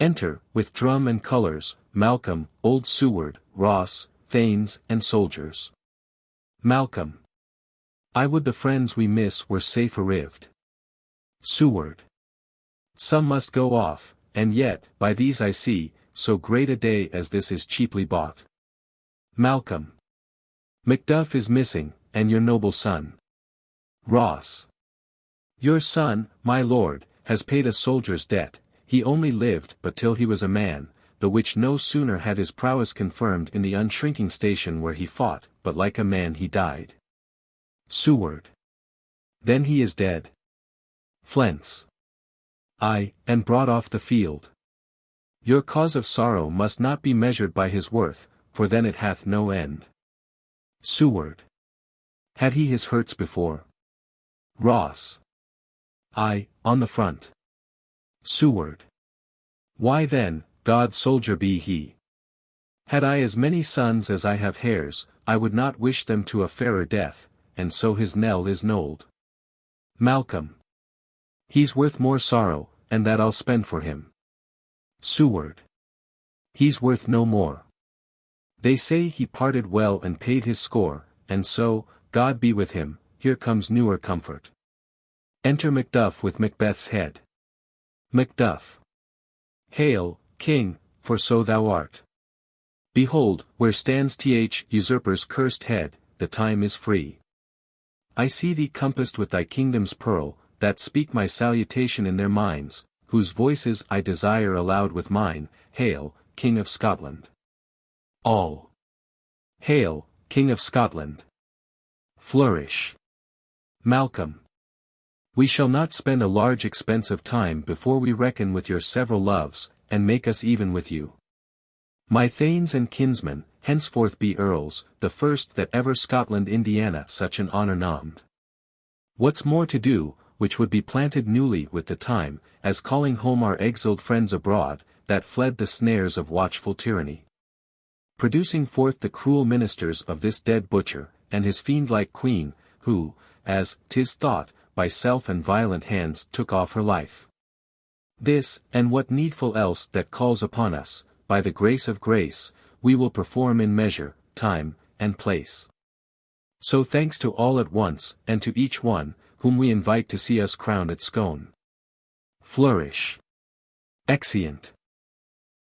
Enter, with drum and colours, Malcolm, old Seward, Ross, thanes and soldiers. Malcolm. I would the friends we miss were safe arrived. Seward. Some must go off, and yet, by these I see, so great a day as this is cheaply bought. Malcolm. Macduff is missing, and your noble son. Ross. Your son, my lord, has paid a soldier's debt, he only lived but till he was a man, the which no sooner had his prowess confirmed in the unshrinking station where he fought, but like a man he died. Seward. Then he is dead. Fleance. Aye, and brought off the field. Your cause of sorrow must not be measured by his worth, for then it hath no end. Seward. Had he his hurts before? Ross. Aye, on the front. Seward. Why then, God's soldier be he. Had I as many sons as I have hairs, I would not wish them to a fairer death, and so his knell is knolled. Malcolm. He's worth more sorrow, and that I'll spend for him. Seward. He's worth no more. They say he parted well and paid his score, and so, God be with him, here comes newer comfort. Enter Macduff with Macbeth's head. Macduff. Hail, King, for so thou art. Behold, where stands usurper's cursed head, the time is free. I see thee compassed with thy kingdom's pearl, that speak my salutation in their minds, whose voices I desire aloud with mine, hail, King of Scotland. All. Hail, King of Scotland. Flourish. Malcolm. We shall not spend a large expense of time before we reckon with your several loves, and make us even with you. My thanes and kinsmen, henceforth be earls, the first that ever Scotland Indiana such an honour nommed. What's more to do, which would be planted newly with the time, as calling home our exiled friends abroad, that fled the snares of watchful tyranny. Producing forth the cruel ministers of this dead butcher, and his fiend-like queen, who, as 'tis thought, by self and violent hands took off her life. This, and what needful else that calls upon us, by the grace of grace, we will perform in measure, time, and place. So thanks to all at once, and to each one, whom we invite to see us crowned at Scone. Flourish. Exeunt.